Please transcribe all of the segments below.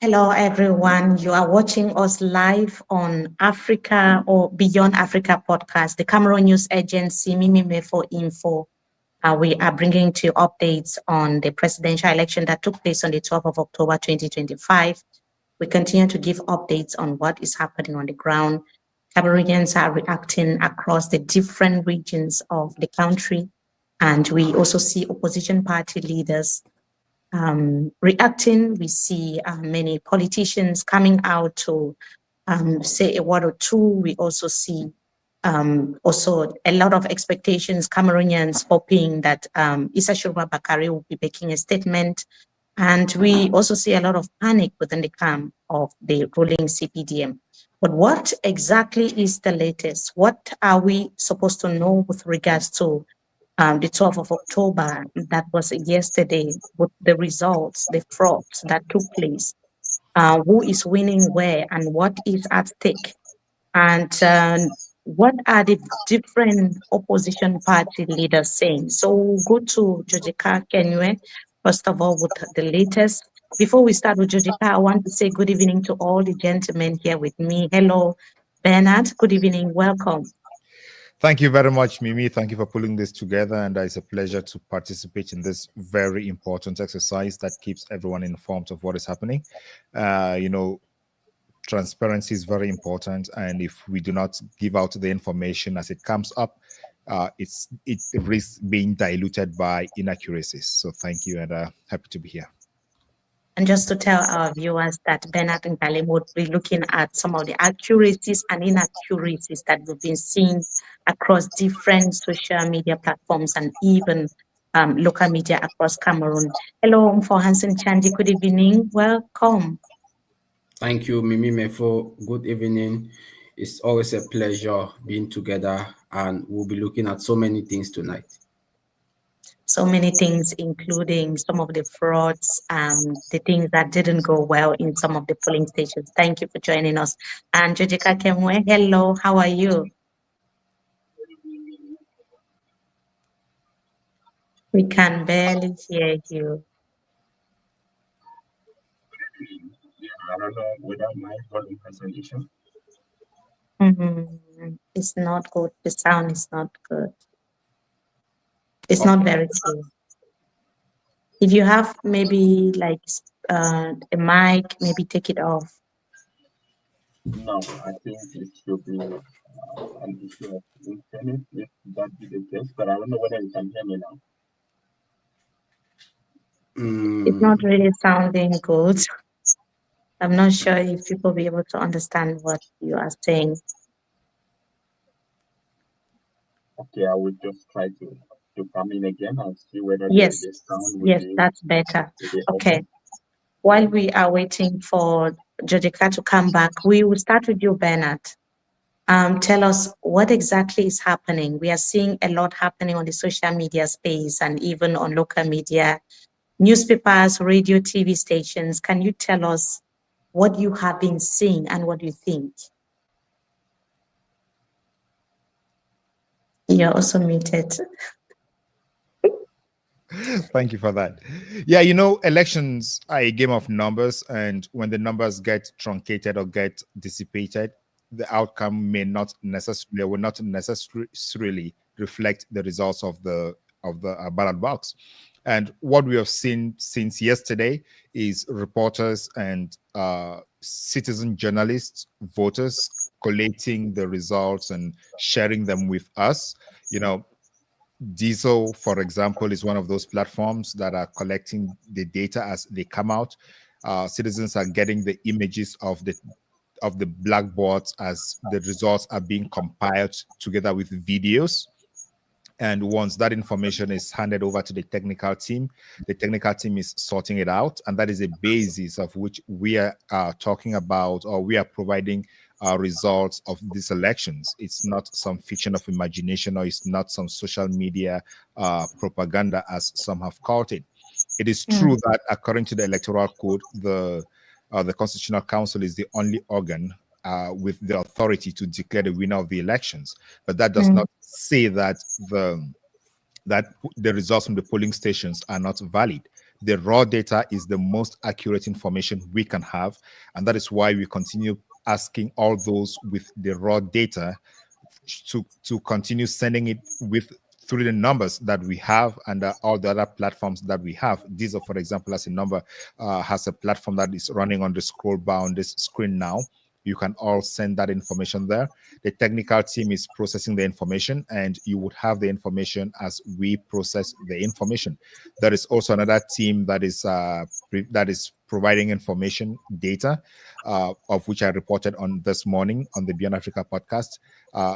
Hello, everyone. You are watching us live on Africa or Beyond Africa podcast, the Cameroon News Agency, Mimi for Info. We are bringing to you updates on the presidential election that took place on the 12th of October 2025. We continue to give updates on what is happening on the ground. Cameroonians are reacting across the different regions of the country, and we also see opposition party leaders reacting. We see many politicians coming out to say a word or two. We also see also a lot of expectations, Cameroonians hoping that Issa Shurba Bakari will be making a statement. And we also see a lot of panic within the camp of the ruling CPDM. But what exactly is the latest? What are we supposed to know with regards to the 12th of October, that was yesterday, with the results, the frauds that took place, who is winning where, and what is at stake, and what are the different opposition party leaders saying? So we'll go to Jojika Kenwe, first of all, with the latest. Before we start with Jojika, I want to say good evening to all the gentlemen here with me. Hello, Bernard. Good evening. Welcome. Thank you very much, Mimi. Thank you for pulling this together. And it's a pleasure to participate in this very important exercise that keeps everyone informed of what is happening. Transparency is very important. And if we do not give out the information as it comes up, it risks being diluted by inaccuracies. So thank you, and happy to be here. And just to tell our viewers that Bernard and Galem would be looking at some of the accuracies and inaccuracies that we've been seeing across different social media platforms and even local media across Cameroon. Hello, Mfo Hansen Chandi. Good evening. Welcome. Thank you, Mimi Mefo. Good evening. It's always a pleasure being together, and we'll be looking at so many things tonight. So many things, including some of the frauds, the things that didn't go well in some of the polling stations. Thank you for joining us. And Jojika Kemwe, hello, how are you? We can barely hear you. I don't know whether my volume has an issue. It's not good. The sound is not good. It's not very clear. If you have maybe like a mic, maybe take it off. No, I think it should be an issue of internet, if that be the case, but I don't know whether you can hear me now. It's not really sounding good. I'm not sure if people will be able to understand what you are saying. Okay, I will just try to come in again and see whether yes, the sound will yes, be, that's better. Okay. Okay. While we are waiting for Jojika to come back, we will start with you, Bernard. Tell us what exactly is happening. We are seeing a lot happening on the social media space and even on local media, newspapers, radio, TV stations. Can you tell us what you have been seeing and what you think? You're also muted. Thank you for that. Yeah, elections are a game of numbers, and when the numbers get truncated or get dissipated, the outcome may not necessarily or will not necessarily reflect the results of the ballot box. And what we have seen since yesterday is reporters and citizen journalists, voters collating the results and sharing them with us. Diesel, for example, is one of those platforms that are collecting the data as they come out. Citizens are getting the images of the blackboards as the results are being compiled together with videos. And once that information is handed over to the technical team is sorting it out. And that is a basis of which we are talking about, or we are providing results of these elections. It's not some fiction of imagination, or it's not some social media propaganda, as some have called it. It is true that according to the Electoral Code, the Constitutional Council is the only organ with the authority to declare the winner of the elections. But that does not say that the results from the polling stations are not valid. the raw data is the most accurate information we can have, and that is why we continue asking all those with the raw data to continue sending it with through the numbers that we have and all the other platforms that we have. These are, for example, as a number has a platform that is running on the scroll bar on this screen now. You can all send that information there. The technical team is processing the information, and you would have the information as we process the information. There is also another team that is providing information data, of which I reported on this morning on the Beyond Africa podcast.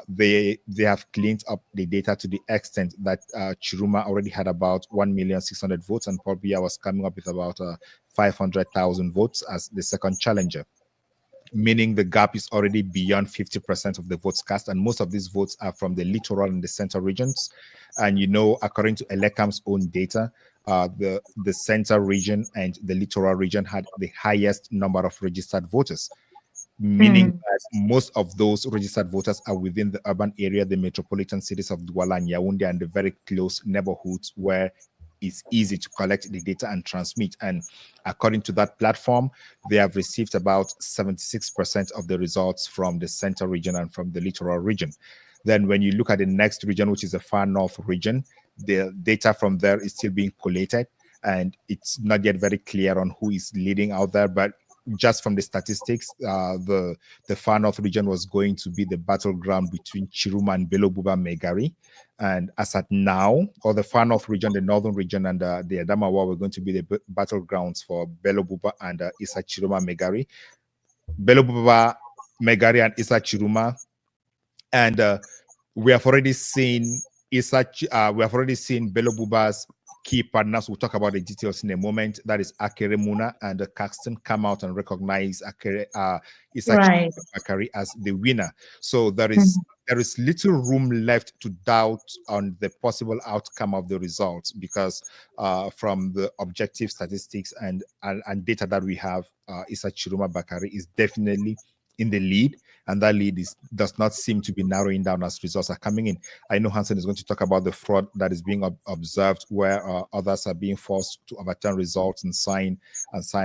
They have cleaned up the data to the extent that Chiruma already had about 1,600,000 votes, and Paul Biya was coming up with about 500,000 votes as the second challenger, meaning the gap is already beyond 50% of the votes cast, and most of these votes are from the littoral and the central regions. And according to Elecam's own data, the center region and the littoral region had the highest number of registered voters, meaning that most of those registered voters are within the urban area, the metropolitan cities of Douala and Yaoundé, and the very close neighborhoods where it's easy to collect the data and transmit. And according to that platform, they have received about 76% of the results from the central region and from the littoral region. Then when you look at the next region, which is the far north region, the data from there is still being collated, and it's not yet very clear on who is leading out there. But just from the statistics, the far north region was going to be the battleground between Chiruma and Belobuba Megari. And as at now, or the far north region, the northern region, and the Adamawa were going to be the battlegrounds for Belobuba and Issa Chiruma Megari. Belobuba Megari and Issa Chiruma. And we have already seen Belobuba's key partners. We'll talk about the details in a moment. That is Akere Muna and Caxton come out and recognize Issa Bakari as the winner. So there is little room left to doubt on the possible outcome of the results, because from the objective statistics and data that we have, Issa Chiruma Bakari is definitely in the lead, and that lead does not seem to be narrowing down as results are coming in. I know Hansen is going to talk about the fraud that is being observed, where others are being forced to overturn results and sign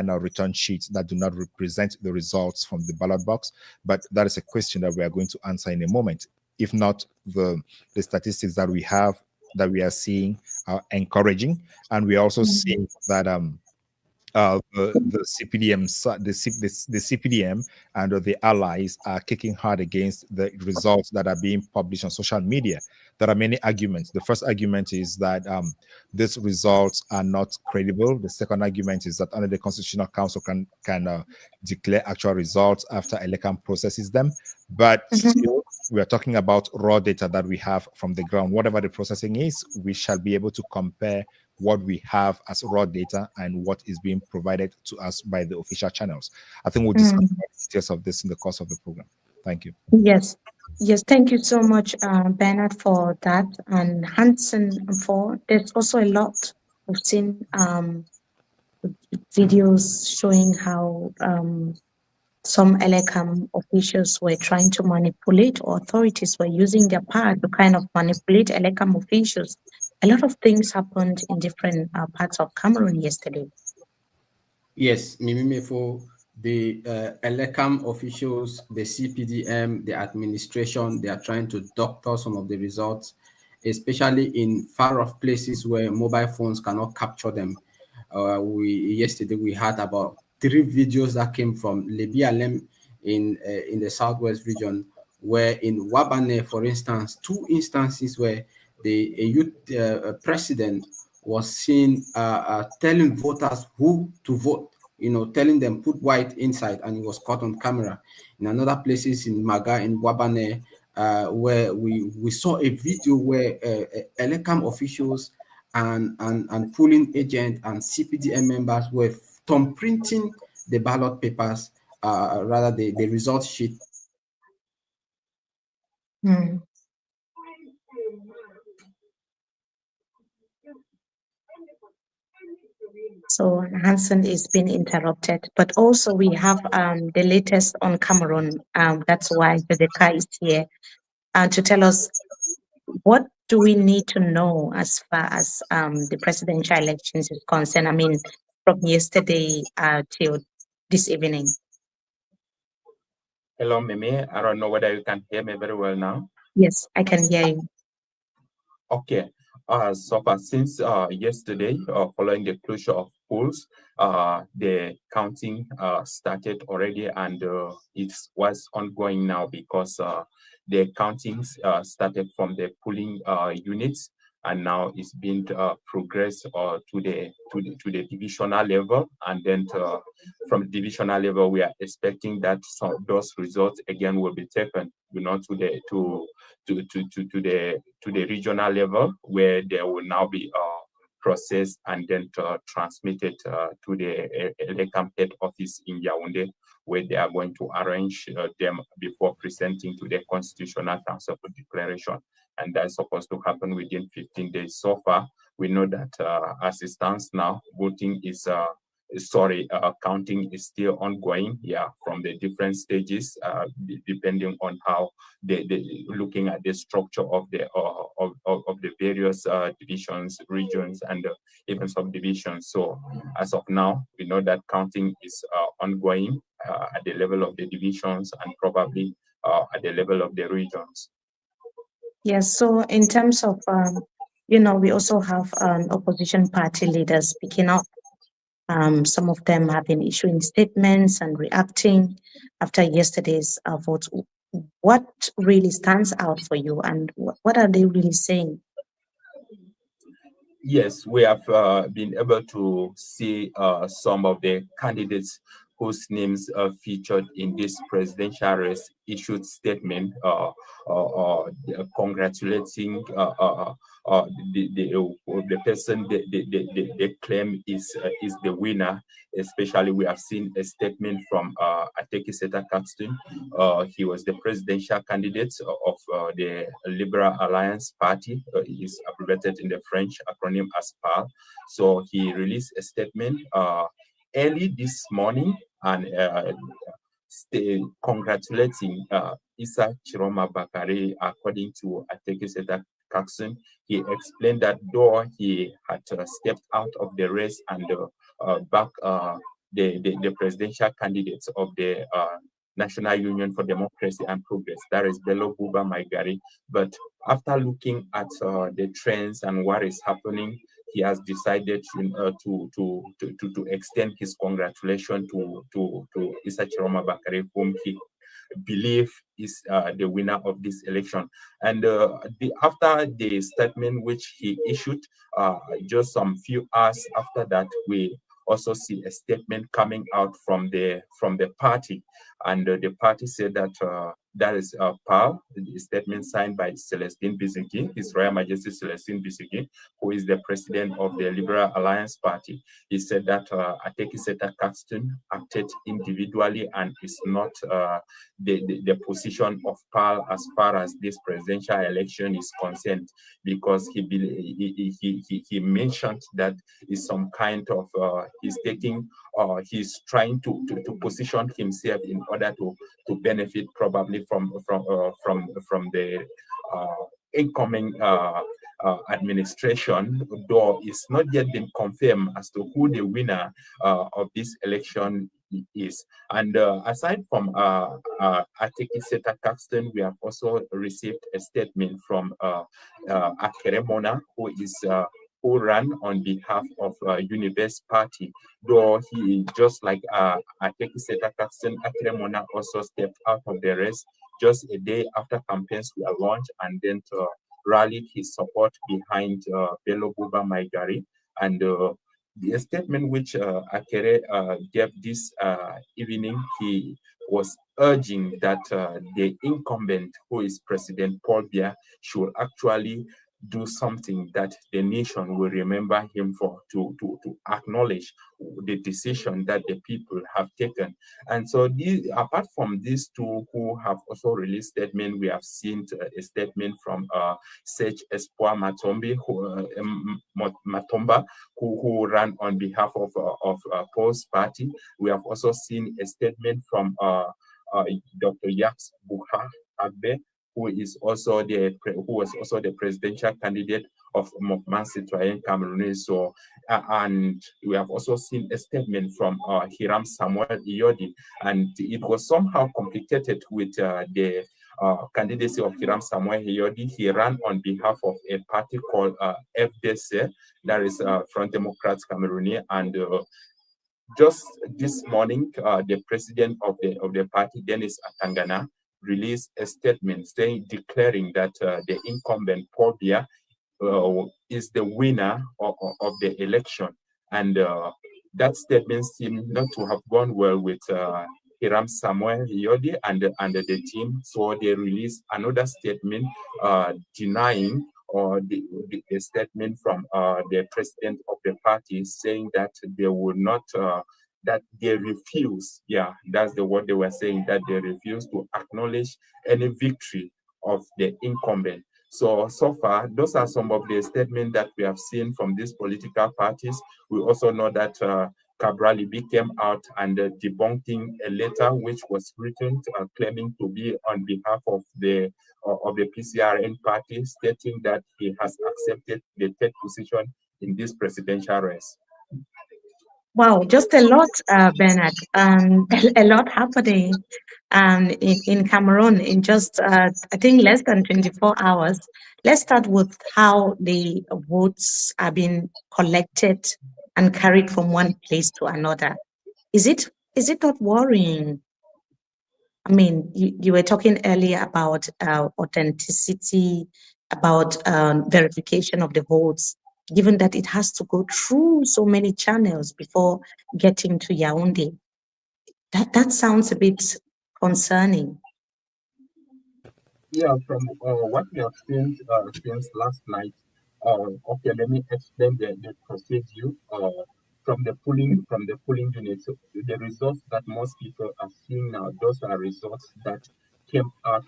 a return sheets that do not represent the results from the ballot box. But that is a question that we are going to answer in a moment. If not, the statistics that we have, that we are seeing, are encouraging, and we are also seeing that the CPDM and the allies are kicking hard against the results that are being published on social media. There are many arguments. The first argument is that these results are not credible. The second argument is that only the Constitutional Council can declare actual results after Elecam processes them. But still, we are talking about raw data that we have from the ground. Whatever the processing is, we shall be able to compare what we have as raw data and what is being provided to us by the official channels. I think we'll discuss the details of this in the course of the program. Thank you. Yes, thank you so much, Bernard, for that, and Hansen for. There's also a lot. We've seen videos showing how some Elecam officials were trying to manipulate, or authorities were using their power to kind of manipulate Elecam officials. A lot of things happened in different parts of Cameroon yesterday. Yes, Mimimefo, the Elecam officials, the CPDM, the administration, they are trying to doctor some of the results, especially in far-off places where mobile phones cannot capture them. Yesterday we had about 3 videos that came from Lebialem in the southwest region, where in Wabane, for instance, 2 instances where the youth president was seen telling voters who to vote, telling them put white inside, and it was caught on camera. In another places in Maga, in Wabane, where we saw a video where Elecam officials and polling agent and CPDM members were thumb printing the ballot papers, rather the result sheet. So Hansen is being interrupted, but also we have the latest on Cameroon. That's why the is here to tell us what do we need to know as far as the presidential elections is concerned? I mean, from yesterday till this evening. Hello, Mimi. I don't know whether you can hear me very well now. Yes, I can hear you. Okay. So far, since yesterday, following the closure of polls, the counting started already, and it was ongoing now because the countings started from the polling units, and now it's been progressed to the divisional level, and then from divisional level, we are expecting that those results again will be taken, to the regional level, where they will now be processed and then transmitted to the Elecam head office in Yaoundé, where they are going to arrange them before presenting to the Constitutional Council for declaration. And that's supposed to happen within 15 days. So far, we know that as it stands now, voting is counting is still ongoing, from the different stages, depending on how they looking at the structure of the various divisions, regions, and even subdivisions. So as of now, we know that counting is ongoing at the level of the divisions and probably at the level of the regions. Yes, so in terms of, we also have opposition party leaders speaking up. Some of them have been issuing statements and reacting after yesterday's vote. What really stands out for you, and what are they really saying? Yes, we have been able to see some of the candidates whose names are featured in this presidential race issued statement congratulating the person they claim is the winner. Especially, we have seen a statement from Ateki Seta Caxton. He was the presidential candidate of the Liberal Alliance Party. It is abbreviated in the French acronym as PAL. So he released a statement early this morning and congratulating Issa Chiroma Bakare. According to Ateki Seta Caxton, he explained that though he had stepped out of the race and back the presidential candidates of the National Union for Democracy and Progress, that is Bello Buba Maigari, but after looking at the trends and what is happening, he has decided to extend his congratulations to Issa Chiroma Bakare, whom he believe is the winner of this election. And after the statement which he issued, just some few hours after that, we also see a statement coming out from the party, and the party said that that is PAL, the statement signed by Celestine Bizigi, His Royal Majesty Celestine Bizigi, who is the president of the Liberal Alliance Party. He said that Ateki Seta Caxton acted individually and is not the position of PAL as far as this presidential election is concerned, because he mentioned that is some kind of he's trying to position himself in order to benefit probably from the incoming administration, though it's not yet been confirmed as to who the winner of this election is. And aside from Ateki Seta Caxton, we have also received a statement from Akere Mona, who ran on behalf of Universe Party, though he, just like Ateki Seta Caxton, Akere Mona also stepped out of the race just a day after campaigns were launched, and then rallied his support behind Bello Buba Maigari. And the statement which Akere gave this evening, he was urging that the incumbent, who is President Paul Biya, should actually do something that the nation will remember him for, to acknowledge the decision that the people have taken. And so apart from these two who have also released statement, we have seen a statement from Sage Espoir Matombe, Matomba, who ran on behalf of Paul's party. We have also seen a statement from Dr. Yaks Buha Agbe, who was also the presidential candidate of Mouvement Citoyen Cameroonians. So, and we have also seen a statement from Hiram Samuel Iyodi, and it was somehow complicated with the candidacy of Hiram Samuel Iyodi. He ran on behalf of a party called FDC, that is Front Democrats Cameroonian, and just this morning, the president of the party, Dennis Atangana, released a statement declaring that the incumbent Paul Biya is the winner of the election, and that statement seemed not to have gone well with Hiram Samuel Iyodi and the team. So they released another statement denying or the statement from the president of the party, saying that they will not, that they refuse, yeah, that's the word they were saying, that they refuse to acknowledge any victory of the incumbent. So far, those are some of the statements that we have seen from these political parties. We also know that Cabral came out and debunking a letter which was written claiming to be on behalf of the PCRN party, stating that he has accepted the third position in this presidential race. Wow, just a lot, Bernard, a lot happening in Cameroon in just, I think, less than 24 hours. Let's start with how the votes are being collected and carried from one place to another. Is it not worrying? I mean, you were talking earlier about authenticity, about verification of the votes, given that it has to go through so many channels before getting to Yaoundé. That sounds a bit concerning. Yeah, from what we have seen since last night. Okay, let me explain the procedure. From the polling units, the results that most people are seeing now, those are results that came out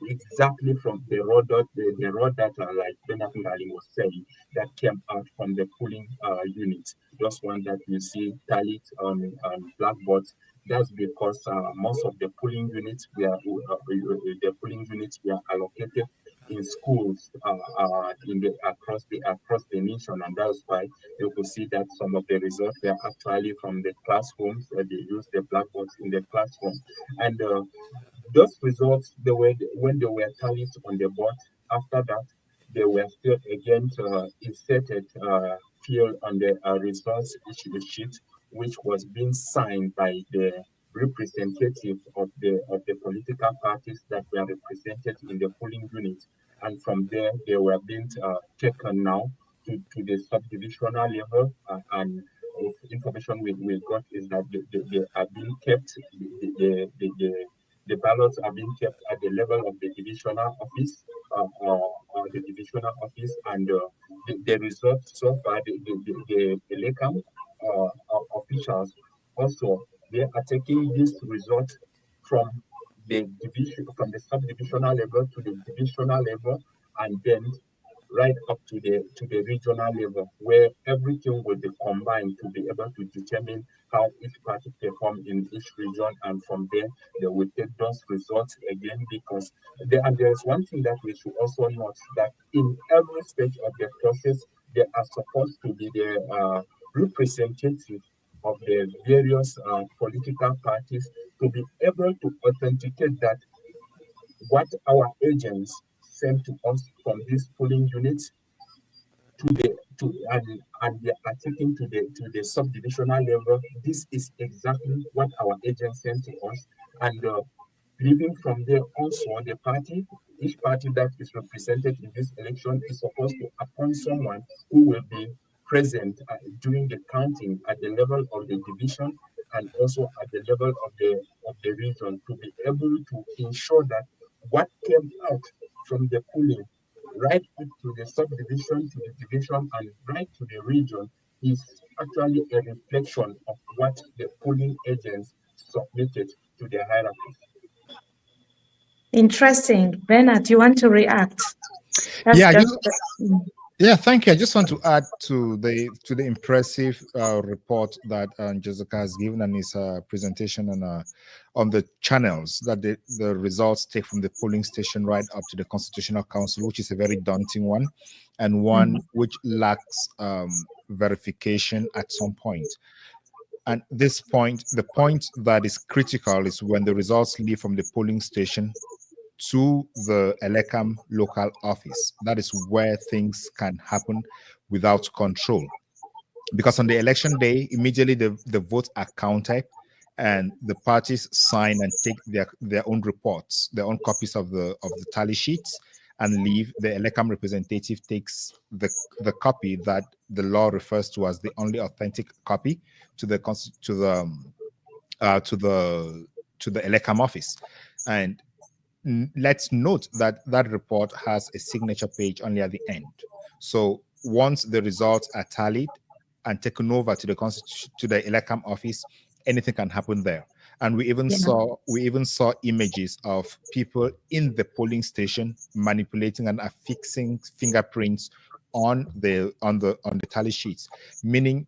exactly from the raw data, like Benjamin Ali was saying, that came out from the polling units. Those ones that you see tallied on blackboards. That's because most of the polling units were allocated in schools across the nation, and that's why you could see that some of the results were actually from the classrooms. They used the blackboards in the classroom, and those results, when they were tallied on the board. After that, they were still again inserted, filled on the results sheet, which was being signed by the representative of the political parties that were represented in the polling unit. And from there, they were being taken now to the subdivisional level, and information we got is that they are being kept, the ballots are being kept at the level of the divisional office, and the results so far, the LECAM officials also, they are taking these results from the subdivisional level to the divisional level, and then right up to the regional level, where everything will be combined to be able to determine how each party perform in each region, and from there they will take those results again. Because there's one thing that we should also note, that in every stage of the process, there are supposed to be the representative of the various political parties to be able to authenticate that what our agents sent to us from these polling units and they are taken to the subdivisional level. This is exactly what our agents sent to us, and leaving from there also, each party that is represented in this election is supposed to appoint someone who will be present during the counting at the level of the division and also at the level of the region, to be able to ensure that what came out from the polling right up to the subdivision, to the division, and right to the region is actually a reflection of what the polling agents submitted to the hierarchies. Interesting. Bernard, you want to react? Yeah, Yeah, thank you. I just want to add to the impressive report that Jessica has given in his presentation on the channels that the results take from the polling station right up to the Constitutional Council, which is a very daunting one, and one which lacks verification at some point. And this point, the point that is critical is when the results leave from the polling station to the Elecam local office. That is where things can happen without control. Because on the election day, immediately the votes are counted and the parties sign and take their own reports, their own copies of the tally sheets and leave. The Elecam representative takes the copy that the law refers to as the only authentic copy to the to the Elecam office. And let's note that that report has a signature page only at the end. So once the results are tallied and taken over to the Elecam office, anything can happen there. And we even saw images of people in the polling station manipulating and affixing fingerprints on the tally sheets, meaning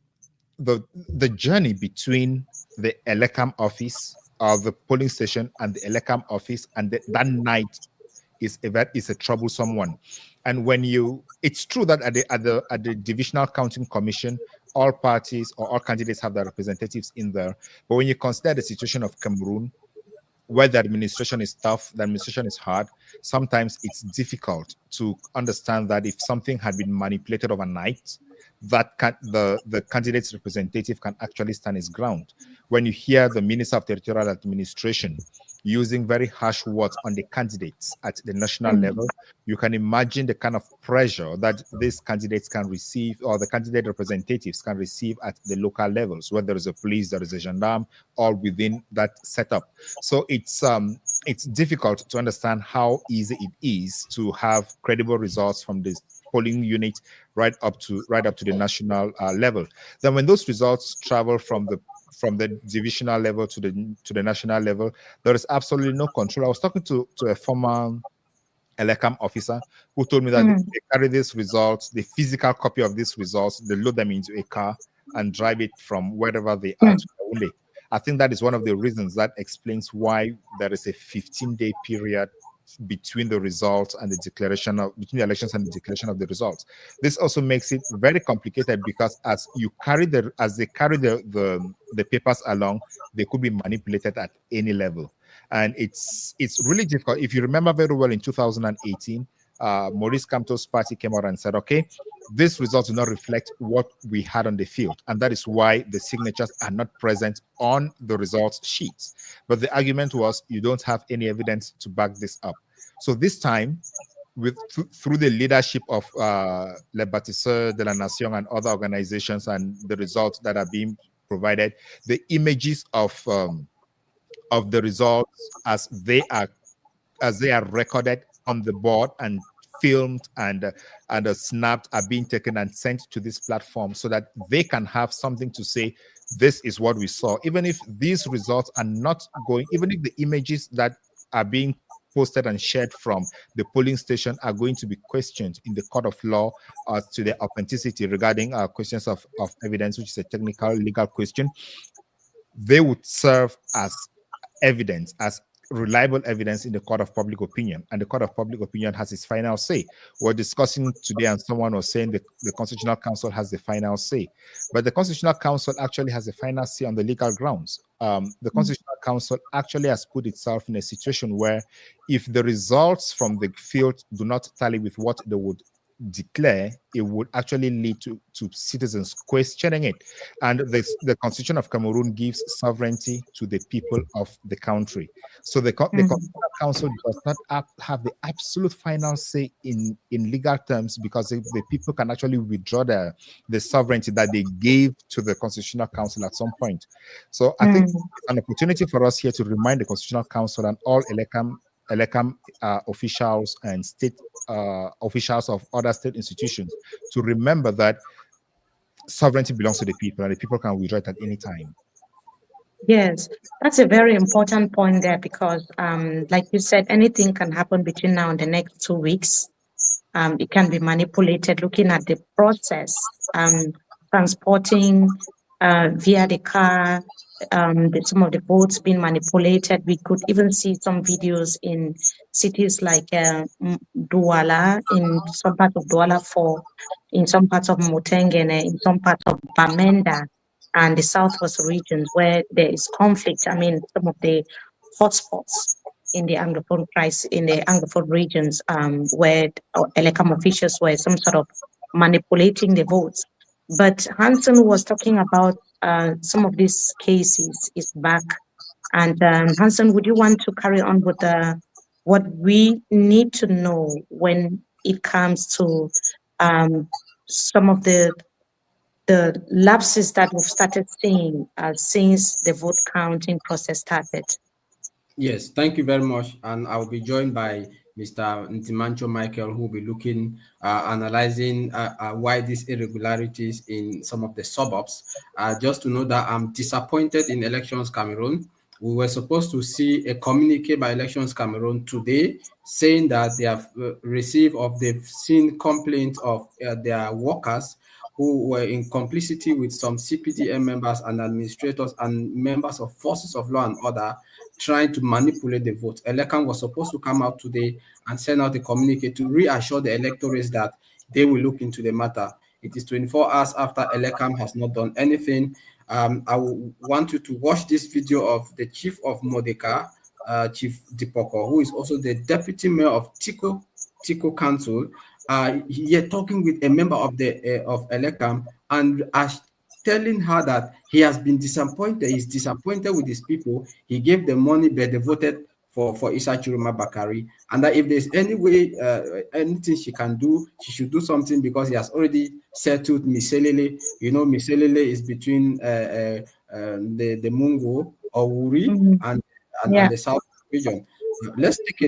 the journey between the Elecam office or the polling station and the Elecam office and that night is a troublesome one. And when it's true that at the divisional counting commission, all parties or all candidates have their representatives in there. But when you consider the situation of Cameroon, where the administration is tough, the administration is hard, sometimes it's difficult to understand that if something had been manipulated overnight, that the candidate's representative can actually stand his ground. When you hear the Minister of Territorial Administration using very harsh words on the candidates at the national level, you can imagine the kind of pressure that these candidates can receive, or the candidate representatives can receive at the local levels, where there is a police, there is a gendarme, all within that setup. So it's difficult to understand how easy it is to have credible results from this polling unit right up to the national level. Then when those results travel from the divisional level to the national level, there is absolutely no control. I was talking to a former Elecam officer who told me that they carry these results, the physical copy of these results, they load them into a car and drive it from wherever they are to Yaoundé. I think that is one of the reasons that explains why there is a 15-day period between the results and the declaration of between the elections and the declaration of the results. This also makes it very complicated because as they carry the papers along, they could be manipulated at any level. And it's really difficult. If you remember very well, in 2018, Maurice Kamto's party came out and said, okay, these results do not reflect what we had on the field. And that is why the signatures are not present on the results sheets. But the argument was, you don't have any evidence to back this up. So this time, through the leadership of Le Bâtisseur de la Nation and other organizations and the results that are being provided, the images of the results as they are recorded on the board and filmed and snapped are being taken and sent to this platform so that they can have something to say, this is what we saw. Even if these results are not going, even if the images that are being posted and shared from the polling station are going to be questioned in the court of law as to their authenticity regarding questions of evidence, which is a technical legal question, they would serve as evidence, as reliable evidence in the court of public opinion, and the court of public opinion has its final say. We're discussing today and someone was saying that the Constitutional Council has the final say, but the Constitutional Council actually has the final say on the legal grounds. The Constitutional Council actually has put itself in a situation where if the results from the field do not tally with what they would declare, it would actually lead to citizens questioning it. And the Constitution of Cameroon gives sovereignty to the people of the country. So the Constitutional Council does not have the absolute final say in legal terms, because the people can actually withdraw the sovereignty that they gave to the Constitutional Council at some point. So I think it's an opportunity for us here to remind the Constitutional Council and all Elecam officials and state officials of other state institutions to remember that sovereignty belongs to the people and the people can withdraw it at any time. Yes, that's a very important point there because, like you said, anything can happen between now and the next 2 weeks. it can be manipulated, looking at the process, transporting via the car, some of the votes being manipulated. We could even see some videos in cities like Douala, in some part of Douala 4, in some parts of Motengene, in some parts of Bamenda, and the southwest regions where there is conflict. I mean, some of the hotspots in the Anglophone regions, where Elecam officials were some sort of manipulating the votes. But Hansen was talking about some of these cases is back. And Hansen, would you want to carry on with what we need to know when it comes to some of the lapses that we've started seeing since the vote counting process started? Yes, thank you very much. And I'll be joined by Mr. Ntimancho Michael, who will be analyzing why these irregularities in some of the suburbs. Just to know that I'm disappointed in Elections Cameroon. We were supposed to see a communique by Elections Cameroon today saying that they have received they've seen complaints of their workers who were in complicity with some CPDM members and administrators and members of forces of law and order trying to manipulate the vote. Elekan was supposed to come out today and send out a communique to reassure the electorates that they will look into the matter. It is 24 hours after Elekam has not done anything. I want you to watch this video of the chief of Modeka, Chief Dipoko, who is also the deputy mayor of Tiko Council. He talking with a member of the of Elekam and telling her that he has been disappointed. He's disappointed with his people. He gave them money, but they voted for Issa Chiroma Bakari, and that if there's any way, anything she can do, she should do something because he has already settled Miselele. You know, Miselele is between the Mungo or Wuri and the South region. Let's take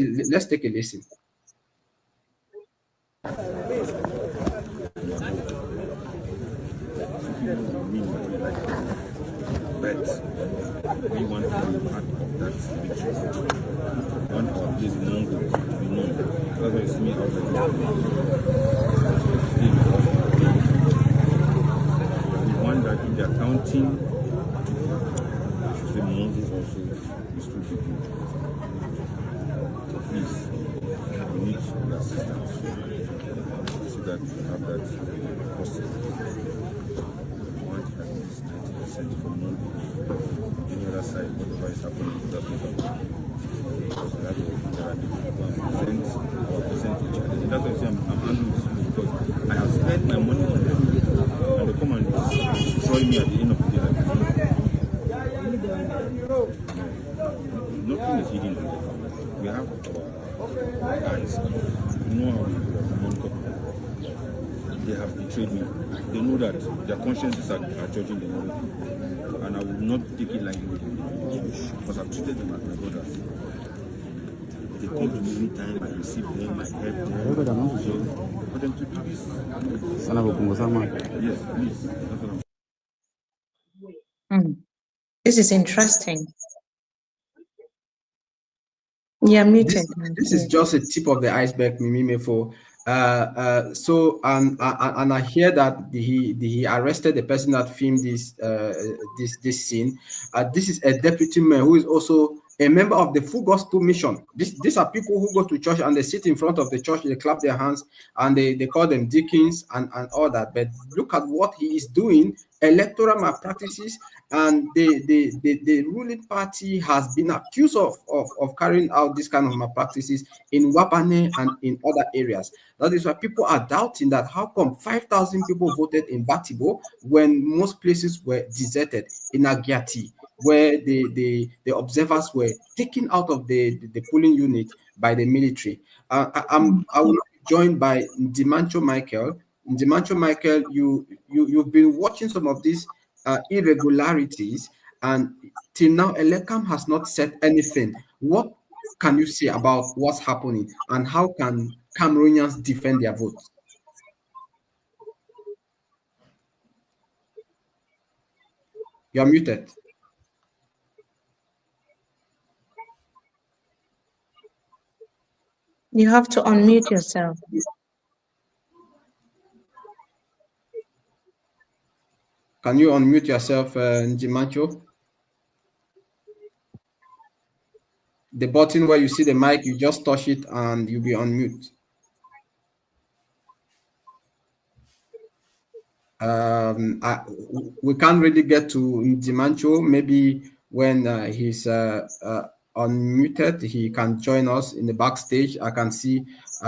a listen. But we want to be part of that victory. One of these Mongo, you know, whether it's me or the we want that in the accounting, the Mongo also is to be good. Please, we need your assistance so that we have that process. For me, on the other side, whatever is happening to that people. Because that present our percentage. And that's why I say I'm handling this because I have spent my money on them and they come and destroy me at the end of the day. Nothing is hidden. We have our eyes. We know how we monitor. They have betrayed me. They know that their consciences are judging them. And I will not take it lightly with them because I've treated them as my brothers. They come to me anytime, I receive them, I help them. So for them to do this, yes, please. That's what I'm This is interesting. Yeah, muted. This is just a tip of the iceberg, Mimimefo. So and I hear that he arrested the person that filmed this scene. This is a deputy mayor who is also a member of the Full Gospel Mission. These are people who go to church and they sit in front of the church, they clap their hands and they call them deacons and all that. But look at what he is doing, electoral malpractices, and the ruling party has been accused of carrying out this kind of malpractices in Wabane and in other areas. That is why people are doubting that how come 5,000 people voted in Batibo when most places were deserted in Agiati, where the observers were taken out of the polling unit by the military. I will be joined by Dimancho Michael. Dimancho Michael, you've been watching some of these irregularities, and till now, Elekam has not said anything. What can you say about what's happening, and how can Cameroonians defend their votes? You're muted. You have to unmute yourself. Can you unmute yourself, Njimancho? The button where you see the mic, you just touch it and you'll be on mute. We can't really get to Njimancho. Maybe when he's unmuted, he can join us in the backstage. I can see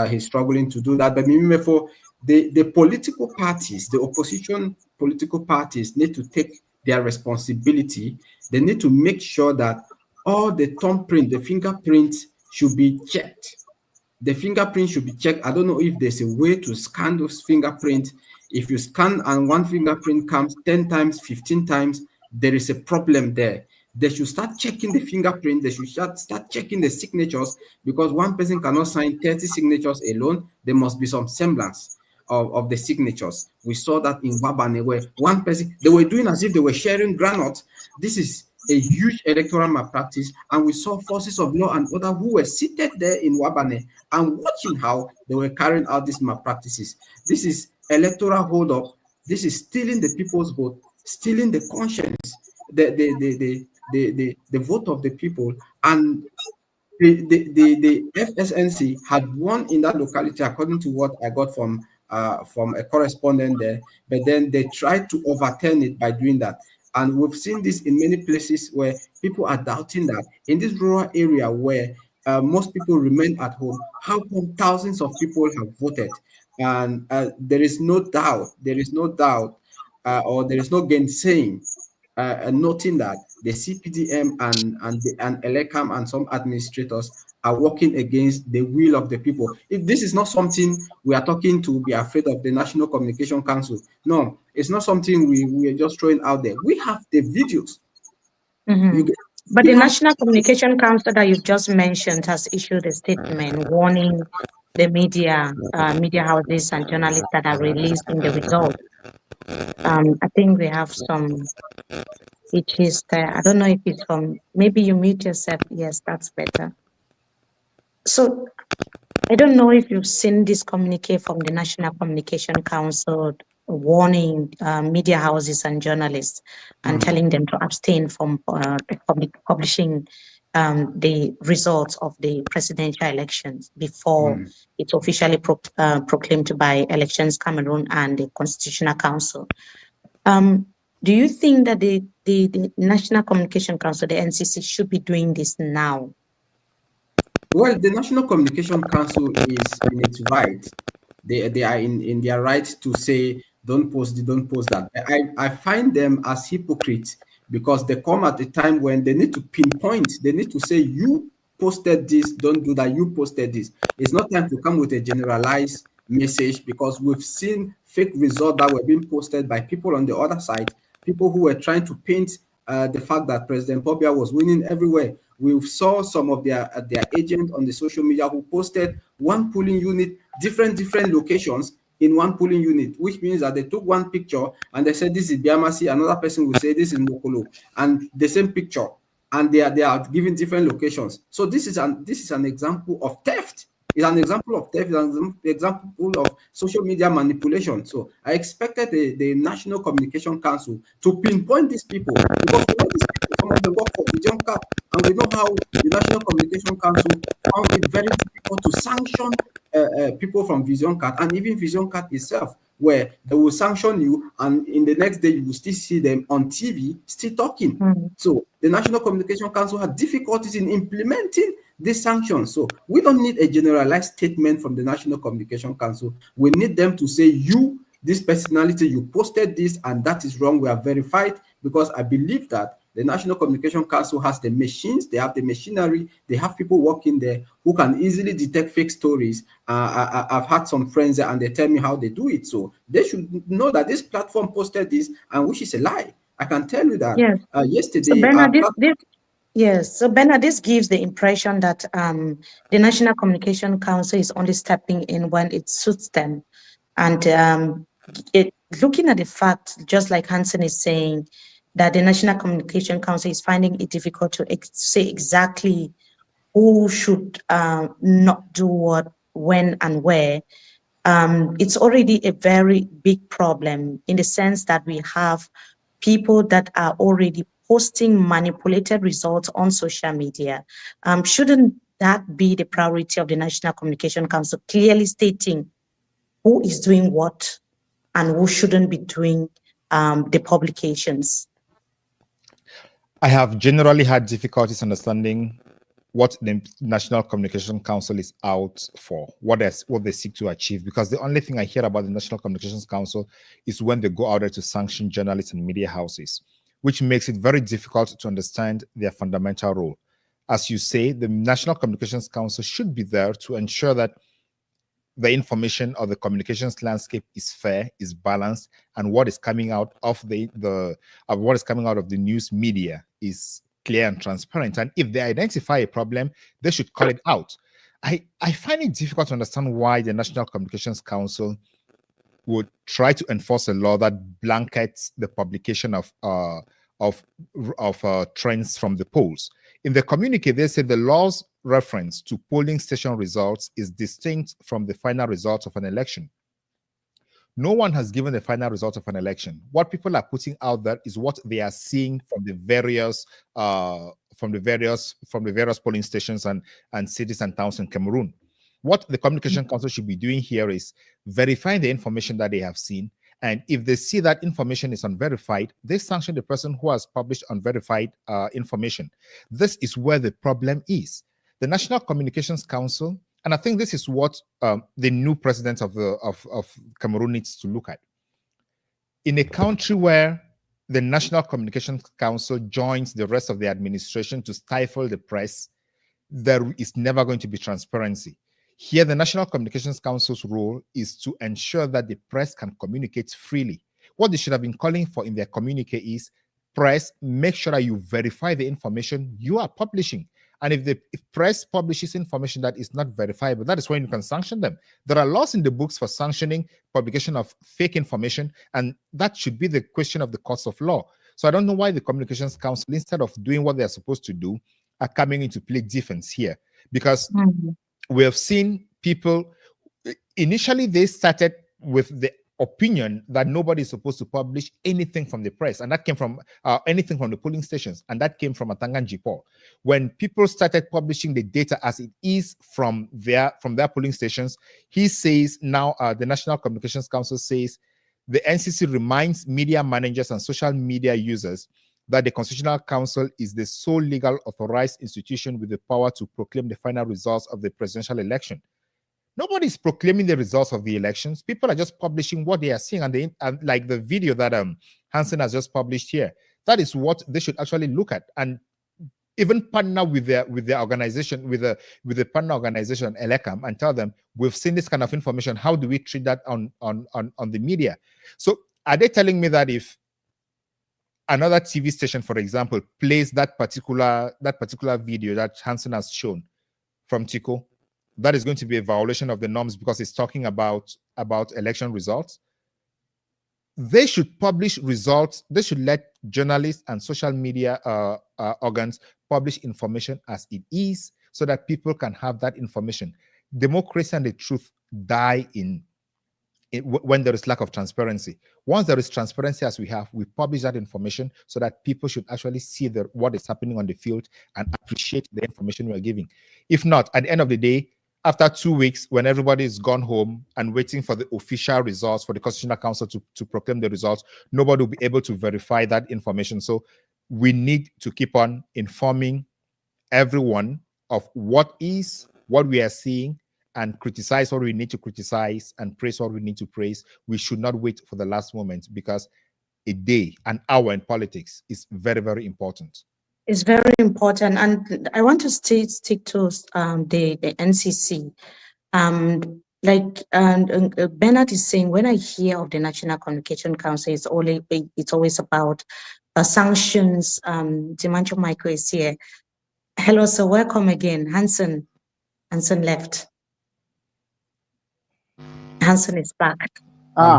he's struggling to do that. But maybe for the political parties, the opposition political parties need to take their responsibility. They need to make sure that all the thumbprint, the fingerprints should be checked. The fingerprint should be checked. I don't know if there's a way to scan those fingerprints. If you scan and one fingerprint comes 10 times, 15 times, there is a problem there. They should start checking the fingerprint. They should start checking the signatures, because one person cannot sign 30 signatures alone. There must be some semblance of the signatures. We saw that in Wabane, where one person, they were doing as if they were sharing granules. This is a huge electoral malpractice, and we saw forces of law and order who were seated there in Wabane and watching how they were carrying out these malpractices. This is electoral hold-up. This is stealing the people's vote, stealing the conscience, the vote of the people. And the FSNC had won in that locality, according to what I got from a correspondent there, but then they tried to overturn it by doing that. And we've seen this in many places where people are doubting that in this rural area where most people remain at home, how come thousands of people have voted? And there is no doubt, or there is no gainsaying, noting that the CPDM and Elecam and some administrators are working against the will of the people. If this is not something we are talking to be afraid of the National Communication Council, no, it's not something we are just throwing out there. We have the videos. But the National Communication Council that you've just mentioned has issued a statement warning the media houses and journalists that are releasing the results. I think we have some issues there. I don't know if it's from, maybe you mute yourself. Yes, that's better. So I don't know if you've seen this communique from the National Communication Council warning media houses and journalists and telling them to abstain from publishing the results of the presidential elections before it's officially proclaimed by Elections Cameroon and the Constitutional Council. Do you think that the National Communication Council, the NCC, should be doing this now? Well, the National Communication Council is in its right. They are in their right to say, don't post it, don't post that. I find them as hypocrites, because they come at a time when they need to pinpoint, they need to say, you posted this, don't do that, you posted this. It's not time to come with a generalized message, because we've seen fake results that were being posted by people on the other side, people who were trying to paint the fact that President Pobia was winning everywhere. We saw some of their agents on the social media who posted one polling unit, different locations in one polling unit, which means that they took one picture and they said this is Biamasi, another person will say this is Mokolo, and the same picture, and they are giving different locations. So this is an example of theft. It's an example of theft, an example of social media manipulation. So I expected the National Communication Council to pinpoint these people, because we know these people, some of them work for Vision Cat, and we know how the National Communication Council found it very difficult to sanction people from Vision Cat, and even Vision Cat itself, where they will sanction you, and in the next day you will still see them on TV still talking. So the National Communication Council had difficulties in implementing these sanctions. So we don't need a generalized statement from the National Communication Council. We need them to say, you, this personality, you posted this and that is wrong. We are verified, because I believe that the National Communication Council has the machines, they have the machinery, they have people working there who can easily detect fake stories. I've had some friends there and they tell me how they do it. So they should know that this platform posted this, and which is a lie. I can tell you that yesterday. So Bernard, yes, so Bernard, this gives the impression that the National Communication Council is only stepping in when it suits them. And looking at the fact, just like Hansen is saying, that the National Communication Council is finding it difficult to say exactly who should not do what, when, and where. It's already a very big problem, in the sense that we have people that are already posting manipulated results on social media. Shouldn't that be the priority of the National Communication Council, clearly stating who is doing what and who shouldn't be doing the publications? I have generally had difficulties understanding what the National Communication Council is out for, what they seek to achieve, because the only thing I hear about the National Communications Council is when they go out there to sanction journalists and media houses, which makes it very difficult to understand their fundamental role. As you say, the National Communications Council should be there to ensure that the information or the communications landscape is fair, is balanced, and what is coming out of what is coming out of the news media is clear and transparent. And if they identify a problem, they should call it out. I find it difficult to understand why the National Communications Council would try to enforce a law that blankets the publication of trends from the polls. In the communique, they say the law's reference to polling station results is distinct from the final results of an election. No one has given the final result of an election. What people are putting out there is what they are seeing from the various polling stations and cities and towns in Cameroon. What the Communication Council should be doing here is verifying the information that they have seen. And if they see that information is unverified, they sanction the person who has published unverified information. This is where the problem is. The National Communications Council, and I think this is what the new president of Cameroon needs to look at. In a country where the National Communications Council joins the rest of the administration to stifle the press, there is never going to be transparency. Here, the National Communications Council's role is to ensure that the press can communicate freely. What they should have been calling for in their communique is, press, make sure that you verify the information you are publishing. And if press publishes information that is not verifiable, that is when you can sanction them. There are laws in the books for sanctioning publication of fake information, and that should be the question of the courts of law. So I don't know why the Communications Council, instead of doing what they're supposed to do, are coming into play defense here. Because we have seen people, initially they started with the opinion that nobody is supposed to publish anything from the press, and that came from anything from the polling stations, and that came from Atangan Jipo. When people started publishing the data as it is from their polling stations, he says now, the National Communications Council says, the NCC reminds media managers and social media users that the Constitutional Council is the sole legal authorized institution with the power to proclaim the final results of the presidential election. Nobody is proclaiming the results of the elections. People are just publishing what they are seeing, and like the video that Hansen has just published here. That is what they should actually look at, and even partner with their organization, with the partner organization Elecam, and tell them, we've seen this kind of information. How do we treat that on the media? So are they telling me that if another TV station, for example, plays that particular video that Hansen has shown from Tico, that is going to be a violation of the norms because it's talking about election results? They should publish results. They should let journalists and social media organs publish information as it is, so that people can have that information. Democracy and the truth die when there is lack of transparency. Once there is transparency, as we have, we publish that information so that people should actually see what is happening on the field and appreciate the information we are giving. If not, at the end of the day, after 2 weeks, when everybody is gone home and waiting for the official results, for the Constitutional Council to proclaim the results, nobody will be able to verify that information. So we need to keep on informing everyone of what we are seeing, and criticize what we need to criticize and praise what we need to praise. We should not wait for the last moment, because an hour in politics is very, very important. It's very important, and I want to stick to the NCC. Bernard is saying, when I hear of the National Communication Council, it's always about sanctions. Dimancho Michael is here. Hello, sir. Welcome again. Hansen left. Hansen is back.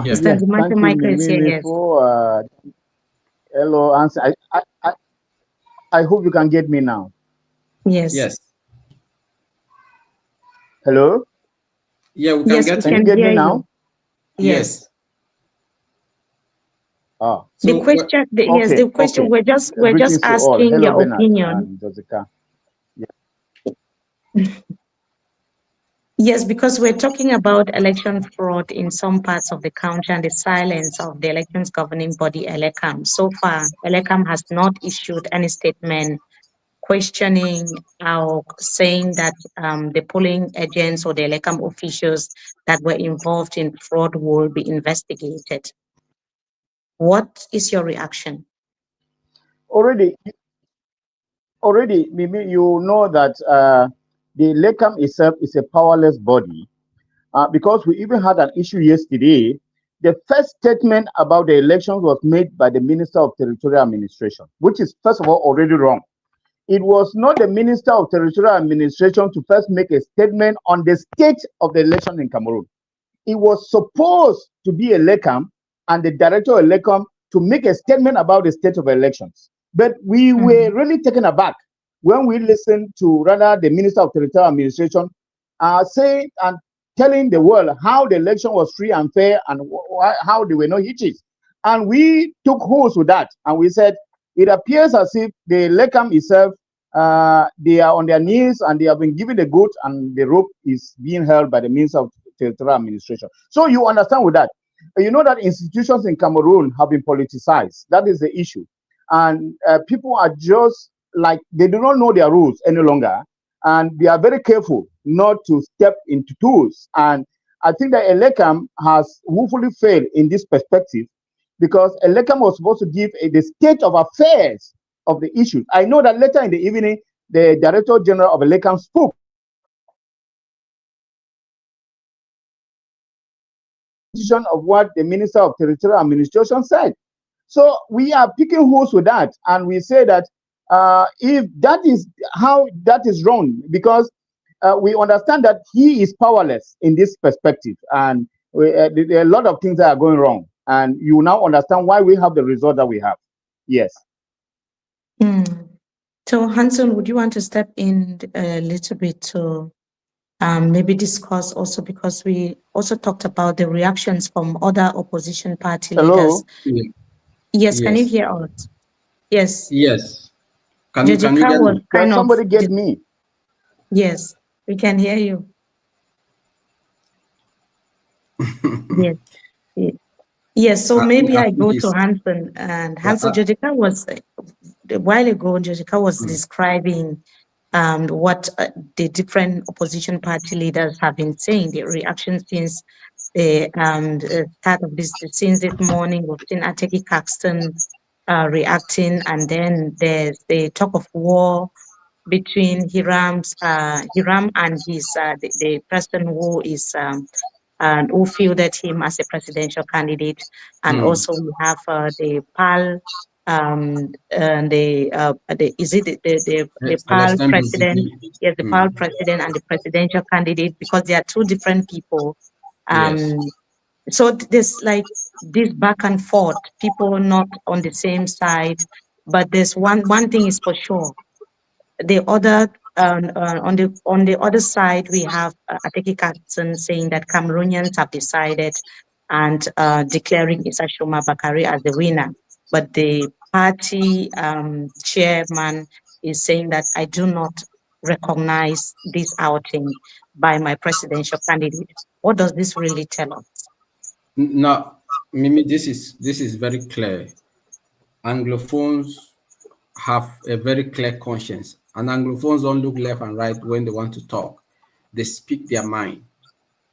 Yes, thank you, Mimi, for hello, Hansen. I hope you can get me now. Yes. Hello? Yeah, we can get you. Can you get me now? Yes. So the question, yes, the question, we're just asking your opinion. Yes, because we're talking about election fraud in some parts of the country and the silence of the elections governing body, ELECAM. So far, ELECAM has not issued any statement questioning or saying that the polling agents or the ELECAM officials that were involved in fraud will be investigated. What is your reaction? Already, Mimi, you know that the ELECAM itself is a powerless body because we even had an issue yesterday. The first statement about the elections was made by the Minister of Territorial Administration, which is, first of all, already wrong. It was not the Minister of Territorial Administration to first make a statement on the state of the election in Cameroon. It was supposed to be ELECAM and the Director of ELECAM to make a statement about the state of elections. But we were really taken aback when we listened to rather the Minister of Territorial Administration say and telling the world how the election was free and fair and how there were no hitches. And we took hold with that and we said, it appears as if the ELECAM itself, they are on their knees and they have been given the goat and the rope is being held by the Minister of Territorial Administration. So you understand with that. You know that institutions in Cameroon have been politicized. That is the issue. And people are just like, they do not know their rules any longer. And they are very careful not to step into tools. And I think that ELECAM has woefully failed in this perspective because ELECAM was supposed to give the state of affairs of the issues. I know that later in the evening, the Director General of ELECAM spoke of what the Minister of Territorial Administration said. So we are picking holes with that, and we say that if that is how that is wrong, because we understand that he is powerless in this perspective, and there are a lot of things that are going wrong, and you now understand why we have the result that we have. Yes. So Hanson, would you want to step in a little bit to maybe discuss also, because we also talked about the reactions from other opposition party leaders. Yes, can you hear us? Yes. Yes. Can you get me? Can somebody get me? Yes, we can hear you. Yes. Yes, so maybe I go to Hanson, and Hanson, Jojika was, a while ago, Jojika was describing what the different opposition party leaders have been saying, the reaction since the start of this, since this morning. We've seen Ateki Caxton reacting, and then there's the talk of war between Hiram and his the person who is and who fielded him as a presidential candidate, and also we have the PAL and the PAL president, yes, the PAL president and the presidential candidate, because they are two different people. So there's like this back and forth, people not on the same side, but there's one thing is for sure. The other on the other side, we have Ateki Caxton saying that Cameroonians have decided and declaring Issa Shoma Bakari as the winner. But the party chairman is saying that I do not recognize this outing by my presidential candidate. What does this really tell us? Now, Mimi, this is very clear. Anglophones have a very clear conscience, and Anglophones don't look left and right when they want to talk. They speak their mind.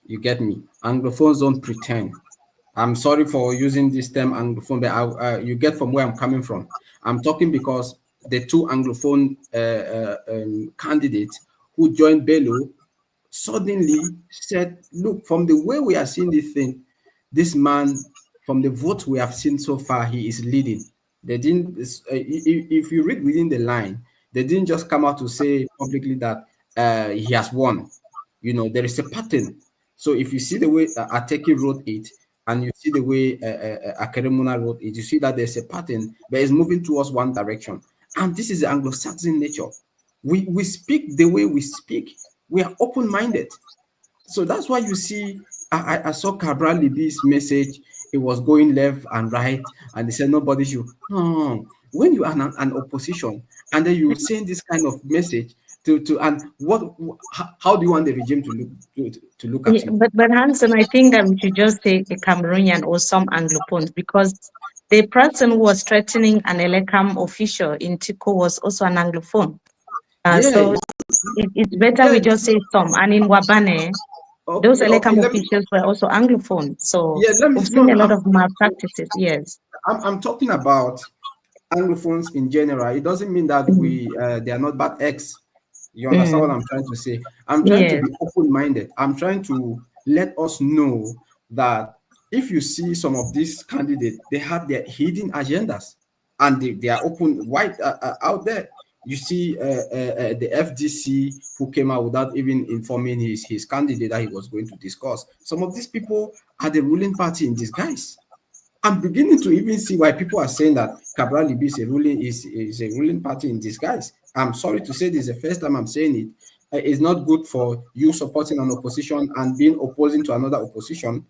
You get me? Anglophones don't pretend. I'm sorry for using this term Anglophone, but you get from where I'm coming from. I'm talking because the two Anglophone candidates who joined Bello suddenly said, look, from the way we are seeing this thing, this man, from the vote we have seen so far, he is leading. They didn't, if you read within the line, they didn't just come out to say publicly that he has won. You know, there is a pattern. So if you see the way Ateki wrote it, and you see the way Akeremuna wrote it, you see that there's a pattern, but it's moving towards one direction. And this is the Anglo-Saxon nature. We speak the way we speak. We are open-minded. So that's why you see, I saw Cabral Libby's message He was going left and right, and they said nobody should. No, when you are an opposition, and then you send this kind of message to and how do you want the regime to look at Yeah, you? but Hanson, I think that we should just say a Cameroonian or some Anglophones, because the person who was threatening an Elecam official in Tico was also an Anglophone. Yeah, So it's better we yeah. just say some. And in Wabane, those Okay, Elecam let me. officials were also Anglophone. So Yeah, let me. we've No, seen a lot of malpractices. Yes. I'm talking about Anglophones in general. It doesn't mean that Mm, they are not bad eggs. You understand what mm, I'm trying to say? I'm trying to yes. be open-minded. I'm trying to let us know that if you see some of these candidates, they have their hidden agendas, and they are open wide out there. You see the FDC who came out without even informing his candidate that he was going to discuss. Some of these people are the ruling party in disguise. I'm beginning to even see why people are saying that Cabral Libi is a ruling party in disguise. I'm sorry to say this is the first time I'm saying it. It's not good for you supporting an opposition and being opposing to another opposition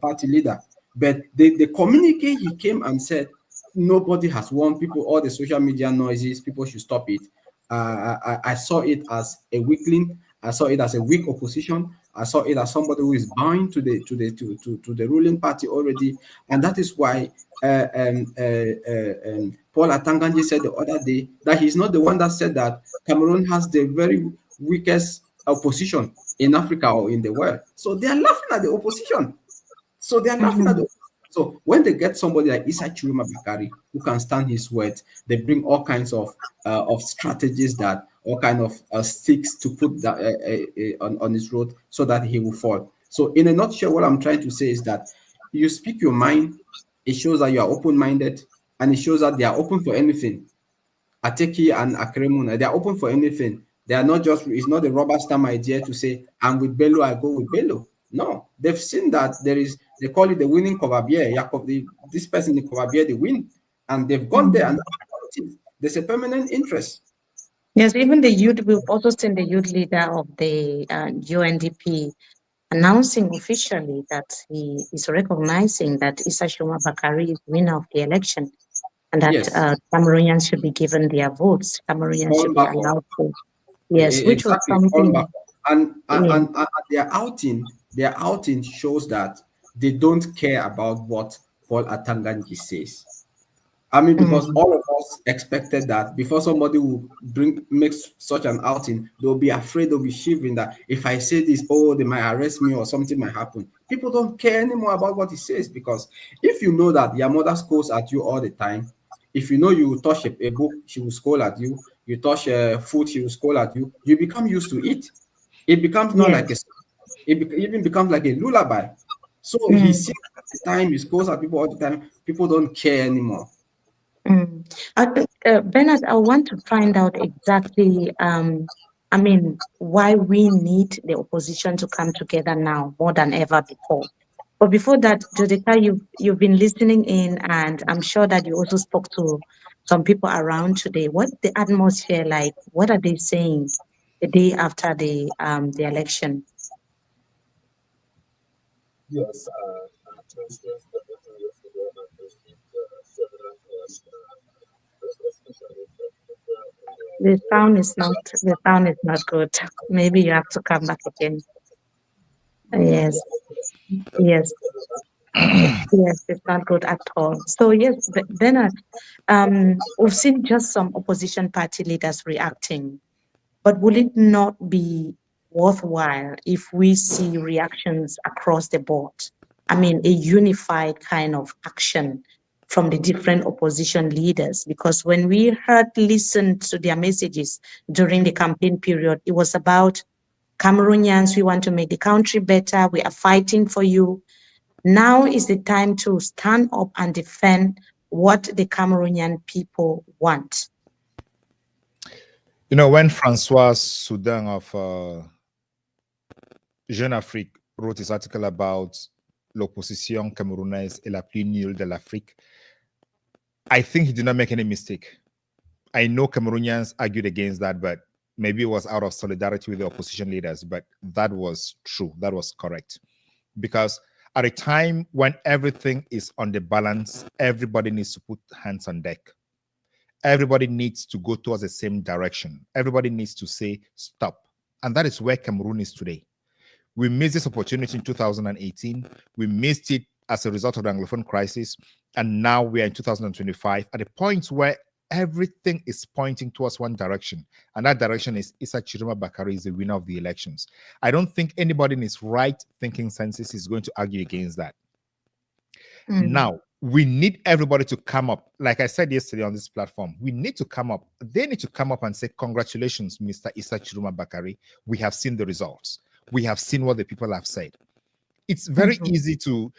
party leader. But the communique he came and said nobody has won. People, all the social media noises, people should stop it. I saw it as a weakling. I saw it as a weak opposition. I saw it as somebody who is bound to the ruling party already, and that is why Paul Atanganji said the other day that he's not the one that said that Cameroon has the very weakest opposition in Africa or in the world. So they are laughing at the opposition. So they are laughing at Mhm. the. So when they get somebody like Issa Chiruma Bakari who can stand his word, they bring all kinds of strategies, that all kind of sticks to put that on his road so that he will fall. So in a nutshell, what I'm trying to say is that you speak your mind. It shows that you are open-minded, and it shows that they are open for anything. Ateki and Akremuna, they are open for anything. They are not just, it's not a rubber stamp idea to say, I'm with Bello, I go with Bello. No, they've seen that they call it the winning cover beer. This person in cover beer, they win. And they've gone there, and there's a permanent interest. Yes, even the youth, we've also seen the youth leader of the UNDP announcing officially that he is recognizing that Issa Shoma Bakari is winner of the election, and that Yes, Cameroonians should be given their votes. Cameroonians fall should be back up. allowed to, yes, which was Exactly, fall back something. up. And, and, Yeah. and, and their outing shows that they don't care about what Paul Atanganji says. I mean, because Mm, all of us expected that before somebody will makes such an outing, they'll be afraid, they'll be shivering that if I say this, oh, they might arrest me or something might happen. People don't care anymore about what he says, because if you know that your mother scolds at you all the time, if you know you touch a book, she will scold at you. You touch food, she will scold at you. You become used to it. It becomes not like yes. even becomes like a lullaby. So he Mm, sees the time, he scolds at people all the time. People don't care anymore. mm. Bernard, I want to find out exactly, I mean, why we need the opposition to come together now more than ever before. But before that, Judika, you've been listening in, and I'm sure that you also spoke to some people around today. What's the atmosphere like? What are they saying the day after the election? Yes, for instance, the meeting yesterday, I received several, especially The sound is not good. Maybe you have to come back again. Yes, yes, yes, it's not good at all. So yes, Bernard, we've seen just some opposition party leaders reacting. But will it not be worthwhile if we see reactions across the board? I mean, a unified kind of action from the different opposition leaders? Because when we listened to their messages during the campaign period, it was about Cameroonians, we want to make the country better, we are fighting for you. Now is the time to stand up and defend what the Cameroonian people want. You know, when Francois Soudan of Jeune Afrique wrote his article about l'opposition camerounaise est la plus nulle de l'Afrique, I think he did not make any mistake. I know Cameroonians argued against that, but maybe it was out of solidarity with the opposition leaders, but that was true. That was correct. Because At a time when everything is on the balance, everybody needs to put hands on deck. Everybody needs to go towards the same direction. Everybody needs to say stop. And that is where Cameroon is today. We missed this opportunity in 2018. We missed it as a result of the Anglophone crisis. And now we are in 2025 at a point where everything is pointing towards one direction. And that direction is Issa Chiroma Bakari is the winner of the elections. I don't think anybody in his right thinking senses is going to argue against that. Now, we need everybody to come up. Like I said yesterday on this platform, we need to come up. They need to come up and say, congratulations, Mr. Issa Chiroma Bakari. We have seen the results. We have seen what the people have said. It's very easy to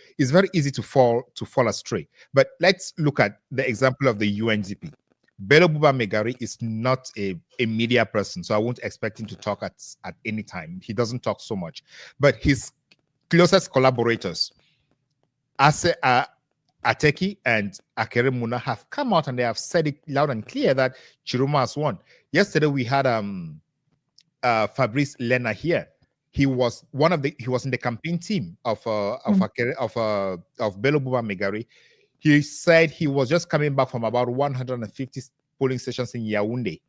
fall astray. But let's look at the example of the UNDP. Bello Buba Megari is not a media person, so I won't expect him to talk at any time. He doesn't talk so much. But his closest collaborators, Ateki and Akere Muna, have come out and they have said it loud and clear that Chiroma has won. Yesterday we had Fabrice Lena here. He was in the campaign team of Bello Buba Megari. He said he was just coming back from about 150 polling stations in Yaoundé,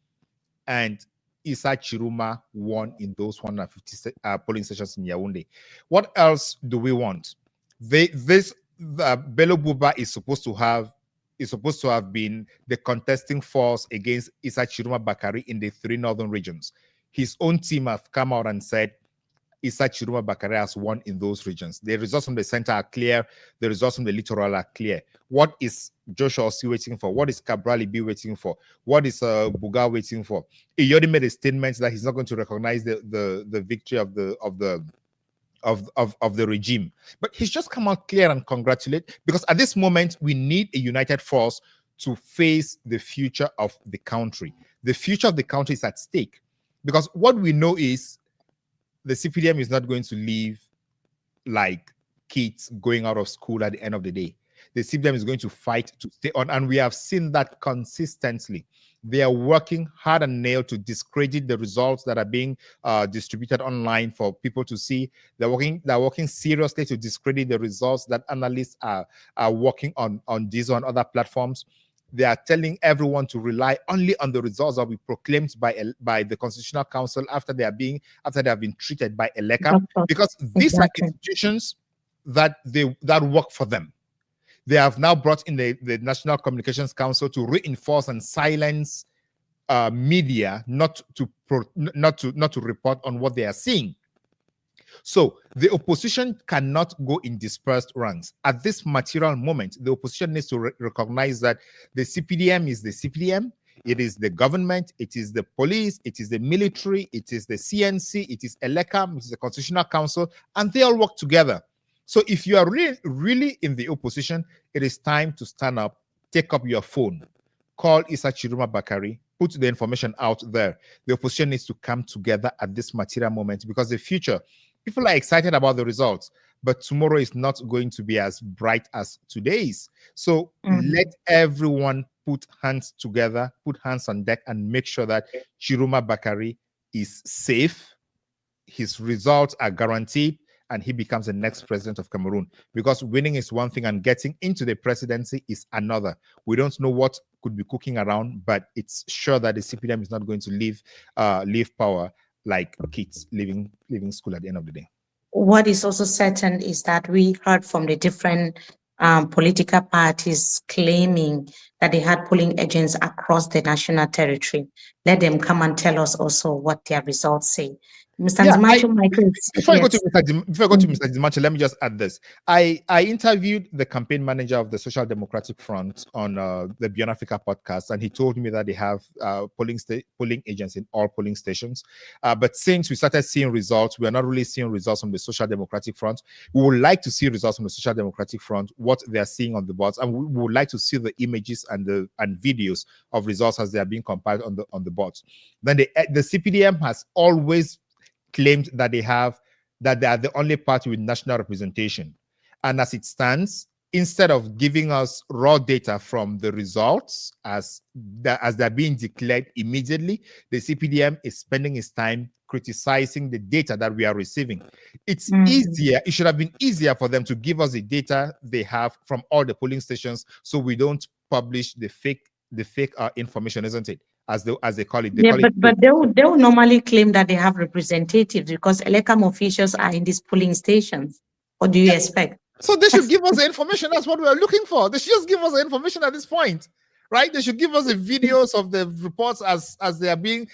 and Issa Chiroma won in those 150 polling stations in Yaoundé. What else do we want? Bello Buba is supposed to have been the contesting force against Issa Chiroma Bakari in the 3 northern regions. His own team have come out and said Issa Chiroma Bakari has won in those regions. The results from the center are clear. The results from the littoral are clear. What is Joshua Osi waiting for? What is Cabral B waiting for? What is Buga waiting for? Iyodi made a statement that he's not going to recognize the victory of the regime. But he's just come out clear and congratulate, because at this moment we need a united force to face the future of the country. The future of the country is at stake, because what we know is the CPDM is not going to leave like kids going out of school at the end of the day. The CPDM is going to fight to stay on, and we have seen that consistently. They are working hard and nail to discredit the results that are being distributed online for people to see. They're working seriously to discredit the results that analysts are working on these or on other platforms. They are telling everyone to rely only on the results that will be proclaimed by the Constitutional Council after they have been treated by ELECA, because these are institutions that work for them. They have now brought in the National Communications Council to reinforce and silence media not to report on what they are seeing. So the opposition cannot go in dispersed ranks. At this material moment, the opposition needs to recognize that the CPDM is the CPDM, it is the government, it is the police, it is the military, it is the CNC, it is ELECA, it is the Constitutional Council, and they all work together. So if you are really in the opposition, it is time to stand up, take up your phone, call Issa Chiroma Bakari, put the information out there. The opposition needs to come together at this material moment, because the future, people are excited about the results, but tomorrow is not going to be as bright as today's. So let everyone put hands together, put hands on deck, and make sure that Chiroma Bakari is safe, his results are guaranteed, and he becomes the next president of Cameroon. Because winning is one thing and getting into the presidency is another. We don't know what could be cooking around, but it's sure that the CPDM is not going to leave power like kids leaving school at the end of the day. What is also certain is that we heard from the different political parties claiming that they had polling agents across the national territory. Let them come and tell us also what their results say. Mr. Dimacho, before I go to Mr. Dimacho, let me just add this. I interviewed the campaign manager of the Social Democratic Front on the Beyond Africa podcast, and he told me that they have polling agents in all polling stations. But since we started seeing results, we are not really seeing results from the Social Democratic Front. We would like to see results from the Social Democratic Front, what they are seeing on the boards, and we would like to see the images and videos of results as they are being compiled on the boards. Then the CPDM has always claimed that they are the only party with national representation. And as it stands, instead of giving us raw data from the results as they're being declared immediately, the CPDM is spending its time criticizing the data that we are receiving. It's easier. It should have been easier for them to give us the data they have from all the polling stations, so we don't publish the fake information, isn't it? As they call it. But they will normally claim that they have representatives because Elecam officials are in these polling stations. What do you expect? So they should give us the information. That's what we are looking for. They should just give us the information at this point, right? They should give us the videos of the reports as they are being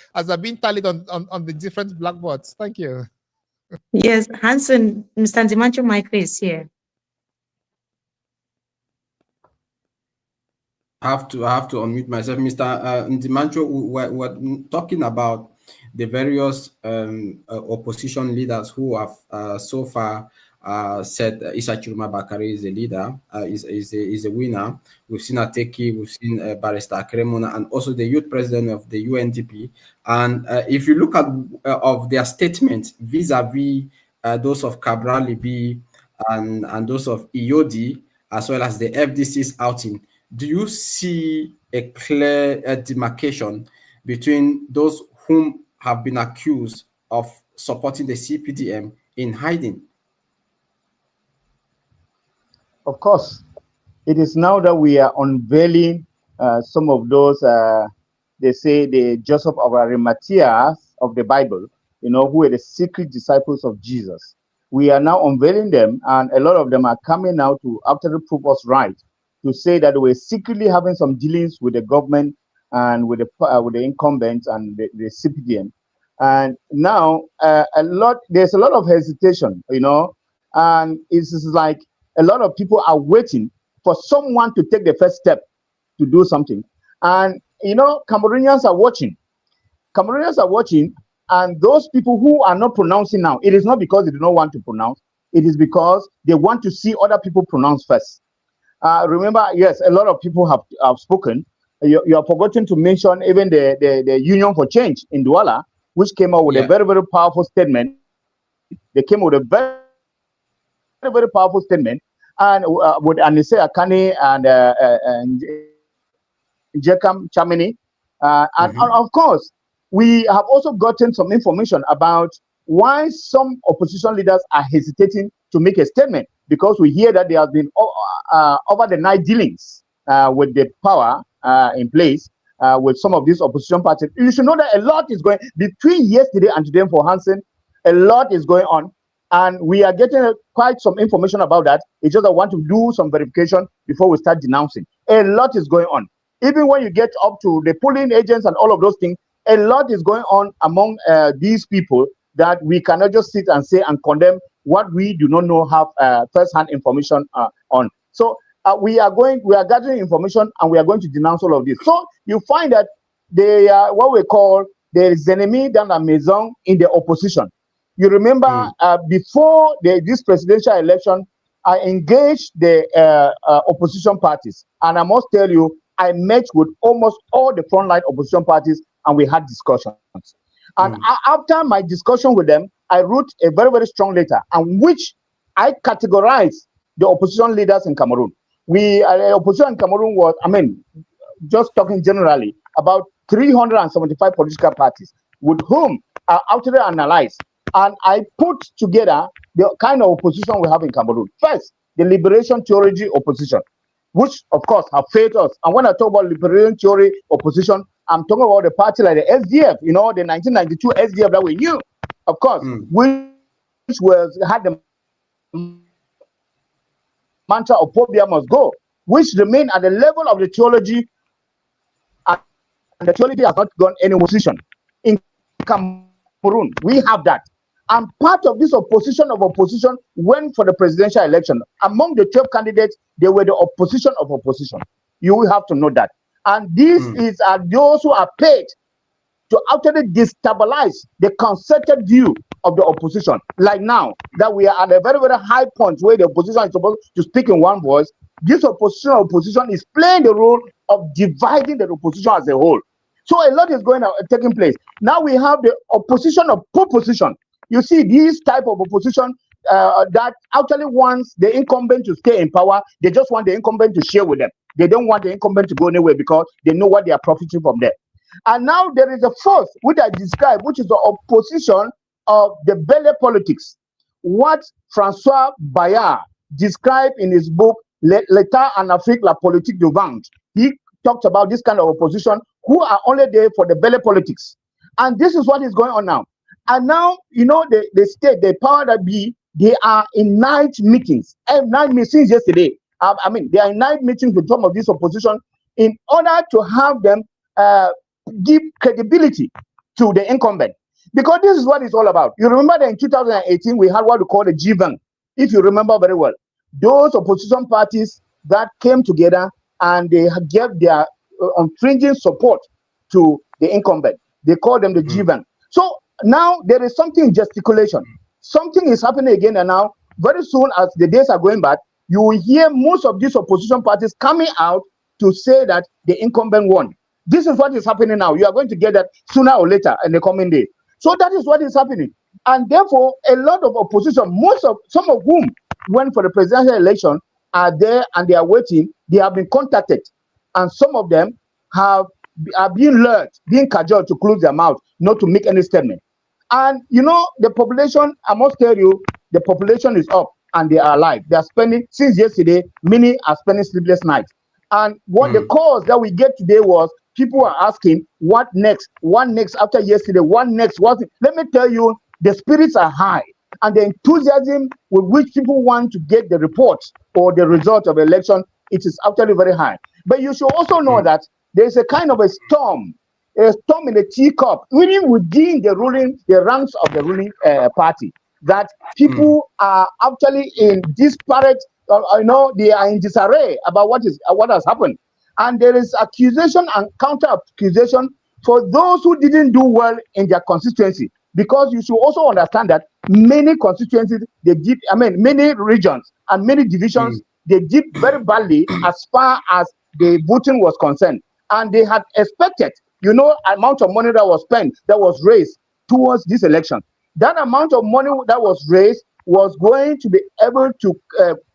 tallied on the different blackboards. Thank you. Yes, Hanson, Mr. Ndimancho, Mike is here. I have to unmute myself, Mr. Ndimancho. We're talking about the various opposition leaders who have so far said Issa Chiroma Bakare is a leader, is a winner. We've seen Ateki, we've seen Barrister Akremona, and also the youth president of the UNDP. And if you look at of their statements vis-a-vis those of Cabral Libi and those of Iodi, as well as the FDC's outing, do you see a clear demarcation between those whom have been accused of supporting the CPDM in hiding? Of course, it is now that we are unveiling some of those, they say the Joseph of Arimathea of the Bible, who were the secret disciples of Jesus. We are now unveiling them, and a lot of them are coming out to actually prove us right, to say that we're secretly having some dealings with the government and with the incumbents and the CPDM. And now there's a lot of hesitation, and it's like a lot of people are waiting for someone to take the first step to do something. And Cameroonians are watching. Cameroonians are watching, and those people who are not pronouncing now, it is not because they do not want to pronounce, it is because they want to see other people pronounce first. Remember, yes, a lot of people have spoken. You have forgotten to mention even the Union for Change in Douala, which came out with a very, very powerful statement. They came with a very, very powerful statement, and with Anise Akane and Jekam Chamini. And of course, we have also gotten some information about why some opposition leaders are hesitating to make a statement, because we hear that there have been over the night dealings with the power in place with some of these opposition parties. You should know that a lot is going between yesterday and today for Hansen. A lot is going on, and we are getting quite some information about that. It's just I want to do some verification before we start denouncing. A lot is going on. Even when you get up to the polling agents and all of those things, a lot is going on among these people that we cannot just sit and say and condemn what we do not know, have first-hand information on. So we are gathering information, and we are going to denounce all of this. So you find that they are what we call the enemy dans la maison in the opposition. You remember before this presidential election, I engaged the opposition parties, and I must tell you, I met with almost all the frontline opposition parties, and we had discussions. And after my discussion with them, I wrote a very, very strong letter, in which I categorized the opposition leaders in Cameroon. The opposition in Cameroon was, just talking generally, about 375 political parties with whom I actually analyzed. And I put together the kind of opposition we have in Cameroon. First, the liberation theory opposition, which of course have failed us. And when I talk about liberation theory opposition, I'm talking about the party like the SDF, the 1992 SDF that we knew, of course, which had the mantra of Pobia must go, which remain at the level of the theology, and the theology has not gone any position. In Cameroon, we have that. And part of this opposition went for the presidential election. Among the 12 candidates, they were the opposition of opposition. You will have to know that. And this is those who are paid to actually destabilize the concerted view of the opposition. Like now, that we are at a very, very high point where the opposition is supposed to speak in one voice, this opposition is playing the role of dividing the opposition as a whole. So a lot is taking place. Now we have the opposition of proposition. You see, this type of opposition that actually wants the incumbent to stay in power. They just want the incumbent to share with them. They don't want the incumbent to go anywhere because they know what they are profiting from there. And now there is a fourth, which I described, which is the opposition of the belly politics. What Francois Bayard described in his book, L'État en Afrique, la politique du ventre. He talked about this kind of opposition who are only there for the belly politics. And this is what is going on now. And now, you know, the state, the power that be, they are in night meetings. Night meetings since yesterday. I mean, they are in night meetings with some of this opposition in order to have them give credibility to the incumbent. Because this is what it's all about. You remember that in 2018, we had what we call the G-Bank, if you remember very well. Those opposition parties that came together and they gave their unfringing support to the incumbent. They call them the G-Bank. So now there is something gesticulation. Something is happening again, and now very soon as the days are going back, you will hear most of these opposition parties coming out to say that the incumbent won. This is what is happening now. You are going to get that sooner or later in the coming days. So that is what is happening. And therefore, a lot of opposition, some of whom went for the presidential election, are there and they are waiting. They have been contacted. And some of them are being lured, being cajoled to close their mouth, not to make any statement. And you know, the population, I must tell you, the population is up and they are alive. They are spending, since yesterday, many are spending sleepless nights. And what the cause that we get today was, people are asking, what next? What next after yesterday? What next? Let me tell you, the spirits are high. And the enthusiasm with which people want to get the reports or the result of the election, it is actually very high. But you should also know that there's a kind of a storm in the teacup, even within the ranks of the ruling party, that people are actually in disparate, they are in disarray about what has happened. And there is accusation and counter accusation for those who didn't do well in their constituency. Because you should also understand that many constituencies, many regions and many divisions, they did very badly as far as the voting was concerned. And they had expected, amount of money that was spent, that was raised towards this election. That amount of money that was raised was going to be able to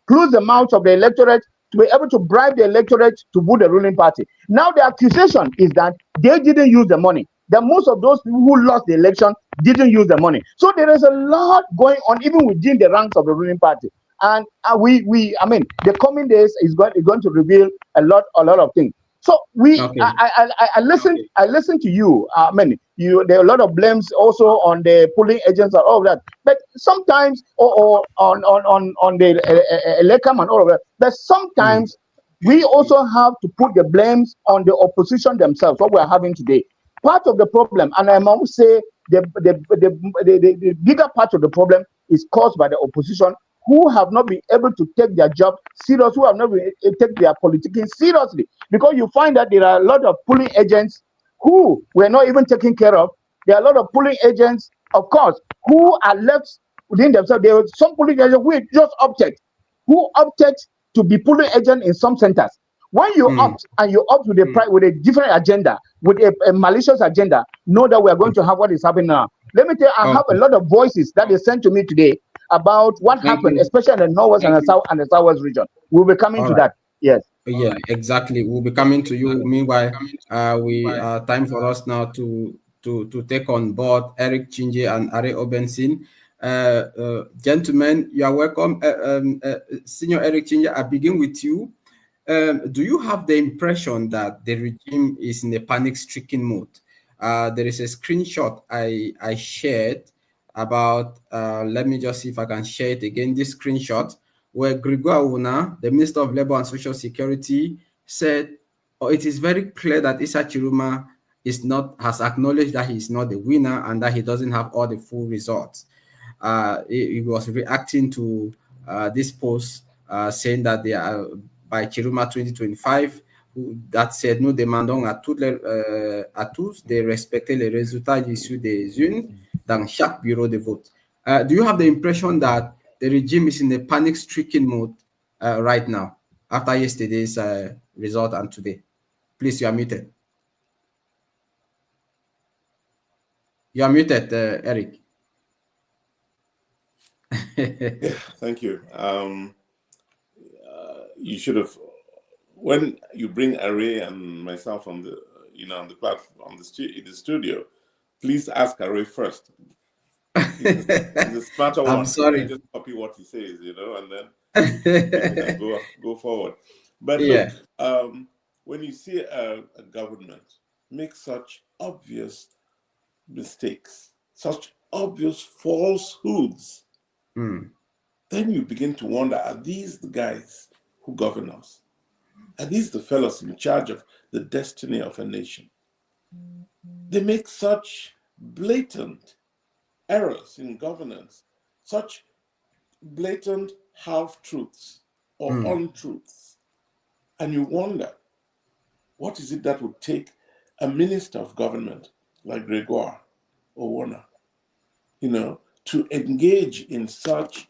close the mouth of the electorate, to be able to bribe the electorate to vote the ruling party. Now the accusation is that they didn't use the money. That most of those people who lost the election didn't use the money. So there is a lot going on even within the ranks of the ruling party. And the coming days is going to reveal a lot of things. So I listen to you. There are a lot of blames also on the polling agents and all of that. But sometimes, or on the ELECAM and all of that. But sometimes we also have to put the blames on the opposition themselves. What we are having today. Part of the problem, and I must say the bigger part of the problem is caused by the opposition, who have not been able to take their job serious, who have not been able to take their politicking seriously. Because you find that there are a lot of polling agents who were not even taken care of. There are a lot of polling agents, of course, who are left within themselves. There are some polling agents who opted to be polling agent in some centers. When you opt, and you opt with a different agenda, with a malicious agenda, know that we are going to have what is happening now. Let me tell you, I have a lot of voices that they sent to me today about what happened, especially in the Northwest and the Southwest region. We'll be coming to that. Yes. Yeah, exactly. We'll be coming to you. Meanwhile, time for us now to take on board Eric Chinje and Are Obensin. Gentlemen, you are welcome. Senior Eric Chinje, I begin with you. Do you have the impression that the regime is in a panic-stricken mode? There is a screenshot I shared about, let me just see if I can share it again, this screenshot, where Gregoire Ouna, the Minister of Labour and Social Security, said, it is very clear that Issa Chiruma has acknowledged that he is not the winner and that he doesn't have all the full results. He was reacting to this post saying that they are by Chiruma 2025, that said, nous demandons à tous de respecter les résultats issus des urnes dans chaque bureau de vote. Do you have the impression that the regime is in a panic-stricken mode right now, after yesterday's result and today? Please, you are muted. You are muted, Eric. Yeah, thank you. You should have, when you bring Are and myself on on the platform, in the studio, please ask Array first. He's a smarter one. I'm sorry. I just copy what he says, and then go forward. But Yeah. look, when you see a government make such obvious mistakes, such obvious falsehoods, then you begin to wonder, are these the guys who govern us? Are these the fellows in charge of the destiny of a nation? They make such blatant errors in governance, such blatant half-truths or untruths. And you wonder, what is it that would take a minister of government like Gregoire or Warner, to engage in such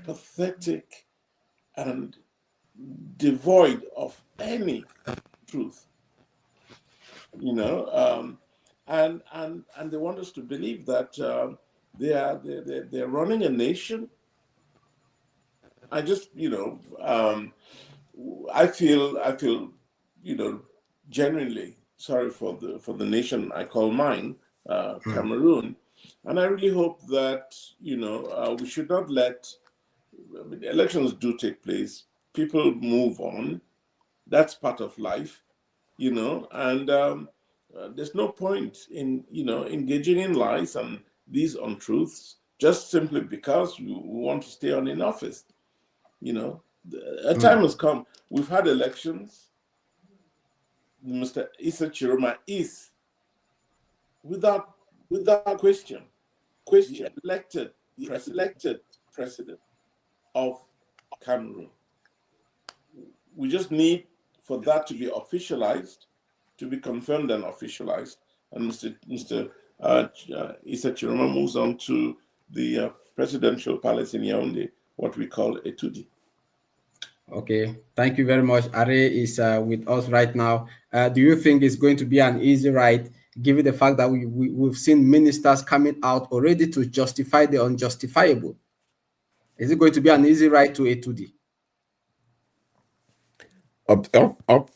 pathetic and devoid of any truth, and they want us to believe that they're running a nation. I just, I feel, genuinely sorry for the nation I call mine, Cameroon, and I really hope that we should not let. Elections do take place. People move on. That's part of life, and there's no point in engaging in lies and these untruths just simply because we want to stay on in office. A time has come. We've had elections. Mr. Issa Chiroma is, without question, elected president of Cameroon. We just need for that to be officialized, to be confirmed and officialized. And Mr. Issa Chiroma moves on to the presidential palace in Yaoundé, what we call Etudi. Okay, thank you very much. Are is with us right now. Do you think it's going to be an easy ride, given the fact that we've seen ministers coming out already to justify the unjustifiable? Is it going to be an easy ride to Etudi?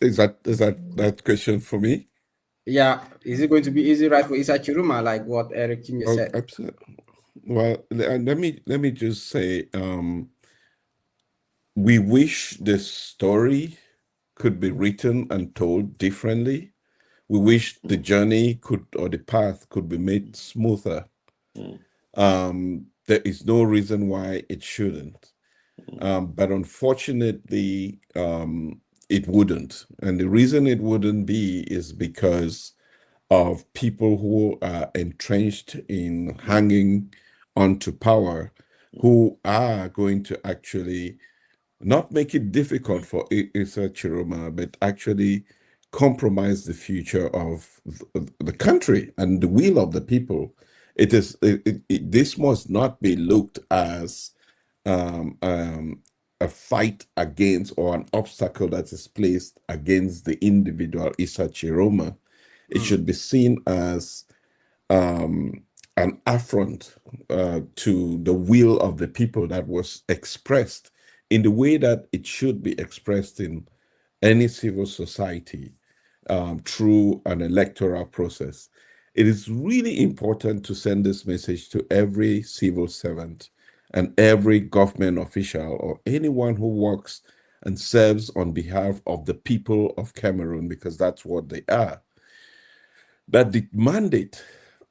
Is that question for me? Yeah, is it going to be easy ride for Issa Chiroma, like what Eric Chinye said? Absolutely. Well, let me just say, we wish this story could be written and told differently. We wish the journey or the path could be made smoother. There is no reason why it shouldn't. But unfortunately, it wouldn't. And the reason it wouldn't be is because of people who are entrenched in hanging onto power, who are going to actually not make it difficult for Issa Chiroma, but actually compromise the future of the country and the will of the people. This must not be looked as a fight against or an obstacle that is placed against the individual Issa Chiroma. It should be seen as an affront to the will of the people that was expressed in the way that it should be expressed in any civil society through an electoral process. It is really important to send this message to every civil servant and every government official or anyone who works and serves on behalf of the people of Cameroon, because that's what they are, that the mandate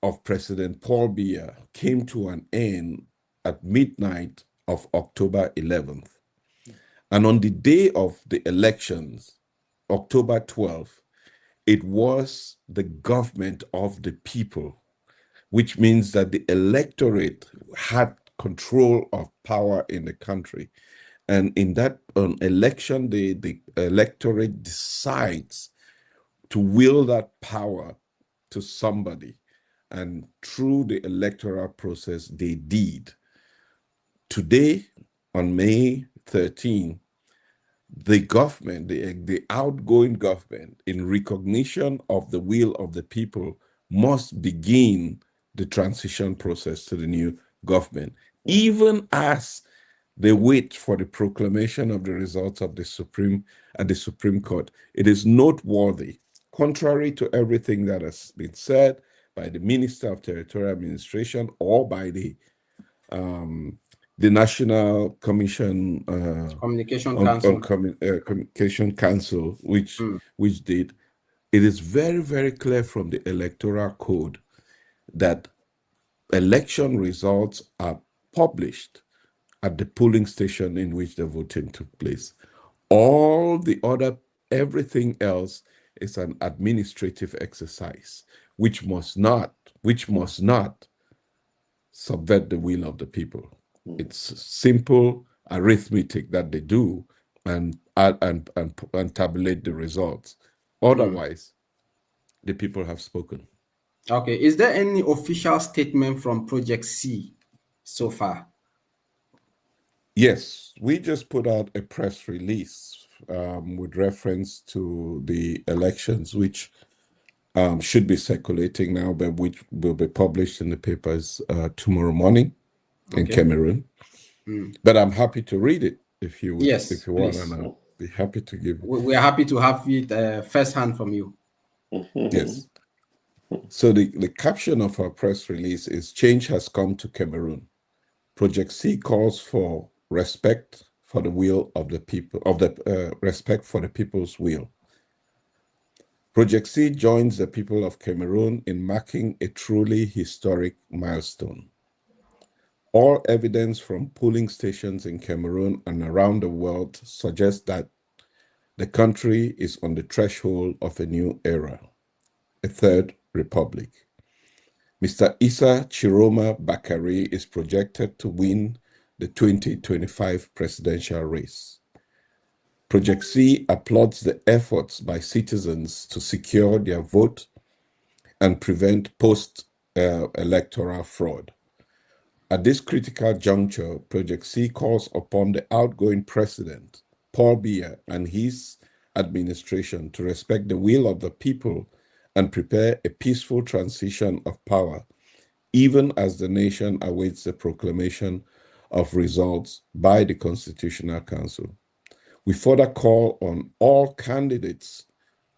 of President Paul Biya came to an end at midnight of October 11th. And on the day of the elections, October 12th, it was the government of the people, which means that the electorate had control of power in the country. And in that on election day, the electorate decides to will that power to somebody. And through the electoral process, they did. Today, on May 13, the government, the outgoing government, in recognition of the will of the people, must begin the transition process to the new government, even as they wait for the proclamation of the results of the Supreme Court. It is noteworthy contrary to everything that has been said by the Minister of Territorial Administration or by the National Commission Communication on Council. Communication Council, which did. It is very, very clear from the Electoral Code that election results are published at the polling station in which the voting took place. All the other, everything else is an administrative exercise, which must not subvert the will of the people. It's simple arithmetic that they do and tabulate the results. Otherwise, the people have spoken. Okay. Is there any official statement from Project C so far? Yes, we just put out a press release with reference to the elections, which should be circulating now, but which will be published in the papers tomorrow morning in Cameroon. But I'm happy to read it if you want, please. and I'll be happy to give it. We are happy to have it firsthand from you. Yes. So the caption of our press release is "Change has come to Cameroon. Project C calls for respect for the will of the people, respect for the people's will. Project C joins the people of Cameroon in marking a truly historic milestone. All evidence from polling stations in Cameroon and around the world suggests that the country is on the threshold of a new era, a third republic. Mr. Issa Chiroma Bakari is projected to win the 2025 presidential race. Project C applauds the efforts by citizens to secure their vote and prevent post-electoral fraud. At this critical juncture, Project C calls upon the outgoing president, Paul Biya, and his administration to respect the will of the people and prepare a peaceful transition of power, even as the nation awaits the proclamation of results by the Constitutional Council. We further call on all candidates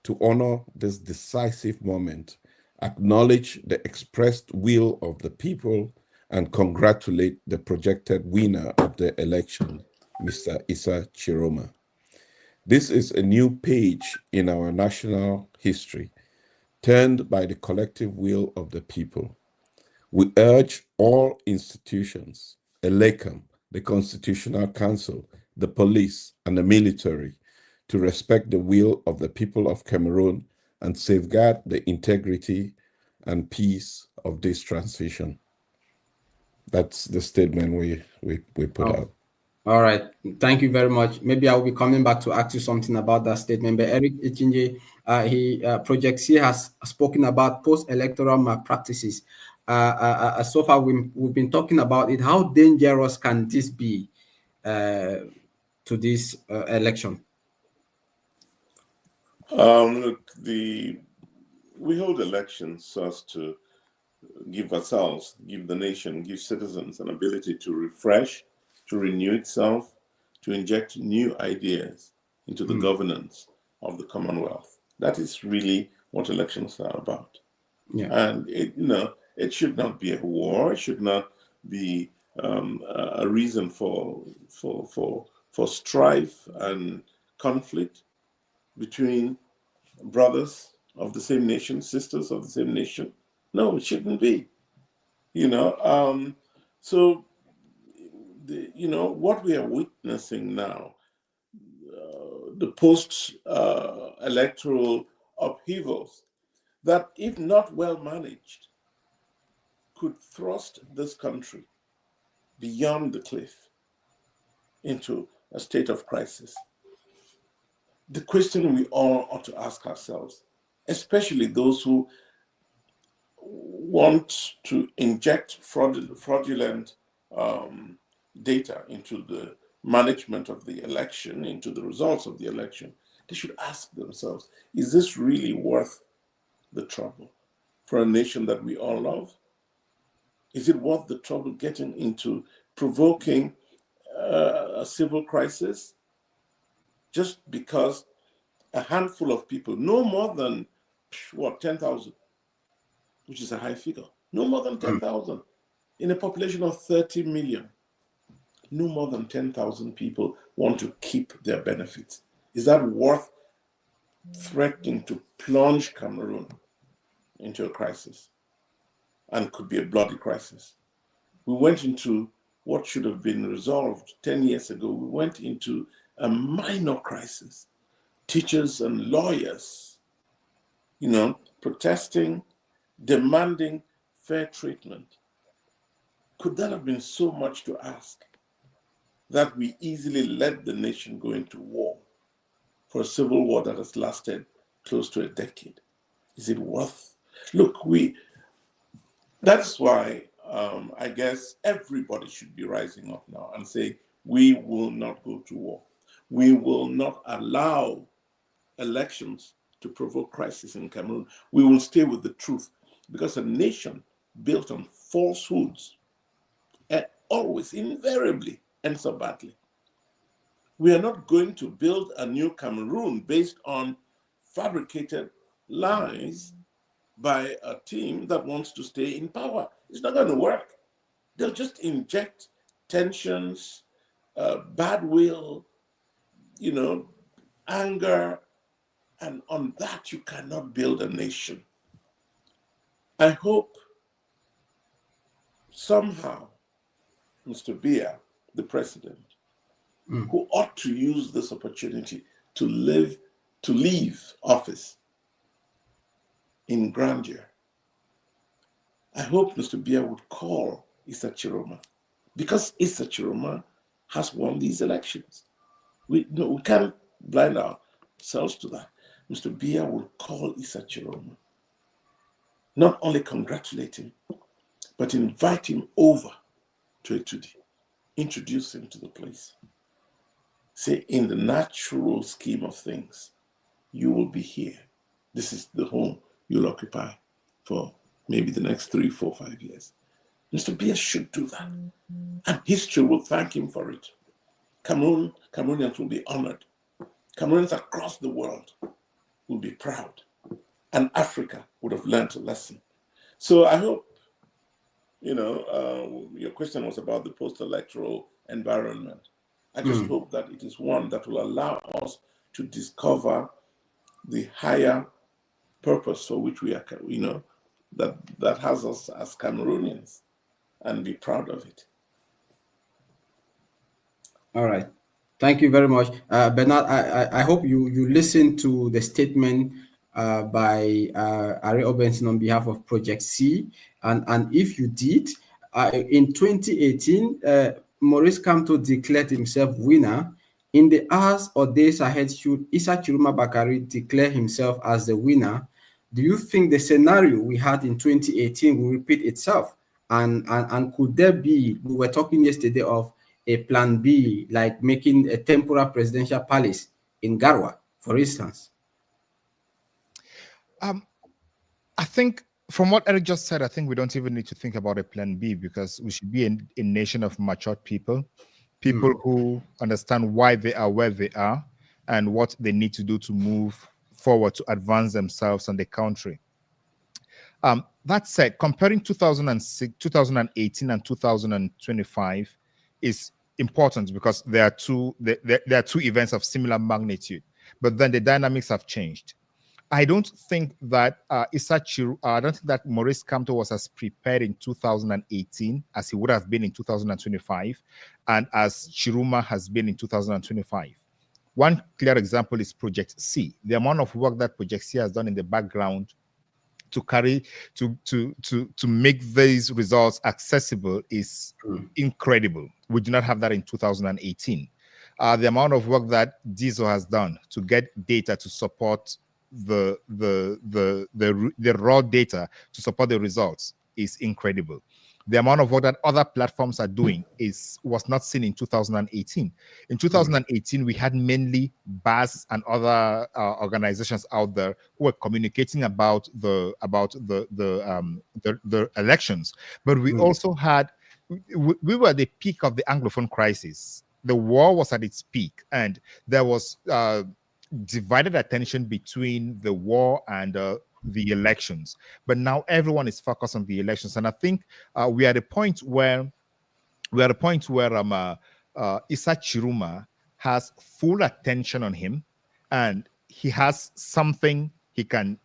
to honor this decisive moment, acknowledge the expressed will of the people, and congratulate the projected winner of the election, Mr. Issa Chiroma. This is a new page in our national history, turned by the collective will of the people. We urge all institutions, ELECAM, the Constitutional Council, the police, and the military to respect the will of the people of Cameroon and safeguard the integrity and peace of this transition. That's the statement we put out. All right. Thank you very much. Maybe I'll be coming back to ask you something about that statement. But Eric Ichinje, Project C has spoken about post-electoral malpractices. So far, we've been talking about it. How dangerous can this be to this election? Look, we hold elections so as to give ourselves, give the nation, give citizens an ability to refresh, to renew itself, to inject new ideas into the governance of the Commonwealth. That is really what elections are about. Yeah. And it should not be a war. It should not be a reason for strife and conflict between brothers of the same nation, sisters of the same nation. No, it shouldn't be. So what we are witnessing now, the post-electoral upheavals, that if not well managed, could thrust this country beyond the cliff into a state of crisis. The question we all ought to ask ourselves, especially those who want to inject fraudulent data into the management of the election, into the results of the election, they should ask themselves, is this really worth the trouble for a nation that we all love? Is it worth the trouble getting into provoking a civil crisis just because a handful of people, no more than what, 10,000, which is a high figure. No more than 10,000 in a population of 30 million. No more than 10,000 people want to keep their benefits. Is that worth threatening to plunge Cameroon into a crisis? And could be a bloody crisis. We went into what should have been resolved 10 years ago. We went into a minor crisis. Teachers and lawyers, protesting, demanding fair treatment. Could that have been so much to ask that we easily let the nation go into war for a civil war that has lasted close to a decade? Is it worth? Look, that's why I guess everybody should be rising up now and say, we will not go to war. We will not allow elections to provoke crisis in Cameroon. We will stay with the truth, because a nation built on falsehoods always, invariably, ends up badly. We are not going to build a new Cameroon based on fabricated lies by a team that wants to stay in power. It's not going to work. They'll just inject tensions, bad will, anger, and on that you cannot build a nation. I hope somehow Mr. Biya, the president, who ought to use this opportunity to leave office in grandeur, I hope Mr. Biya would call Issa Chiroma, because Issa Chiroma has won these elections. We can't blind ourselves to that. Mr. Biya will call Issa Chiroma, not only congratulate him, but invite him over to Etudi, introduce him to the place. Say, in the natural scheme of things, you will be here. This is the home you'll occupy for maybe the next 3, 4, 5 years. Mr. Biya should do that. And history will thank him for it. Cameroonians will be honored. Cameroonians across the world will be proud. And Africa would have learned a lesson. So I hope, your question was about the post-electoral environment. I just hope that it is one that will allow us to discover the higher purpose for which we are, that has us as Cameroonians, and be proud of it. All right. Thank you very much. Bernard, I hope you listened to the statement by Ari Obenson on behalf of Project C. And if you did, in 2018, Maurice Kamto declared himself winner. In the hours or days ahead, should Issa Chiroma Bakari declare himself as the winner, do you think the scenario we had in 2018 will repeat itself? And could there be, we were talking yesterday of a plan B, like making a temporary presidential palace in Garwa, for instance? I think from what Eric just said, I think we don't even need to think about a plan B, because we should be a nation of matured people who understand why they are where they are and what they need to do to move forward to advance themselves and the country. That said, comparing 2018 and 2025 is important, because there are two events of similar magnitude, but then the dynamics have changed. I don't think that I don't think that Maurice Kamto was as prepared in 2018 as he would have been in 2025, and as Chiroma has been in 2025. One clear example is Project C. The amount of work that Project C has done in the background to make these results accessible is incredible. We do not have that in 2018. The amount of work that Diesel has done to get data to support the raw data to support the results is incredible. The amount of work that other platforms are doing was not seen in 2018. In 2018, we had mainly BAS and other organizations out there who were communicating about the elections, but we also had, we were at the peak of the Anglophone crisis. The war was at its peak, and there was divided attention between the war and the elections. But now everyone is focused on the elections, and I think we are at a point where Issa Chiruma has full attention on him, and he has something he can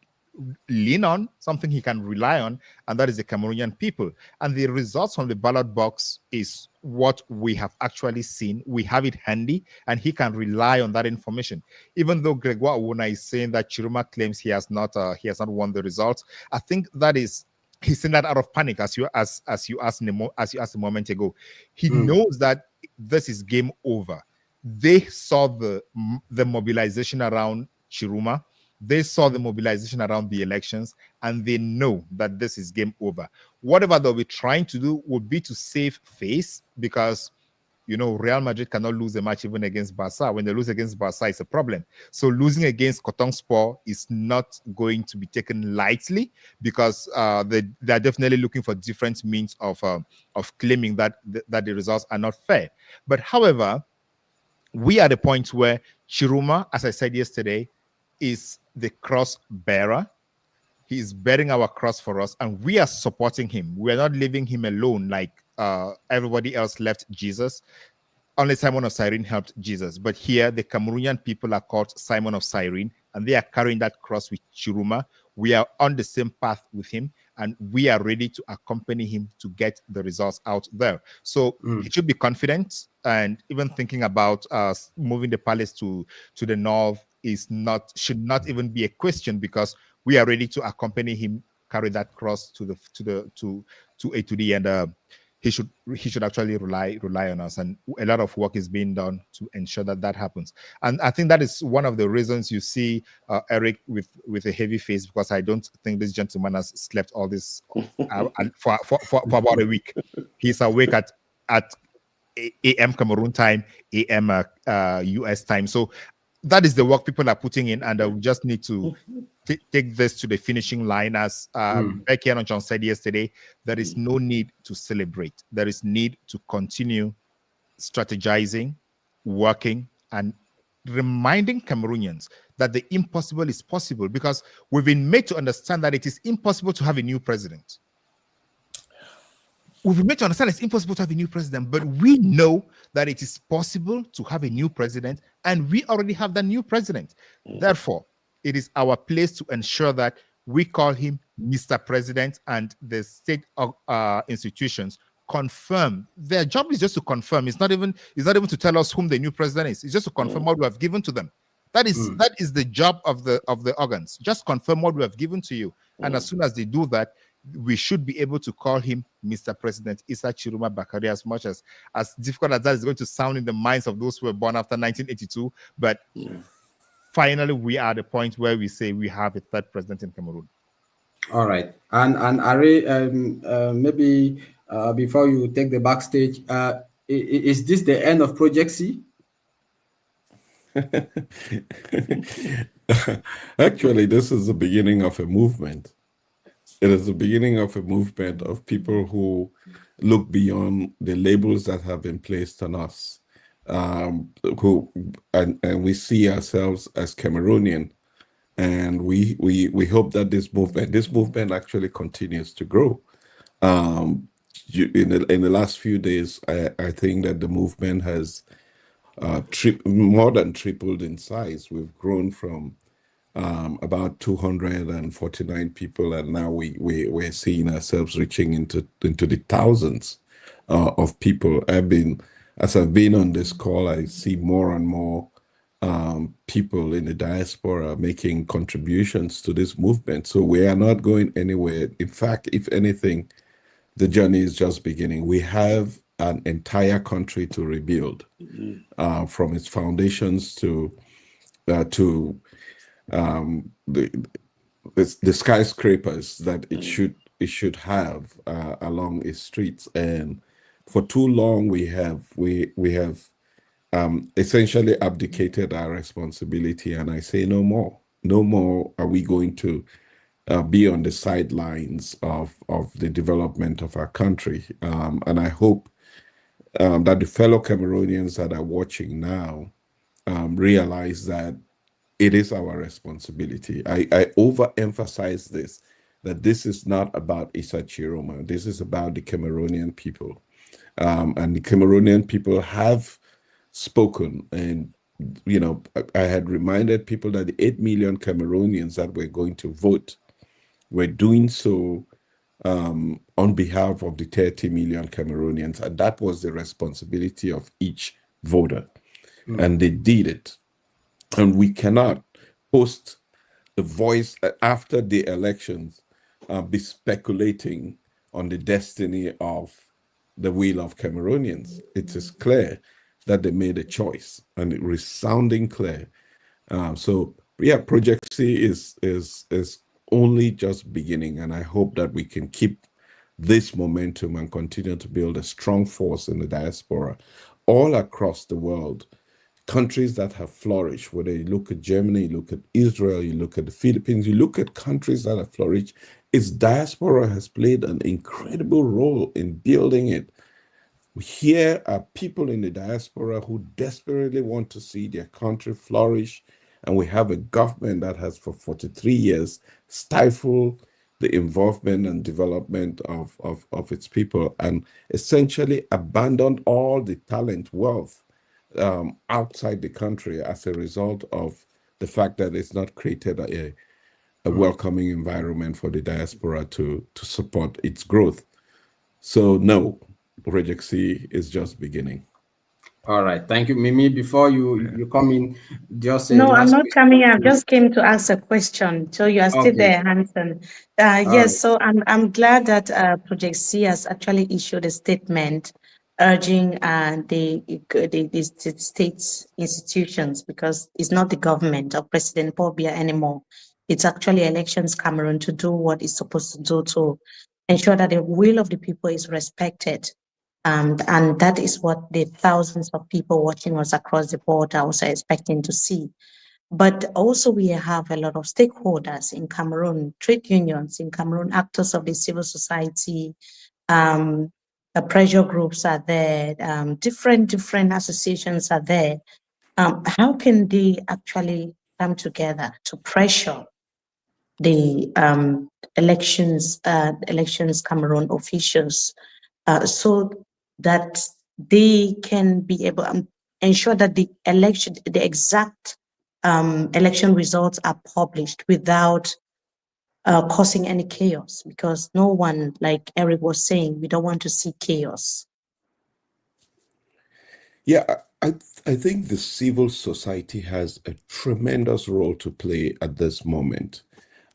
lean on, something he can rely on, and that is the Cameroonian people. And the results from the ballot box is what we have actually seen. We have it handy, and he can rely on that information. Even though Gregoire Ouna is saying that Chiruma claims he has not won the results, I think that is, he's saying that out of panic, as you asked a moment ago. He knows that this is game over. They saw the mobilization around Chiruma. They saw the mobilization around the elections, and they know that this is game over. Whatever they'll be trying to do would be to save face, because Real Madrid cannot lose a match even against Barca. When they lose against Barca, it's a problem. So losing against Cotonspor is not going to be taken lightly, because they're definitely looking for different means of claiming that the results are not fair. But however, we are at a point where Chiruma, as I said yesterday, is the cross bearer. He is bearing our cross for us, and we are supporting him. We are not leaving him alone like everybody else left Jesus. Only Simon of Cyrene helped Jesus. But here, the Cameroonian people are called Simon of Cyrene, and they are carrying that cross with Chiruma. We are on the same path with him, and we are ready to accompany him to get the results out there. So he should be confident, and even thinking about moving the palace to the north should not even be a question, because we are ready to accompany him, carry that cross to A2D, and he should actually rely on us, and a lot of work is being done to ensure that happens. And I think that is one of the reasons you see Eric with a heavy face, because I don't think this gentleman has slept all this for about a week. He's awake at AM Cameroon time, AM US time. So that is the work people are putting in, and we just need to take this to the finishing line. As Becky and John said yesterday, there is no need to celebrate. There is need to continue strategizing, working, and reminding Cameroonians that the impossible is possible, because we've been made to understand that it is impossible to have a new president. We've been made to understand it's impossible to have a new president, but we know that it is possible to have a new president, and we already have that new president. Therefore, it is our place to ensure that we call him Mr. President, and the state institutions confirm. Their job is just to confirm. It's not even to tell us whom the new president is. It's just to confirm what we have given to them. That is the job of the organs. Just confirm what we have given to you, and as soon as they do that, we should be able to call him Mr. President Issa Chiruma Bakare, as much as difficult as that is going to sound in the minds of those who were born after 1982. But finally, we are at the point where we say we have a third president in Cameroon. All right. And Ari, maybe before you take the backstage, is this the end of Project C? Actually, this is the beginning of a movement. It is the beginning of a movement of people who look beyond the labels that have been placed on us, and we see ourselves as Cameroonian, and we hope that this movement actually continues to grow. In the last few days, I think that the movement has more than tripled in size. We've grown from about 249 people, and now we're seeing ourselves reaching into the thousands of people. As I've been on this call, I see more and more people in the diaspora making contributions to this movement. So we are not going anywhere. In fact, if anything, the journey is just beginning. We have an entire country to rebuild, from its foundations to the skyscrapers that it should have along its streets. And for too long, we have essentially abdicated our responsibility. And I say no more. No more are we going to be on the sidelines of the development of our country. And I hope that the fellow Cameroonians that are watching now realize that it is our responsibility. I overemphasize this, that this is not about Issa Chiroma. This is about the Cameroonian people. And the Cameroonian people have spoken. And, you know, I had reminded people that the 8 million Cameroonians that were going to vote were doing so on behalf of the 30 million Cameroonians. And that was the responsibility of each voter. And they did it. And we cannot post the voice after the elections, be speculating on the destiny of the will of Cameroonians. It is clear that they made a choice, and it resounding clear. So yeah, Project C is only just beginning, and I hope that we can keep this momentum and continue to build a strong force in the diaspora all across the world. Countries that have flourished, whether you look at Germany, you look at Israel, you look at the Philippines, you look at countries that have flourished, its diaspora has played an incredible role in building it. Here are people in the diaspora who desperately want to see their country flourish, and we have a government that has for 43 years stifled the involvement and development of its people and essentially abandoned all the talent, wealth, outside the country as a result of the fact that it's not created a welcoming environment for the diaspora to support its growth. So no, Project C is just beginning. All right, thank you, Mimi. Before you come in, just a No, I'm last not question. coming. I just came to ask a question. So you are still Okay. there, Hanson. All Yes. right. So I'm glad that Project C has actually issued a statement urging the states institutions, because it's not the government of President Paul Biya anymore. It's actually Elections Cameroon to do what it's supposed to do to ensure that the will of the people is respected. And that is what the thousands of people watching us across the border are also expecting to see. But also we have a lot of stakeholders in Cameroon, trade unions in Cameroon, actors of the civil society, the pressure groups are there, different associations are there. How can they actually come together to pressure the elections Cameroon officials so that they can be able to ensure that the exact election results are published without causing any chaos? Because no one, like Eric was saying, we don't want to see chaos. Yeah, I think the civil society has a tremendous role to play at this moment.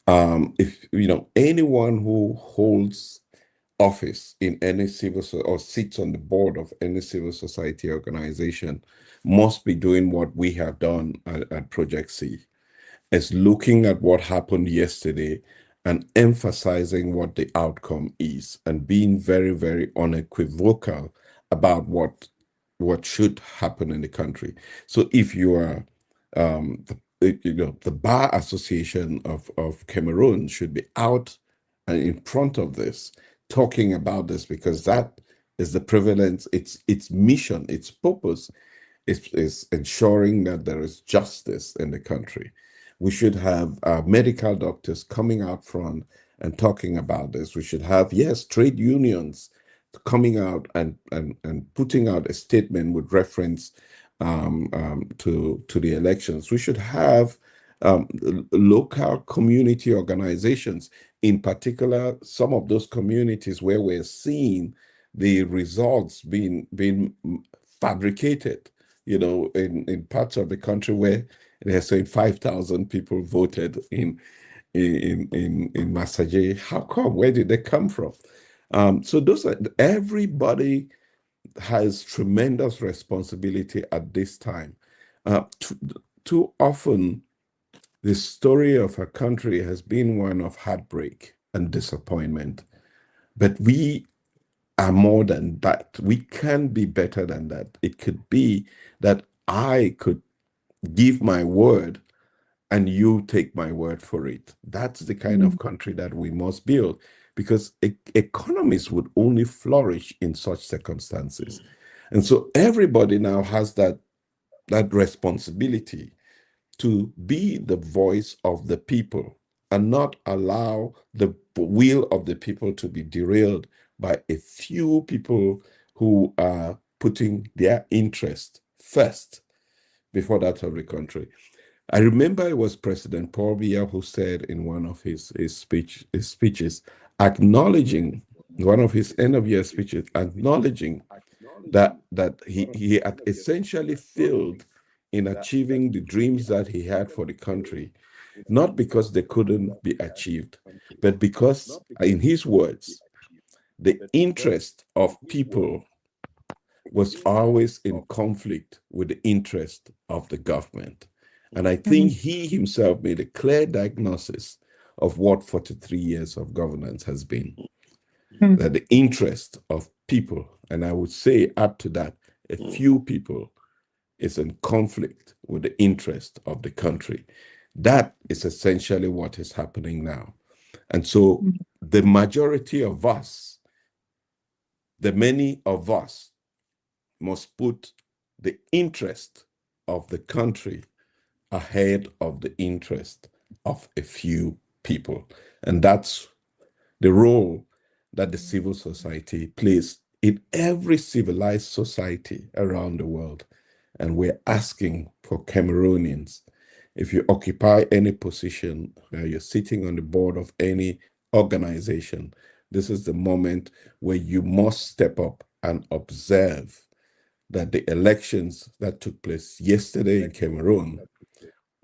If you know anyone who holds office in any or sits on the board of any civil society organization must be doing what we have done at Project C, is looking at what happened yesterday and emphasizing what the outcome is and being very, very unequivocal about what should happen in the country. So if you are the Bar Association of Cameroon should be out and in front of this, talking about this, because that is the prevalence, its mission, its purpose is ensuring that there is justice in the country. We should have medical doctors coming out front and talking about this. We should have, yes, trade unions coming out and putting out a statement with reference to the elections. We should have local community organizations, in particular, some of those communities where we're seeing the results being fabricated, you know, in parts of the country where they're saying 5,000 people voted in Massaje. How come? Where did they come from? So everybody has tremendous responsibility at this time. Too often, the story of our country has been one of heartbreak and disappointment. But we are more than that. We can be better than that. It could be that I could give my word and you take my word for it. That's the kind of country that we must build, because economies would only flourish in such circumstances. And so everybody now has that responsibility to be the voice of the people and not allow the will of the people to be derailed by a few people who are putting their interest first before that of the country. I remember it was President Paul Biya who said in one of his speeches, acknowledging, one of his end of year speeches, acknowledging that he had essentially failed in achieving the dreams that he had for the country, not because they couldn't be achieved, but because, in his words, the interest of people was always in conflict with the interest of the government. And I think he himself made a clear diagnosis of what 43 years of governance has been. That the interest of people, and I would say add to that, a few people, is in conflict with the interest of the country. That is essentially what is happening now. And so the majority of us, the many of us, must put the interest of the country ahead of the interest of a few people. And that's the role that the civil society plays in every civilized society around the world. And we're asking for Cameroonians, if you occupy any position where you're sitting on the board of any organization, this is the moment where you must step up and observe that the elections that took place yesterday in Cameroon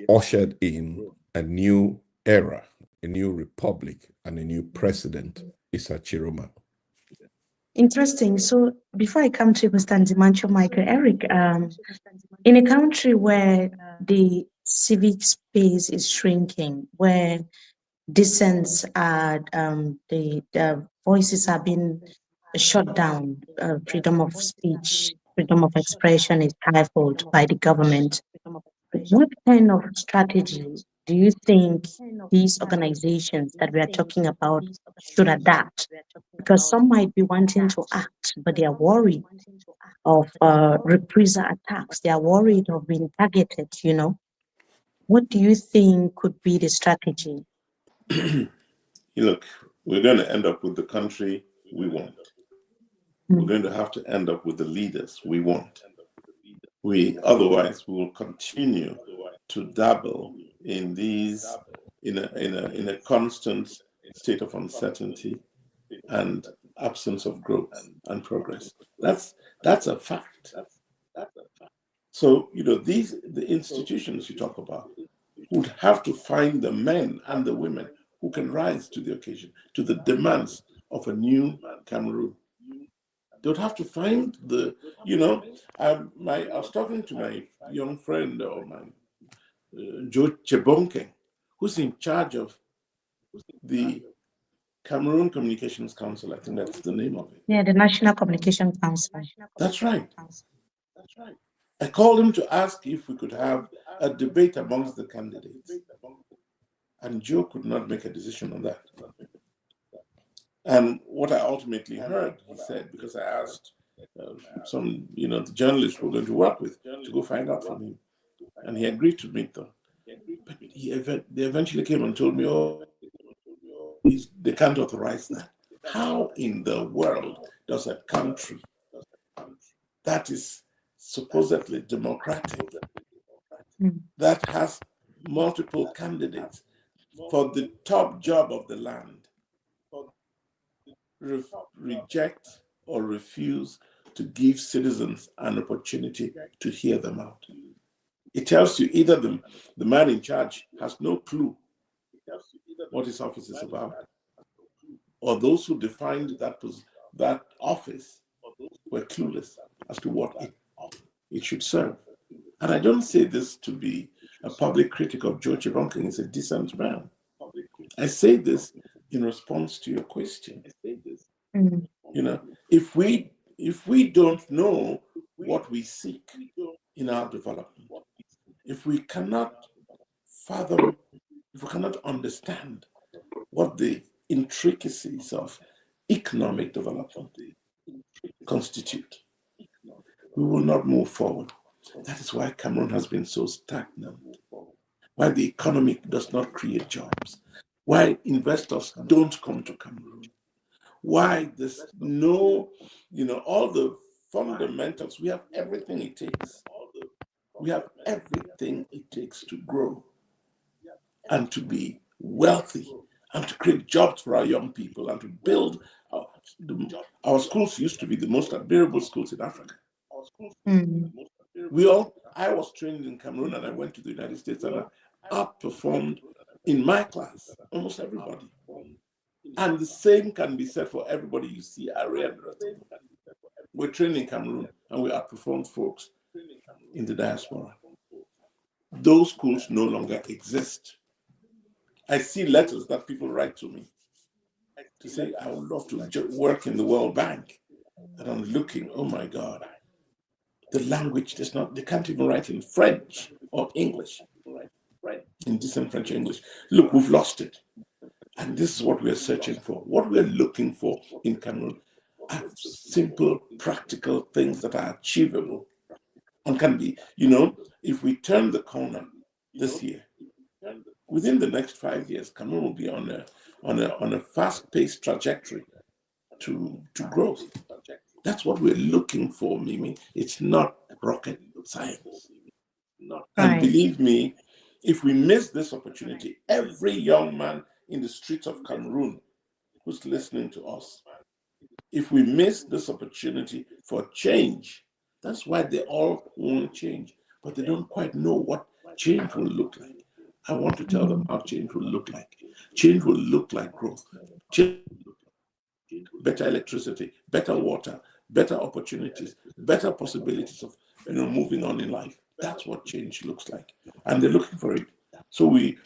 ushered in a new era, a new republic, and a new president, Issa Chiroma. Interesting. So before I come to Mr. Nzimancho, Michael, Eric, in a country where the civic space is shrinking, where dissents are, the voices are being shut down, freedom of speech, freedom of expression is stifled by the government. What kind of strategy do you think these organizations that we are talking about should adapt? Because some might be wanting to act, but they are worried of reprisal attacks. They are worried of being targeted, you know. What do you think could be the strategy? Look, we're going to end up with the country we want. We're going to have to end up with the leaders we want. Otherwise, we will continue to dabble in these, in a constant state of uncertainty and absence of growth and progress. That's a fact. So, the institutions you talk about would have to find the men and the women who can rise to the occasion, to the demands of a new Cameroon. They would have to find I was talking to my young friend, or my Joe Chebonke, who's in charge of the Cameroon Communications Council. I think that's the name of it. Yeah, the National Communication Council. That's right. I called him to ask if we could have a debate amongst the candidates. And Joe could not make a decision on that. And what I ultimately heard, he said, because I asked some, the journalists we're going to work with to go find out from him. And he agreed to meet them. But they eventually came and told me, they can't authorize that. How in the world does a country that is supposedly democratic, that has multiple candidates for the top job of the land, reject or refuse to give citizens an opportunity to hear them out? It tells you either the man in charge has no clue what his office is about, or those who defined that office were clueless as to what it should serve. And I don't say this to be a public critic of Joe Chibonke. He's a decent man. I say this in response to your question. If we don't know what we seek in our development, if we cannot fathom, if we cannot understand what the intricacies of economic development constitute, we will not move forward. That is why Cameroon has been so stagnant. why the economy does not create jobs, why investors don't come to Cameroon, why there's no, all the fundamentals. We have everything it takes. We have everything it takes to grow and to be wealthy and to create jobs for our young people and to build our schools used to be the most admirable schools in Africa. Mm. I was trained in Cameroon and I went to the United States and I outperformed in my class almost everybody. And the same can be said for everybody you see. We're trained in Cameroon and we outperformed folks in the diaspora. Those schools no longer exist. I see letters that people write to me to say, I would love to work in the World Bank. And I'm looking, oh my God, the language they can't even write in French or English, in decent French or English. Look, we've lost it. And this is what we're searching for. What we're looking for in Cameroon are simple, practical things that are achievable and can be, if we turn the corner this year, within the next 5 years, Cameroon will be on a fast-paced trajectory to growth. That's what we're looking for, Mimi. It's not rocket science. And believe me, if we miss this opportunity, every young man in the streets of Cameroon who's listening to us, if we miss this opportunity for change, that's why they all want change, but they don't quite know what change will look like. I want to tell them how change will look like. Change will look like growth. Better electricity, better water, better opportunities, better possibilities of moving on in life. That's what change looks like. And they're looking for it. So we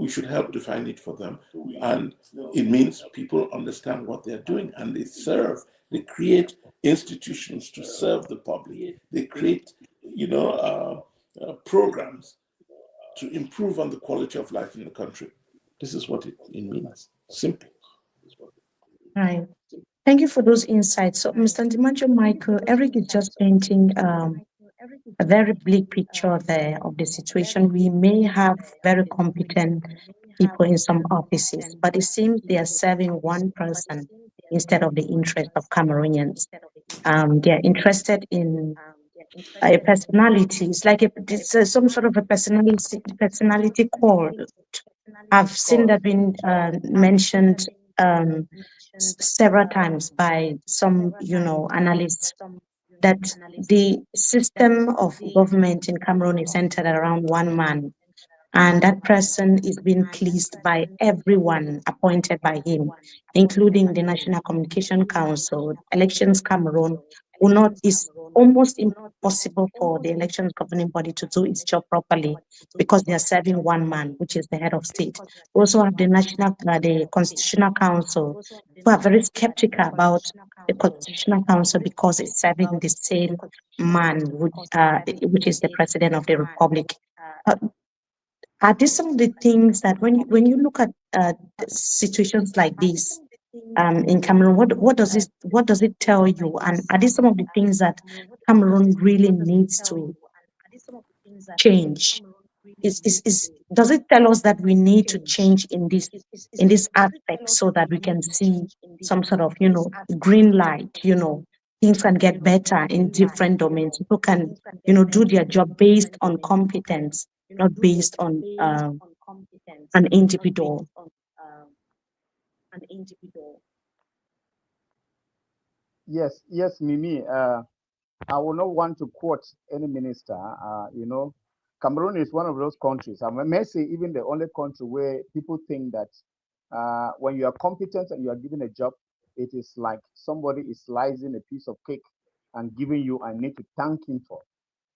should help define it for them. And it means people understand what they're doing and they create institutions to serve the public. They create, programs to improve on the quality of life in the country. This is what it means. Simple. Right. Thank you for those insights. So, Mr. Ndimanjo Michael, Eric is just painting a very bleak picture there of the situation. We may have very competent people in some offices, but it seems they are serving one person instead of the interest of Cameroonians. They are interested in a personality. It's like some sort of a personality call. I've seen that being mentioned several times by some, analysts, that the system of government in Cameroon is centered around one man, and that person is being pleased by everyone appointed by him, including the National Communication Council. Elections Cameroon is almost impossible for the elections governing body to do its job properly because they are serving one man, which is the head of state. We also have the Constitutional Council, who are very skeptical about the Constitutional Council because it's serving the same man, which is the President of the Republic. Are these some of the things that when you look at situations like this in Cameroon, what does it tell you? And are these some of the things that Cameroon really needs to change? Does it tell us that we need to change in this aspect so that we can see some sort of green light, things can get better in different domains. People can do their job based on competence, not based on an individual. Yes, Mimi. I will not want to quote any minister. Cameroon is one of those countries. I may say even the only country where people think that when you are competent and you are given a job, it is like somebody is slicing a piece of cake and giving you and need to thank him for.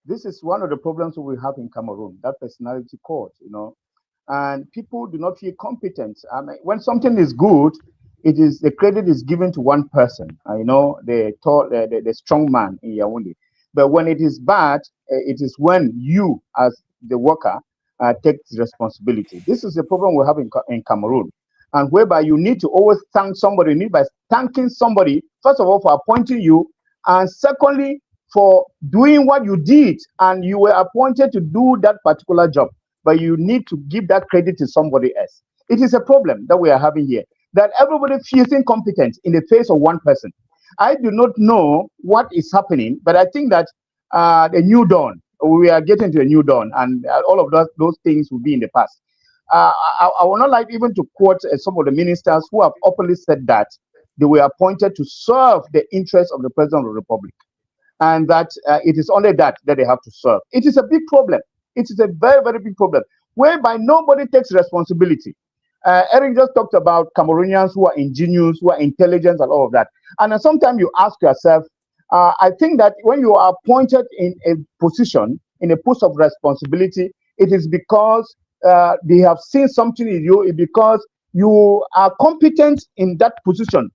This is one of the problems we have in Cameroon, that personality cult, and people do not feel competent. I mean, when something is good, the credit is given to one person, the strong man in Yaoundé. But when it is bad, it is when you, as the worker, take responsibility. This is the problem we have in Cameroon, and whereby you need to always thank somebody. You need by thanking somebody, first of all, for appointing you, and secondly, for doing what you did, and you were appointed to do that particular job. but you need to give that credit to somebody else. It is a problem that we are having here, that everybody feels incompetent in the face of one person. I do not know what is happening, but I think that the new dawn, we are getting to a new dawn, and all of those things will be in the past. I would not like even to quote some of the ministers who have openly said that they were appointed to serve the interests of the President of the Republic, and that it is only that they have to serve. It is a big problem. It is a very, very big problem, whereby nobody takes responsibility. Eric just talked about Cameroonians who are ingenious, who are intelligent, and all of that. And sometimes you ask yourself, I think that when you are appointed in a position, in a post of responsibility, it is because they have seen something in you, because you are competent in that position.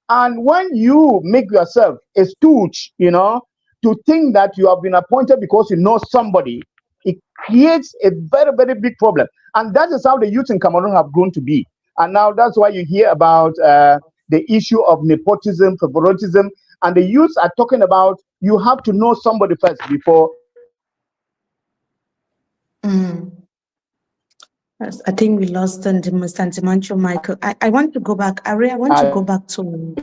And when you make yourself a stooge, to think that you have been appointed because you know somebody, it creates a very, very big problem. And that is how the youth in Cameroon have grown to be. And now that's why you hear about the issue of nepotism, favoritism, and the youth are talking about you have to know somebody first before. Yes, I think we lost Mr. Ntimancho Michael. I want to go back. Ari, I want to go back to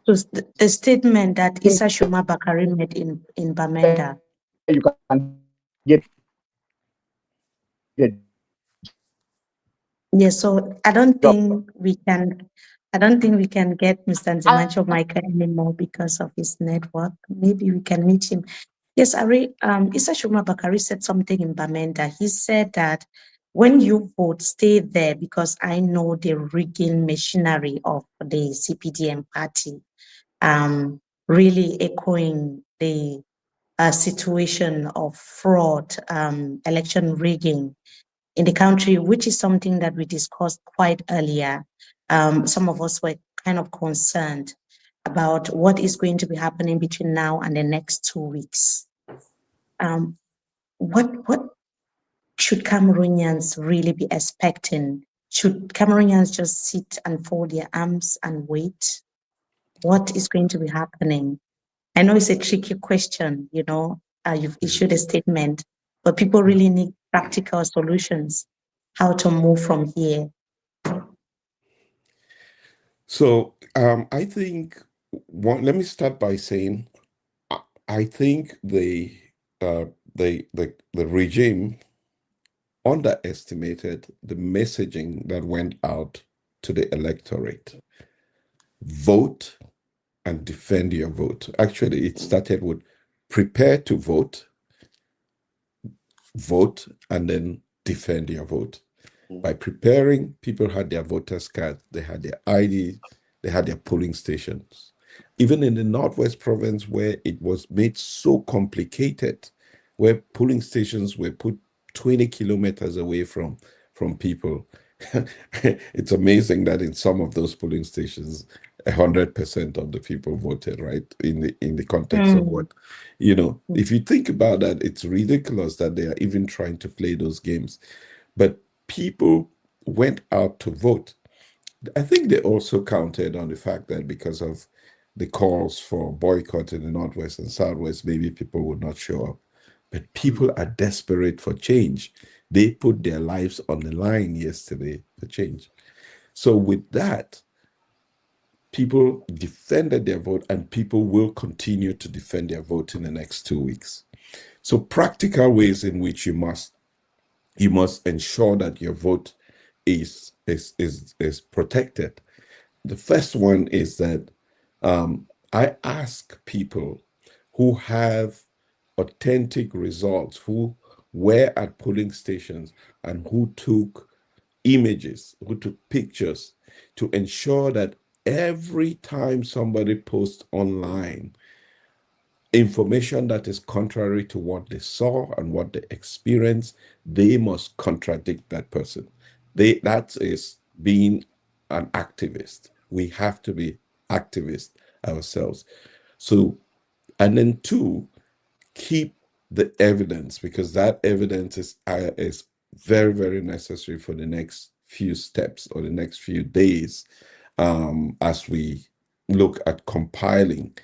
the statement that Issa Shuma Bakari made in Bamenda. You can get it. Yes, so I don't think we can get Mr. Ntimancho Michael anymore because of his network. Maybe we can meet him. Yes, Ari, Issa Shuma Bakari said something in Bamenda. He said that when you vote, stay there because I know the rigging machinery of the CPDM party, really echoing the situation of fraud, election rigging in the country, which is something that we discussed quite earlier. Some of us were kind of concerned about what is going to be happening between now and the next 2 weeks. What should Cameroonians really be expecting? Should Cameroonians just sit and fold their arms and wait? What is going to be happening? I know it's a tricky question, you've issued a statement, but people really need practical solutions, how to move from here. So I think let me start by saying I think the regime underestimated the messaging that went out to the electorate. Vote and defend your vote. Actually, it started with prepare to vote, vote, and then defend your vote. By preparing, people had their voters' cards, they had their ID, they had their polling stations. Even in the Northwest province, where it was made so complicated, where polling stations were put 20 kilometers away from people, it's amazing that in some of those polling stations, 100% of the people voted, right? In the context of what, if you think about that, it's ridiculous that they are even trying to play those games. But people went out to vote. I think they also counted on the fact that because of the calls for boycott in the Northwest and Southwest, maybe people would not show up. But people are desperate for change. They put their lives on the line yesterday for change. So with that, people defended their vote, and people will continue to defend their vote in the next 2 weeks. So practical ways in which you must ensure that your vote is protected. The first one is that I ask people who have authentic results, who were at polling stations and who took images, who took pictures, to ensure that every time somebody posts online information that is contrary to what they saw and what they experienced, they must contradict that person. That is being an activist. We have to be activists ourselves. So, and then two, keep the evidence, because that evidence is very, very necessary for the next few steps or the next few days, as we look at compiling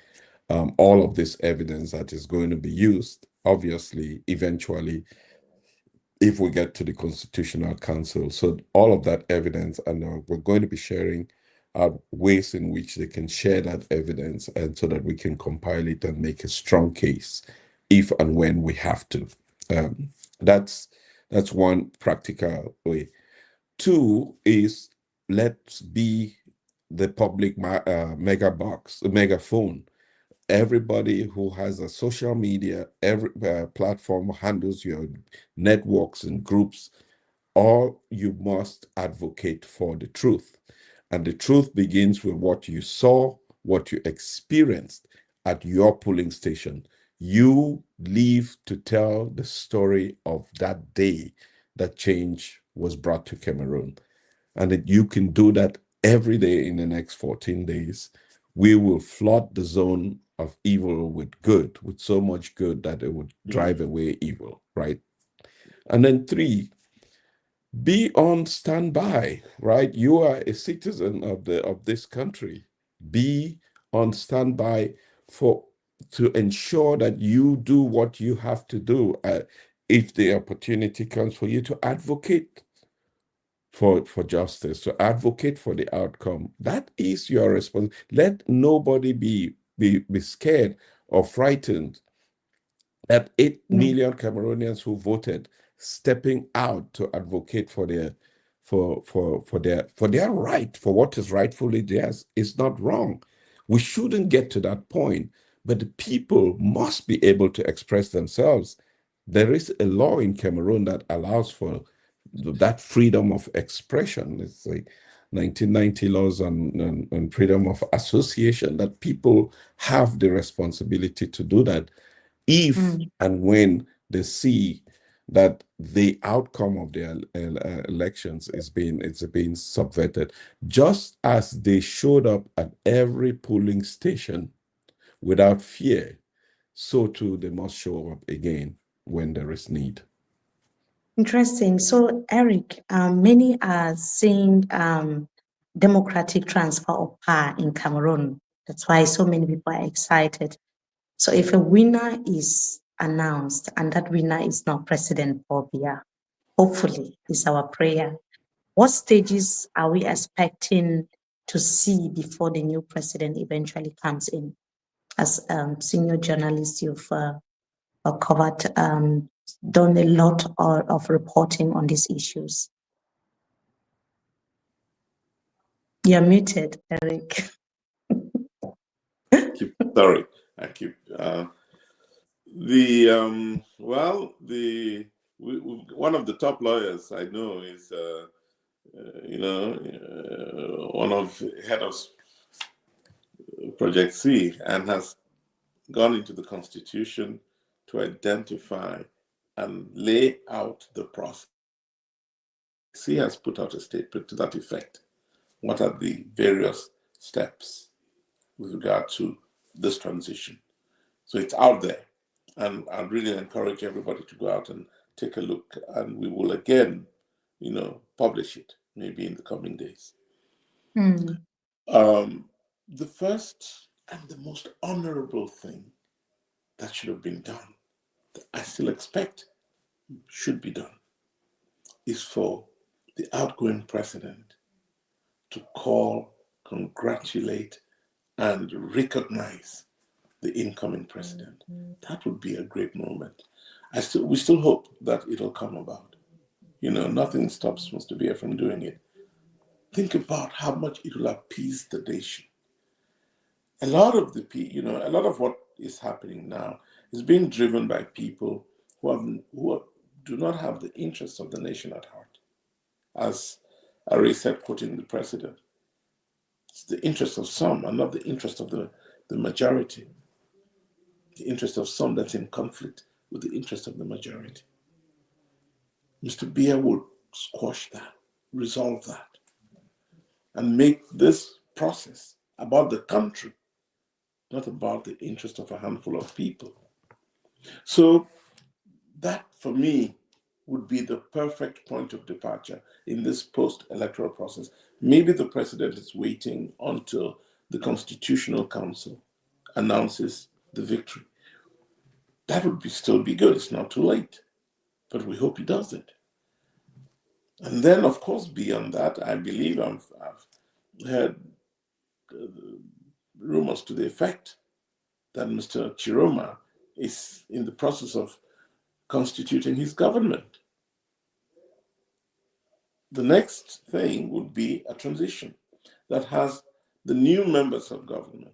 all of this evidence that is going to be used obviously, eventually, if we get to the Constitutional Council. So all of that evidence, and we're going to be sharing ways in which they can share that evidence, and so that we can compile it and make a strong case if and when we have to. That's one practical way. Two is, let's be the public megaphone. Everybody who has a social media, every platform handles your networks and groups, or you must advocate for the truth. And the truth begins with what you saw, what you experienced at your polling station. You live to tell the story of that day that change was brought to Cameroon. And that you can do that every day in the next 14 days. We will flood the zone of evil with good, with so much good that it would drive away evil, right? And then three, be on standby, right? You are a citizen of this country. Be on standby to ensure that you do what you have to do if the opportunity comes for you to advocate for justice, to advocate for the outcome. That is your responsibility. Let nobody be scared or frightened at 8 million Cameroonians who voted stepping out to advocate for their right, for what is rightfully theirs, is not wrong. We shouldn't get to that point, but the people must be able to express themselves. There is a law in Cameroon that allows for that freedom of expression. It's like 1990 laws on freedom of association, that people have the responsibility to do that if and when they see that the outcome of their elections is being subverted. Just as they showed up at every polling station without fear, so too they must show up again when there is need. Interesting. So, Eric, many are saying democratic transfer of power in Cameroon. That's why so many people are excited. So, if a winner is announced and that winner is not President Paul Biya, hopefully, is our prayer. What stages are we expecting to see before the new president eventually comes in? As senior journalist, you've covered, done a lot of reporting on these issues. You're muted, Eric. Sorry, I keep one of the top lawyers I know is one of head of Project C, and has gone into the Constitution to identify and lay out the process. C has put out a statement to that effect. What are the various steps with regard to this transition? So it's out there, and I'd really encourage everybody to go out and take a look, and we will again, publish it maybe in the coming days. The first and the most honorable thing that should have been done, that I still expect should be done, is for the outgoing president to call, congratulate, and recognize the incoming president. That would be a great moment. We still hope that it'll come about. Nothing stops Mr. Biya from doing it. Think about how much it will appease the nation. A lot of what is happening now is being driven by people who do not have the interests of the nation at heart. As Ari said, quoting the president, it's the interest of some and not the interest of the majority. The interest of some that's in conflict with the interest of the majority. Mr. Biya would squash that, resolve that, and make this process about the country, not about the interest of a handful of people. So that, for me, would be the perfect point of departure in this post-electoral process. Maybe the president is waiting until the Constitutional Council announces the victory. that would still be good. It's not too late, but we hope he does it. And then, of course, beyond that, I believe I've heard rumors to the effect that Mr. Chiroma is in the process of constituting his government. The next thing would be a transition that has the new members of government.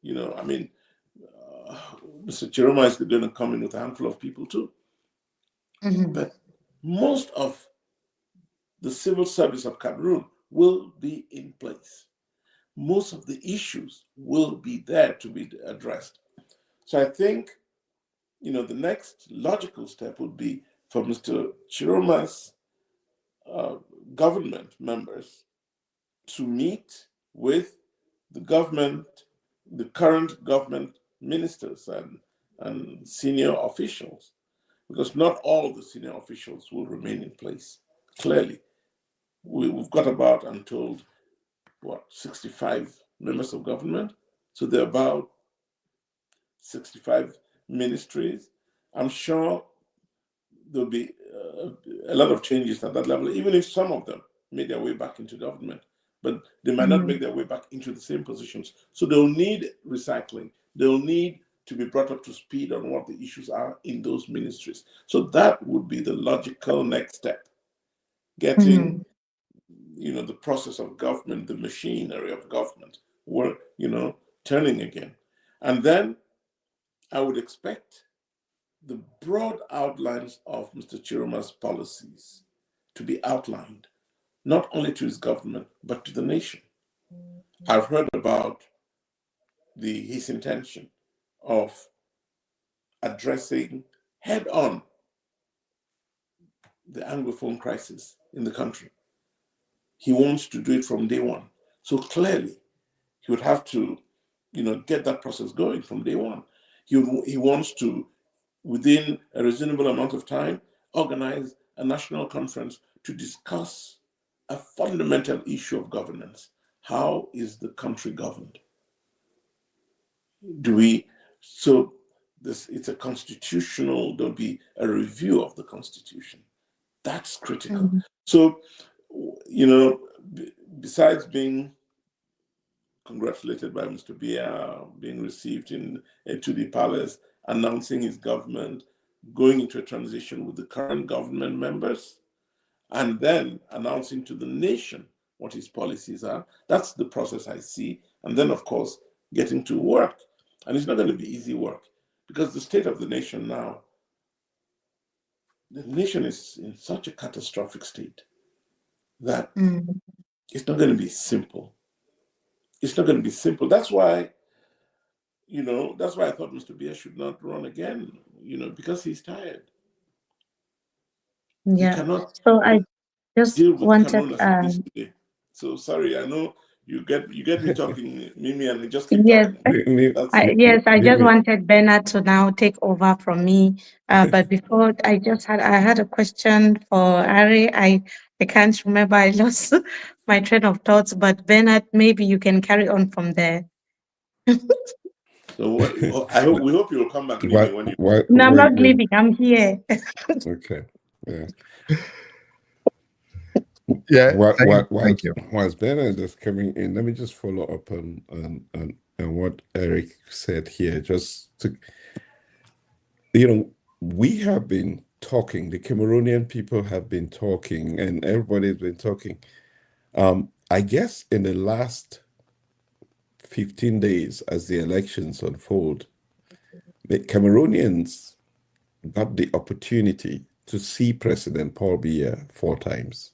You know, I mean, Mr. Chiroma is going to come in with a handful of people too. But most of the civil service of Cameroon will be in place. Most of the issues will be there to be addressed. So I think, you know, the next logical step would be for Mr. Chiroma's government members to meet with the government, the current government ministers and senior officials, because not all the senior officials will remain in place. Clearly, we've got about, I'm told, 65 members of government. So there are about 65 ministries. I'm sure there'll be a lot of changes at that level, even if some of them made their way back into government, but they might not make their way back into the same positions. So they'll need recycling. They'll need to be brought up to speed on what the issues are in those ministries. So that would be the logical next step. Getting, you know, the process of government, the machinery of government, work, you know, turning again. And then I would expect the broad outlines of Mr. Chiroma's policies to be outlined, not only to his government, but to the nation. I've heard about his intention of addressing head-on the Anglophone crisis in the country. He wants to do it from day one. So clearly, he would have to, you know, get that process going from day one. He wants to, within a reasonable amount of time, organize a national conference to discuss a fundamental issue of governance. How is the country governed? It's a constitutional, there'll be a review of the Constitution. That's critical. So, you know, besides being congratulated by Mr. Biya, being received into the palace, announcing his government, going into a transition with the current government members, and then announcing to the nation what his policies are. That's the process I see. And then, of course, getting to work. And it's not going to be easy work, because the state of the nation now, the nation is in such a catastrophic state that it's not going to be simple. It's not going to be simple. That's why, you know, that's why I thought Mr. Biya should not run again, you know, because he's tired. Yeah. He cannot So I just deal with wanted, Cameroon as it is today. So sorry, I know you get me talking, Mimi, and you just keep yes, talking. I just wanted Bernard to now take over from me. But before, I had a question for Ari. I can't remember. I lost my train of thoughts. But Bernard, maybe you can carry on from there. So we hope you'll come back, Mimi, when you. No, I'm not leaving. I'm here. Okay. Yeah. Yeah. Thank you. Whilst Bernard is coming in, let me just follow up on what Eric said here. Just to, you know, we have been talking. The Cameroonian people have been talking, and everybody's been talking. I guess in the last 15 days, as the elections unfold, the Cameroonians got the opportunity to see President Paul Biya 4 times.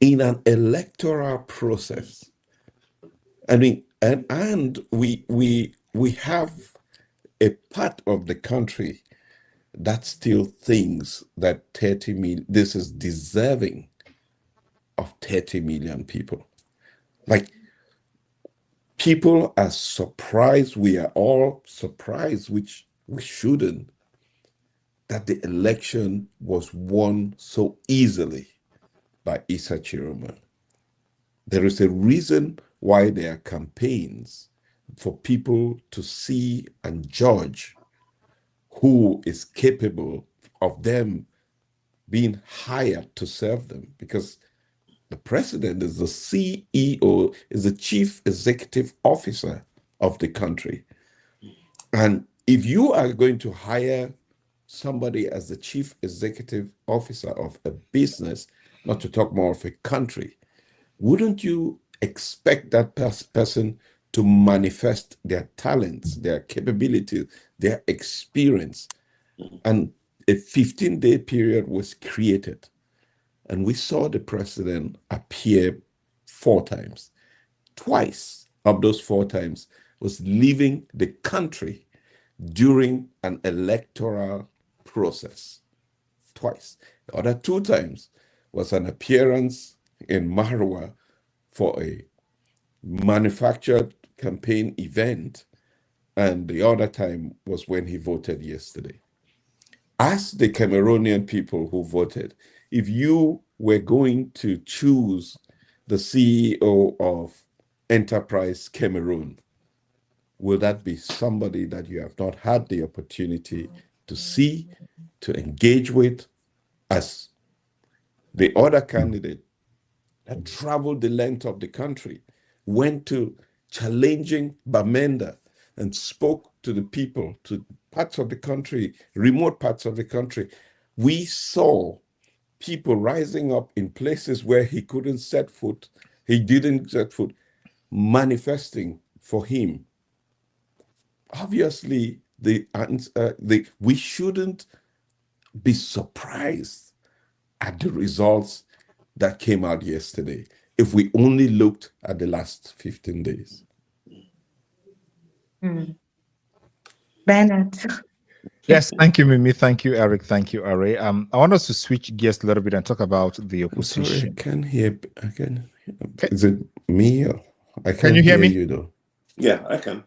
In an electoral process. I mean, and we have a part of the country that still thinks that 30 million, this is deserving of 30 million people. Like, people are surprised, we are all surprised, which we shouldn't, that the election was won so easily by Issa Chiroma. There is a reason why there are campaigns for people to see and judge who is capable of them being hired to serve them, because the president is the CEO, is the chief executive officer of the country. And if you are going to hire somebody as the chief executive officer of a business, not to talk more of a country, wouldn't you expect that person to manifest their talents, their capabilities, their experience? And a 15-day period was created. And we saw the president appear 4 times. Twice of those 4 times was leaving the country during an electoral process. Twice. The other 2 times was an appearance in Marwa for a manufactured campaign event, and the other time was when he voted yesterday. Ask the Cameroonian people who voted, if you were going to choose the CEO of Enterprise Cameroon, will that be somebody that you have not had the opportunity to see, to engage with, as the other candidate that traveled the length of the country, went to challenging Bamenda and spoke to the people, to parts of the country, remote parts of the country. We saw people rising up in places where he couldn't set foot, he didn't set foot, manifesting for him. Obviously, we shouldn't be surprised at the results that came out yesterday if we only looked at the last 15 days. Bernard. Yes, thank you, Mimi. Thank you, Eric. Thank you, Are. I want us to switch gears a little bit and talk about the opposition. I'm sorry, I can't hear. Is it me? Or I can't Can you hear me? you though. Yeah, I can.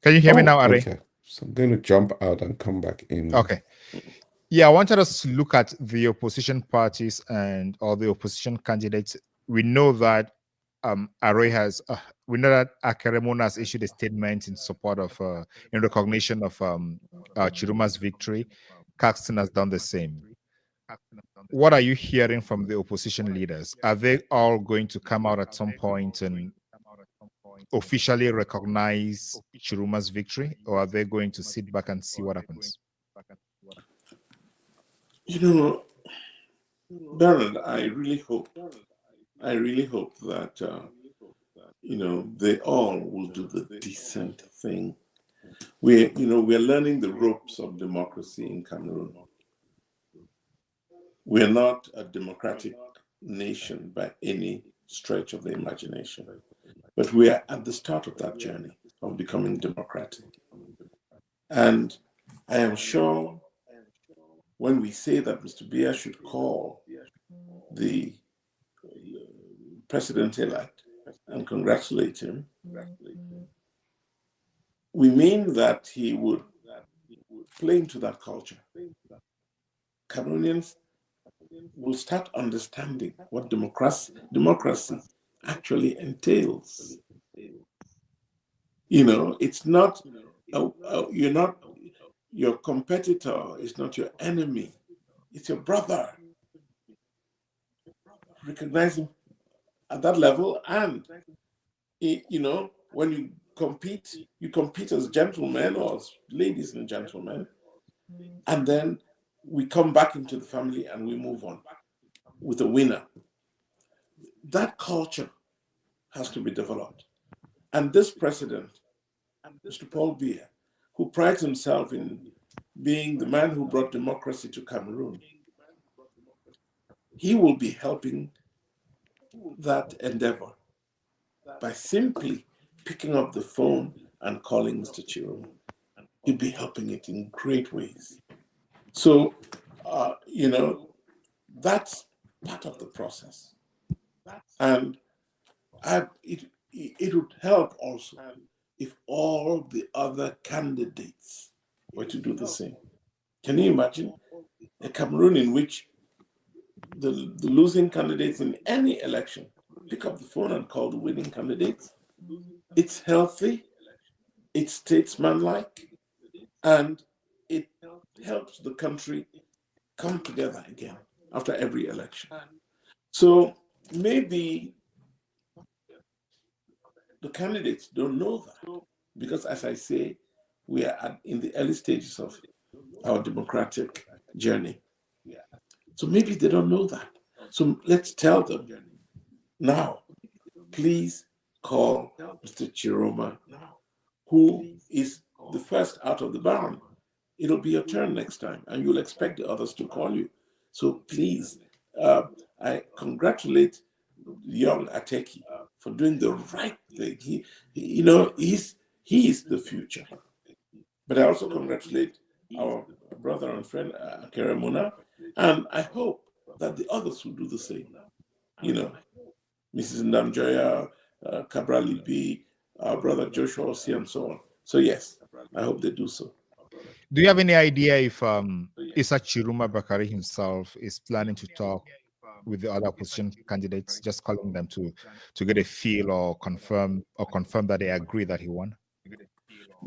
Can you hear me now, Are? Okay. So I'm going to jump out and come back in. Okay. Yeah, I wanted us to look at the opposition parties and all the opposition candidates. We know that we know that Cameroon has issued a statement in support of, in recognition of Chiruma's victory. Caxton has done the same. What are you hearing from the opposition leaders? Are they all going to come out at some point and officially recognize Chiruma's victory, or are they going to sit back and see what happens? You know, Bernard, I really hope that, they all will do the decent thing. We're learning the ropes of democracy in Cameroon. We're not a democratic nation by any stretch of the imagination, but we are at the start of that journey of becoming democratic. And I am sure when we say that Mr. Biya should call the president-elect and congratulate him, we mean that he would play into that culture. Cameroonians will start understanding what democracy actually entails. It's not, your competitor is not your enemy, it's your brother. Recognize him at that level, and when you compete as gentlemen or as ladies and gentlemen, and then we come back into the family and we move on with a winner. That culture has to be developed. And this president, Mr. Paul Biya, who prides himself in being the man who brought democracy to Cameroon, he will be helping that endeavor by simply picking up the phone and calling Mr. Chiroma. He'll be helping it in great ways. So, that's part of the process. And it would help also if all the other candidates were to do the same. Can you imagine a Cameroon in which the losing candidates in any election pick up the phone and call the winning candidates? It's healthy, it's statesmanlike, and it helps the country come together again after every election. So maybe the candidates don't know that, because, as I say, we are in the early stages of our democratic journey. So maybe they don't know that. So let's tell them now, please call Mr. Chiroma, who is the first out of the barn. It'll be your turn next time, and you'll expect the others to call you. So please, I congratulate young Ateki for doing the right thing. He is the future. But I also congratulate our brother and friend Keremona, and I hope that the others will do the same. Mrs. Ndamjoya, Cabral Libi, our brother Joshua Osi, and so on. So yes, I hope they do so. Do you have any idea if Issa Chiroma Bakari himself is planning to talk with the other opposition candidates, just calling them to get a feel or confirm that they agree that he won?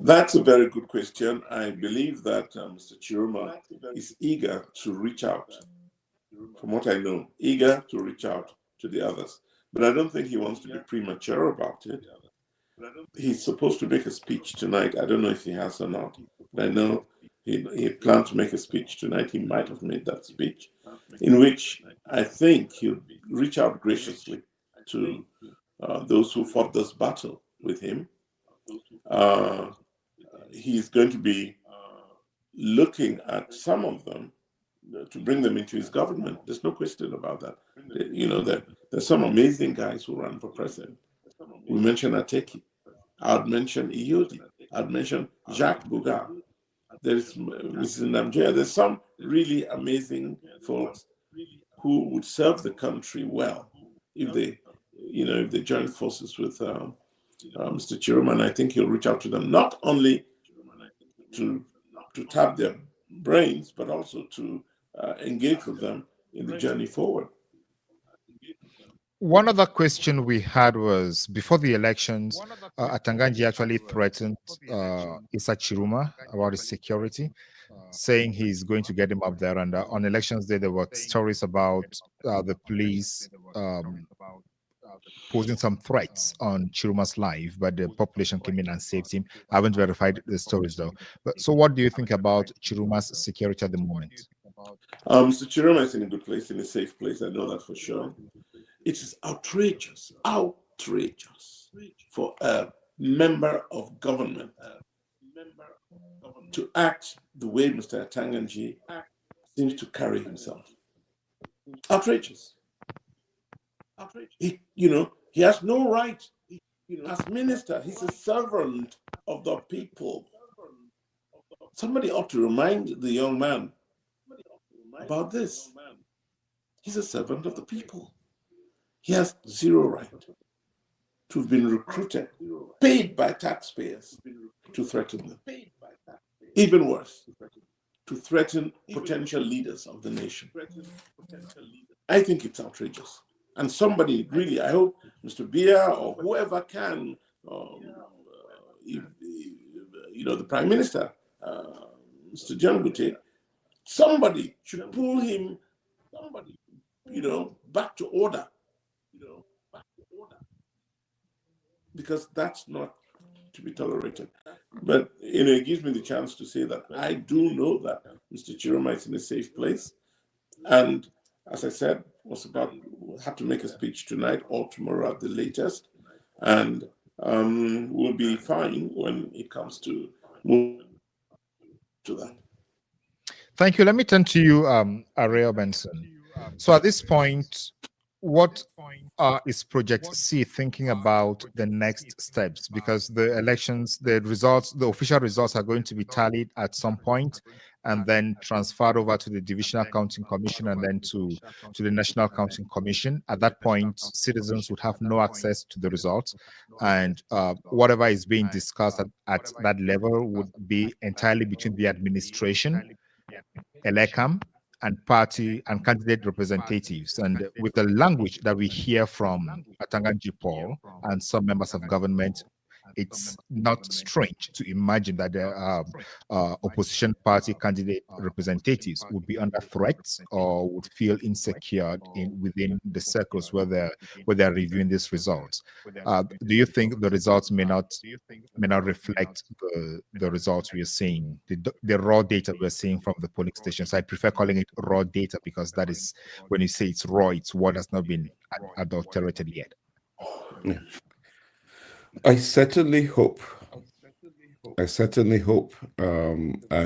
That's a very good question. I believe that Mr. Chiroma is eager to reach out, from what I know, eager to reach out to the others. But I don't think he wants to be premature about it. He's supposed to make a speech tonight. I don't know if he has or not. But I know he planned to make a speech tonight. He might have made that speech, in which I think he'll reach out graciously to those who fought this battle with him. He's going to be looking at some of them to bring them into his government. There's no question about that. There's some amazing guys who run for president. We mentioned Ateki. I'd mention Iyodi. I'd mention Jacques Bougard. There's Mrs. Ndamjoya. There's some really amazing folks who would serve the country well if they join forces with Mr. Chiroma. And I think he'll reach out to them, not only to tap their brains, but also to engage with them in the journey forward. One other question we had was, before the elections, Atanganji actually threatened Issa Chiroma about his security, saying he's going to get him up there. And on elections day, there were stories about the police posing some threats on Chiroma's life, but the population came in and saved him. I haven't verified the stories though. So what do you think about Chiroma's security at the moment? Mr. Chiroma is in a good place, in a safe place. I know that for sure. It is outrageous for a member of government to act the way Mr. Atanganji seems to carry himself. Outrageous. He has no right. As minister, he's a servant of the people. Somebody ought to remind the young man about this. He's a servant of the people. He has zero right to have been recruited, paid by taxpayers to threaten them. Even worse, to threaten potential leaders of the nation. I think it's outrageous. And somebody really, I hope Mr. Bia or whoever can, the Prime Minister, Mr. Jangute, somebody should pull him, back to order. Because that's not to be tolerated. But it gives me the chance to say that I do know that Mr. Chiroma is in a safe place. And as I said, had to make a speech tonight or tomorrow at the latest. And we'll be fine when it comes to move to that. Thank you. Let me turn to you, Ariel Benson. So at this point, what is Project C thinking about the next steps? Because the elections, the official results are going to be tallied at some point and then transferred over to the Divisional Counting Commission and then to the National Counting Commission. At that point, citizens would have no access to the results, and whatever is being discussed at that level would be entirely between the administration, ELECAM, and party and candidate representatives. And with the language that we hear from Atanganji Paul and some members of government, it's not strange to imagine that there are opposition party candidate representatives would be under threat or would feel insecure within the circles where they're reviewing these results. Do you think the results may not reflect the results we are seeing, the raw data we're seeing from the polling stations? I prefer calling it raw data because that is, when you say it's raw, it's what has not been adulterated yet. Yeah. I certainly hope. I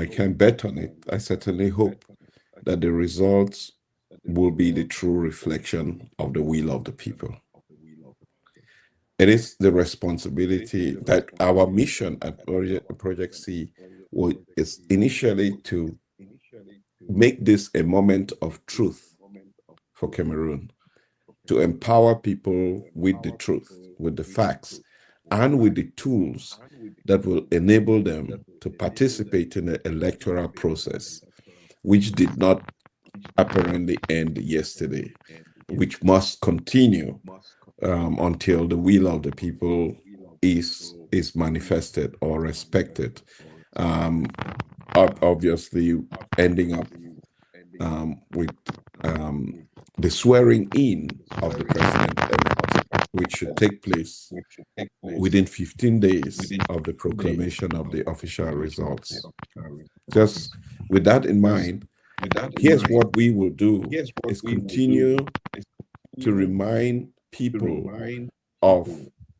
can bet on it. I certainly hope that the results will be the true reflection of the will of the people. It is the responsibility that our mission at Project C is initially to make this a moment of truth for Cameroon, to empower people with the truth, with the facts, and with the tools that will enable them to participate in the electoral process, which did not apparently end yesterday, which must continue until the will of the people is manifested or respected. Obviously, ending up with the swearing in of the president-elect, which should take place within 15 days of the proclamation of the official results. Just with that in mind, here's what we will do, is continue to remind people of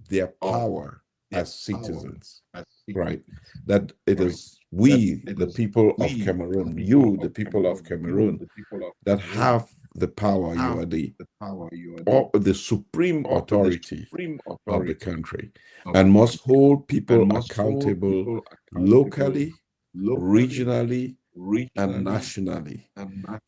their power as citizens, right? That it is we, the people of Cameroon, you, the people of Cameroon, that have the power. You are the supreme authority of the country, and must hold people accountable locally, regionally, and nationally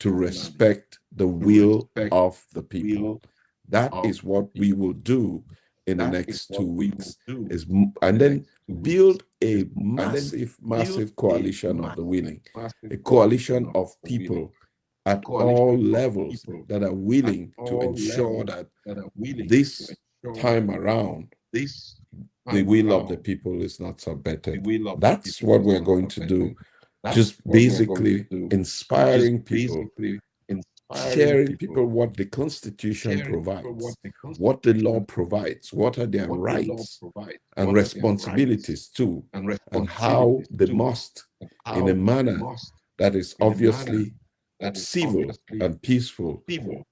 to respect the will of the people. That is what we will do in the next 2 weeks, and then build a massive coalition of the willing, a coalition of people at all levels that are willing to ensure that this time around, the will of the people is not subverted. That's what we're going to do. Just basically inspiring people, sharing people what the Constitution provides, what the law provides, what are their rights and responsibilities too, and how they must, in a manner that is obviously civil and peaceful,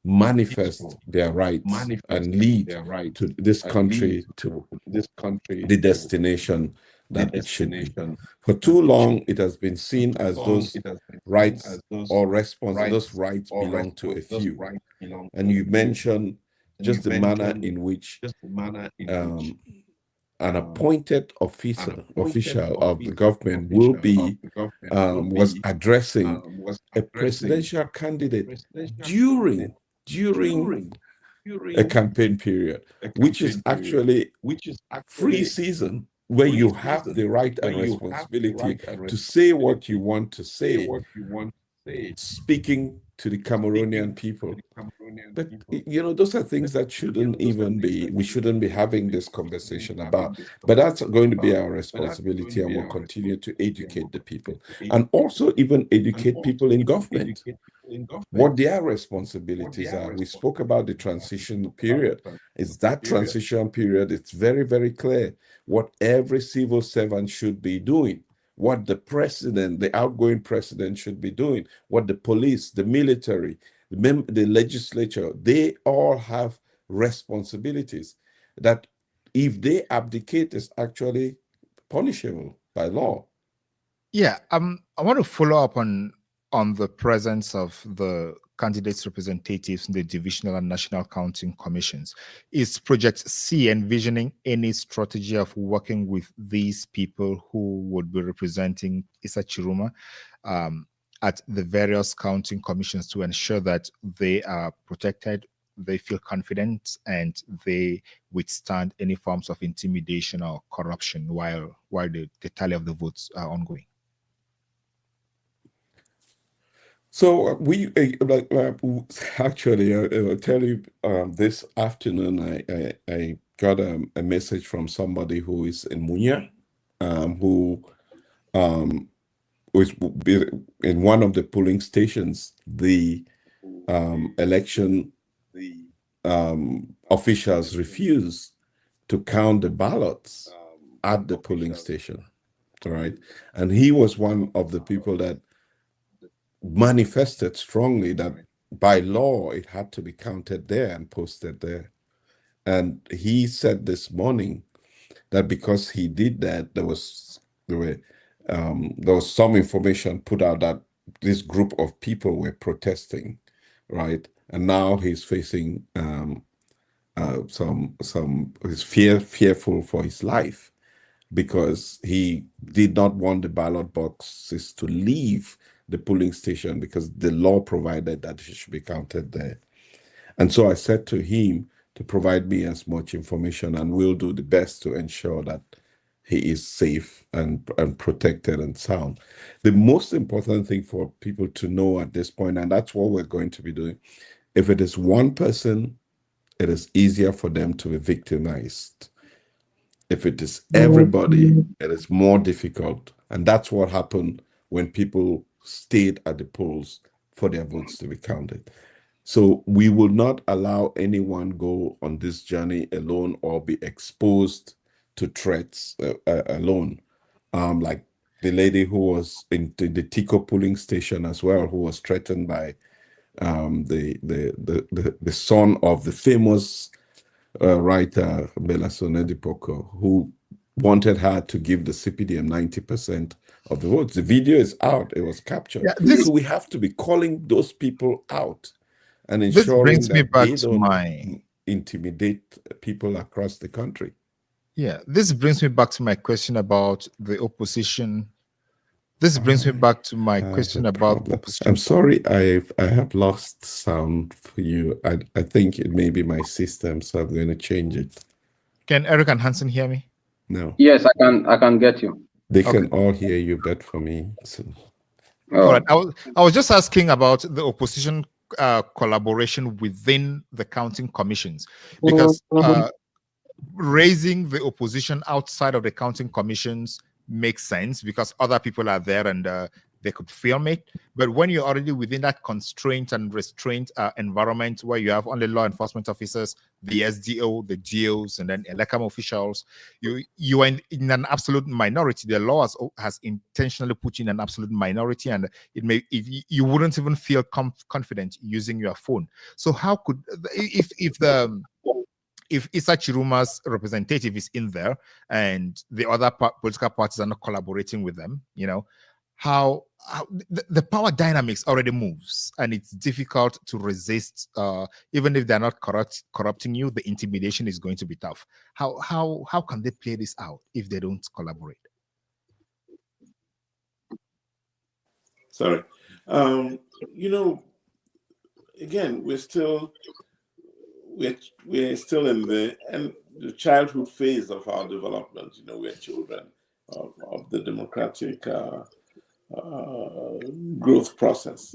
manifest their rights and lead to this country to the destination that it should be. For too long, it has been seen as those rights or those rights belong to a few. And you mentioned just the manner in which an appointed official of the government will be was addressing a presidential candidate during a campaign period, which is actually free season, where you have the right and responsibility to say what you want to say, speaking to the Cameroonian people. But those are things that we shouldn't be having this conversation about. But that's going to be our responsibility, and we'll continue to educate the people, and also even educate people in government what their responsibilities are. We spoke about the transition period. It's that transition period. It's very, very clear what every civil servant should be doing, what the outgoing president should be doing, what the police, the military, the legislature, they all have responsibilities that, if they abdicate, is actually punishable by law. Yeah, I want to follow up on the presence of the candidates' representatives in the divisional and national counting commissions. Is Project C envisioning any strategy of working with these people who would be representing Issa Chiroma at the various counting commissions to ensure that they are protected, they feel confident, and they withstand any forms of intimidation or corruption while the tally of the votes are ongoing? So we actually, I'll tell you, this afternoon I got a message from somebody who is in Munya, who is in one of the polling stations. The election officials refused to count the ballots at the polling station, right? And he was one of the people that manifested strongly that by law it had to be counted there and posted there. And he said this morning that because he did that, there was some information put out that this group of people were protesting, right? And now he's facing he's fearful for his life because he did not want the ballot boxes to leave the polling station because the law provided that it should be counted there. And so I said to him to provide me as much information, and we'll do the best to ensure that he is safe and protected and sound. The most important thing for people to know at this point, and that's what we're going to be doing, if it is one person, it is easier for them to be victimized. If it is everybody, it is more difficult. And that's what happened when people stayed at the polls for their votes to be counted. So we will not allow anyone go on this journey alone or be exposed to threats alone. Like the lady who was in the Tico polling station as well, who was threatened by the son of the famous writer Belasone Dipoko, who wanted her to give the CPDM 90% of the votes. The video is out; it was captured. Yeah, so we have to be calling those people out and this ensuring brings me that back they to don't intimidate people across the country. Yeah, this brings me back to my question about the opposition. This brings me back to my question about opposition. I'm sorry, I have lost sound for you. I think it may be my system, so I'm going to change it. Can Eric and Hansen hear me? No. Yes, I can get you. They can all hear you, but for me. So. All right. I was just asking about the opposition collaboration within the counting commissions, because raising the opposition outside of the counting commissions makes sense because other people are there and they could film it. But when you're already within that constraint and restraint environment where you have only law enforcement officers, the SDO, the GOs, and then ELECAM officials, you are in an absolute minority. The law has intentionally put you in an absolute minority, and you wouldn't even feel confident using your phone. So how could if Issa Chiruma's representative is in there and the other political parties are not collaborating with them, how the power dynamics already moves, and it's difficult to resist. Even if they're not corrupting you, the intimidation is going to be tough. How can they play this out if they don't collaborate? Sorry. Again, we're still in the childhood phase of our development. We're children of the democratic growth process,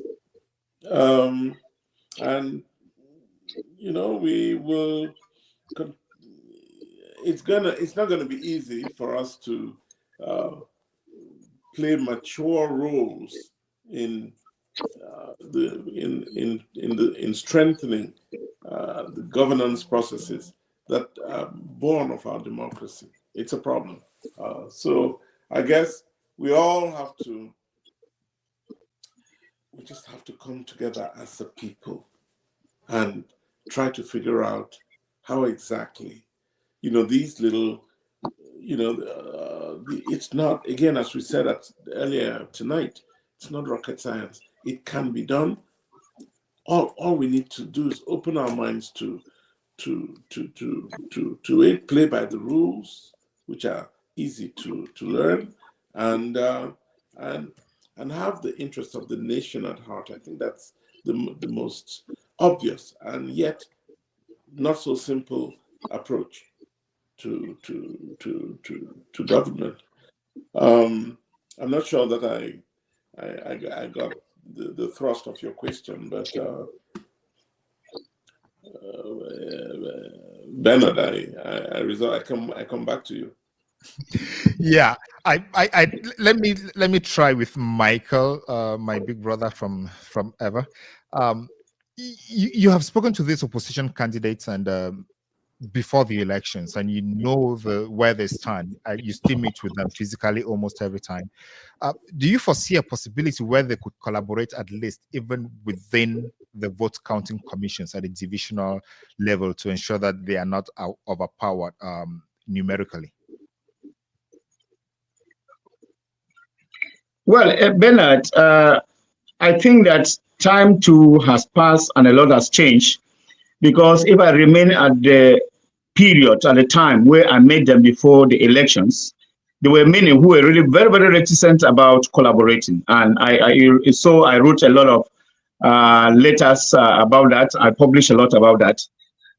and we will. It's not gonna be easy for us to play mature roles in strengthening the governance processes that are born of our democracy. It's a problem. So I guess we just have to come together as a people and try to figure out how exactly, these little, it's not, again, as we said earlier tonight, it's not rocket science. It can be done. All we need to do is open our minds to play by the rules, which are easy to learn, and have the interest of the nation at heart. I think that's the most obvious and yet not so simple approach to government. I'm not sure that I got the thrust of your question, but Bernard, I come back to you. Yeah, let me try with Michael, my big brother from ever. You have spoken to these opposition candidates and before the elections, and you know where they stand. You still meet with them physically almost every time. Do you foresee a possibility where they could collaborate, at least even within the vote counting commissions at a divisional level, to ensure that they are not overpowered numerically? Well, Bernard, I think that time too has passed and a lot has changed, because if I remain at the period, at the time where I met them before the elections, there were many who were really very, very reticent about collaborating. And I wrote a lot of letters about that. I published a lot about that.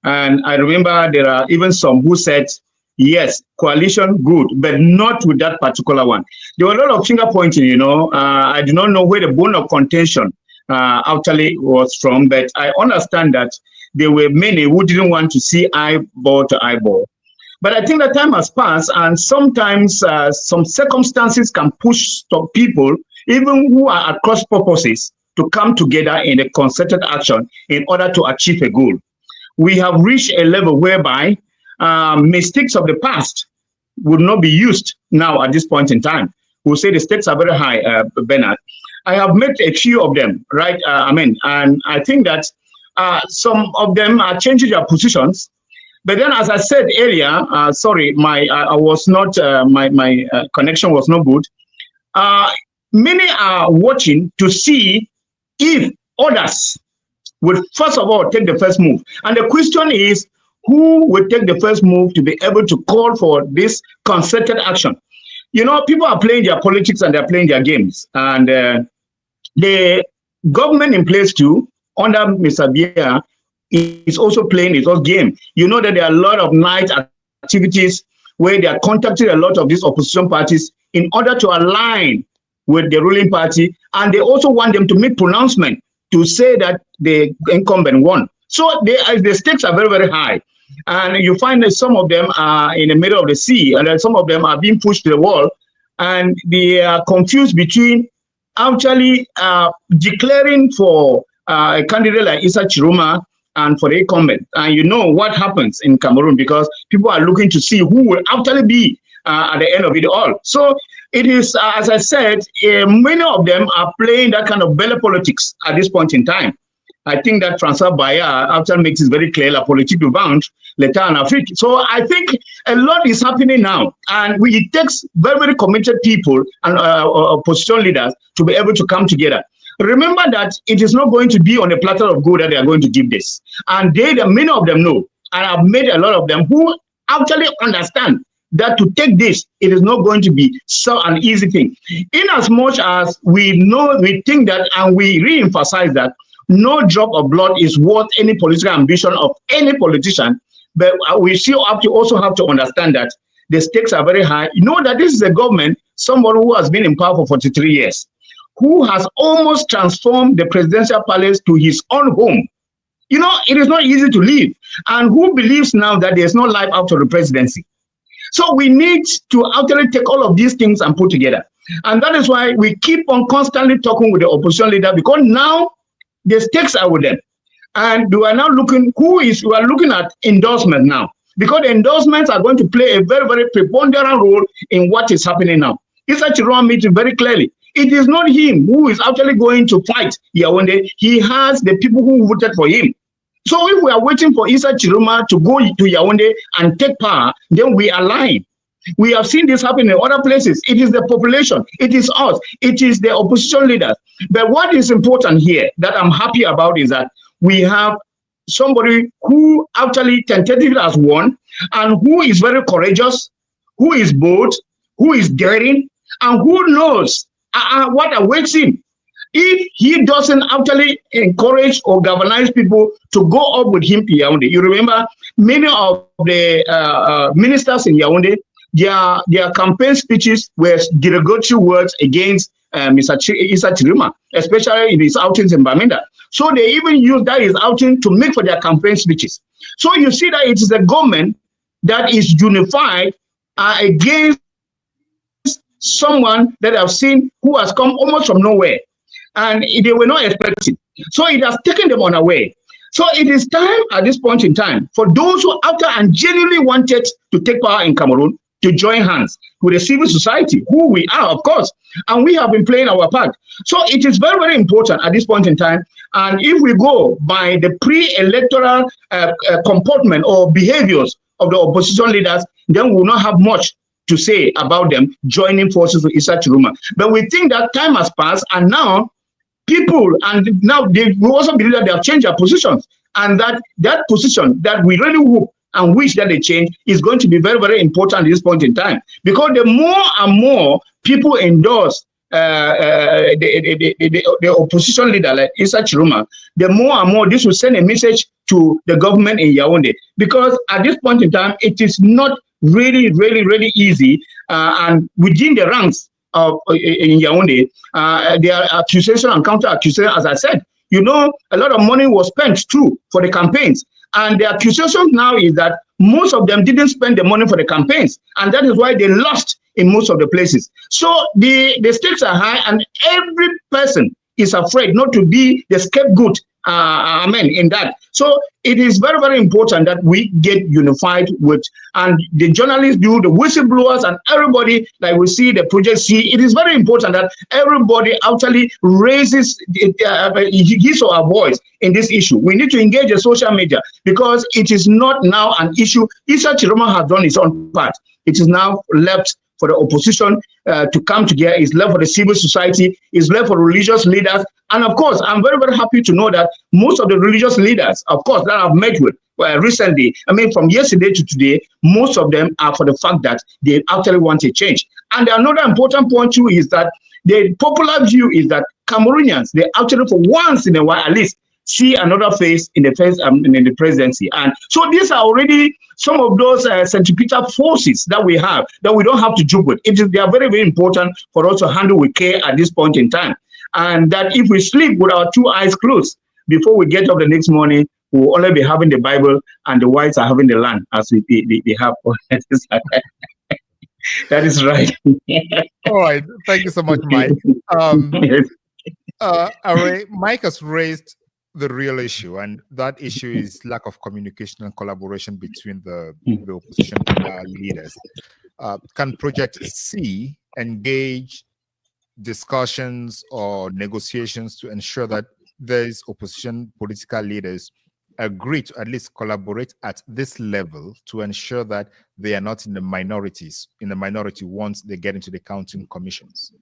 And I remember there are even some who said, yes, coalition, good, but not with that particular one. There were a lot of finger pointing, I do not know where the bone of contention actually was from, but I understand that there were many who didn't want to see eyeball to eyeball. But I think the time has passed, and sometimes some circumstances can push some people, even who are at cross purposes, to come together in a concerted action in order to achieve a goal. We have reached a level whereby mistakes of the past would not be used now at this point in time. We'll say the stakes are very high, Bernard. I have met a few of them, right? And I think that some of them are changing their positions. But then, as I said earlier, sorry, my connection was not good. Many are watching to see if others will first of all take the first move. And the question is, who will take the first move to be able to call for this concerted action? People are playing their politics and they're playing their games. And the government in place too, under Mr. Biya, is also playing its own game. You know that there are a lot of night activities where they are contacting a lot of these opposition parties in order to align with the ruling party. And they also want them to make pronouncement to say that the incumbent won. So the stakes are very, very high. And you find that some of them are in the middle of the sea, and then some of them are being pushed to the wall, and they are confused between actually declaring for a candidate like Issa Chiroma and for the incumbent. And you know what happens in Cameroon, because people are looking to see who will actually be at the end of it all. So it is, as I said, many of them are playing that kind of belly politics at this point in time. I think that Francois Baya actually makes it very clear, la politique de vente, l'État en Afrique. So I think a lot is happening now, and it takes very, very committed people and opposition leaders to be able to come together. Remember that it is not going to be on a platter of gold that they are going to give this. And many of them know, and I've met a lot of them who actually understand that to take this, it is not going to be so an easy thing. In as much as we think that, and we re-emphasize that, no drop of blood is worth any political ambition of any politician. But we still also have to understand that the stakes are very high. You know that this is a government, somebody who has been in power for 43 years, who has almost transformed the presidential palace to his own home. It is not easy to live. And who believes now that there's no life after the presidency? So we need to actually take all of these things and put together. And that is why we keep on constantly talking with the opposition leader, because now the stakes are with them. And we are now looking, we are looking at endorsement now, because the endorsements are going to play a very, very preponderant role in what is happening now. Issa Chiroma made it very clearly. It is not him who is actually going to fight Yaoundé. He has the people who voted for him. So if we are waiting for Issa Chiroma to go to Yaoundé and take power, then we are lying. We have seen this happen in other places. It is the population, it is us, it is the opposition leaders. But what is important here that I'm happy about is that we have somebody who actually tentatively has won, and who is very courageous, who is bold, who is daring, and who knows what awaits him. If he doesn't actually encourage or galvanize people to go up with him to Yaoundé. You remember many of the ministers in Yaoundé, their campaign speeches were derogatory words against Mr. Issa Chirima, especially in his outings in Bamenda. So they even use that his outing to make for their campaign speeches. So you see that it is a government that is unified against someone that I've seen who has come almost from nowhere, and they were not expecting. So it has taken them unaware. So it is time at this point in time for those who after and genuinely wanted to take power in Cameroon to join hands with the civil society, who we are, of course, and we have been playing our part. So it is very, very important at this point in time. And if we go by the pre-electoral comportment or behaviors of the opposition leaders, then we will not have much to say about them joining forces with Issa Chirima. But we think that time has passed, and now people, and now we also believe that they have changed their positions, and that position that we really hope and wish that they change is going to be very, very important at this point in time, because the more and more people endorse the opposition leader like Issa Chirima, the more and more this will send a message to the government in Yaoundé, because at this point in time it is not really easy, and within the ranks of in Yaoundé, there are accusation and counter accusation. As I said, a lot of money was spent too for the campaigns, and the accusation now is that most of them didn't spend the money for the campaigns, and that is why they lost in most of the places. So the stakes are high, and every person is afraid not to be the scapegoat. In that. So it is very, very important that we get unified with, and the journalists do, the whistleblowers, and everybody, like we see the Project C. It is very important that everybody actually raises his or her voice in this issue. We need to engage the social media, because it is not now an issue. Issa Chirima has done his own part. It is now left for the opposition to come together. It's left for the civil society. It's left for religious leaders. And of course, I'm very, very happy to know that most of the religious leaders, of course, that I've met with recently, from yesterday to today, most of them are for the fact that they actually want a change. And another important point too is that the popular view is that Cameroonians, they actually for once in a while at least see another face in the presidency. And so these are already some of those centripetal forces that we have, that we don't have to joke with. They are very, very important for us to handle with care at this point in time. And that if we sleep with our two eyes closed, before we get up the next morning, we'll only be having the Bible, and the whites are having the land, as they have. That is right. All right. Thank you so much, Mike. Mike has raised the real issue, and that issue is lack of communication and collaboration between the opposition leaders. Can Project C engage discussions or negotiations to ensure that these opposition political leaders agree to at least collaborate at this level to ensure that they are not in the minority once they get into the counting commissions?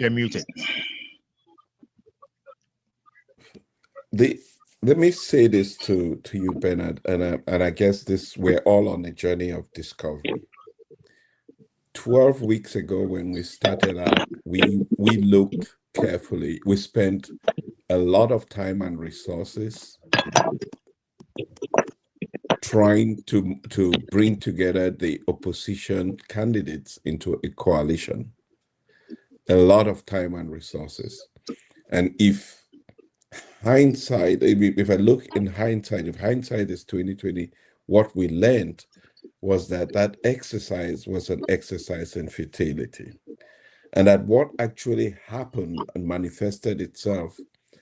You're muted. Let me say this to you, Bernard, and I guess we're all on a journey of discovery. 12 weeks ago, when we started out, we looked carefully. We spent a lot of time and resources trying to bring together the opposition candidates into a coalition. A lot of time and resources. And if hindsight, if I look in hindsight, if hindsight is 2020, what we learned was that exercise was an exercise in futility. And that what actually happened and manifested itself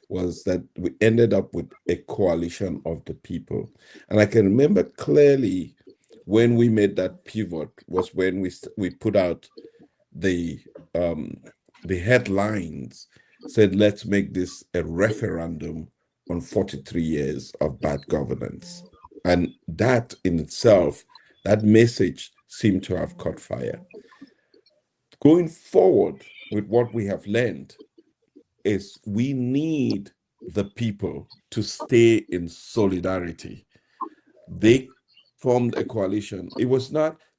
was that we ended up with a coalition of the people. And I can remember clearly when we made that pivot was when we put out the headlines, said, let's make this a referendum on 43 years of bad governance. And that in itself, that message seemed to have caught fire. Going forward with what we have learned is we need the people to stay in solidarity. They formed a coalition.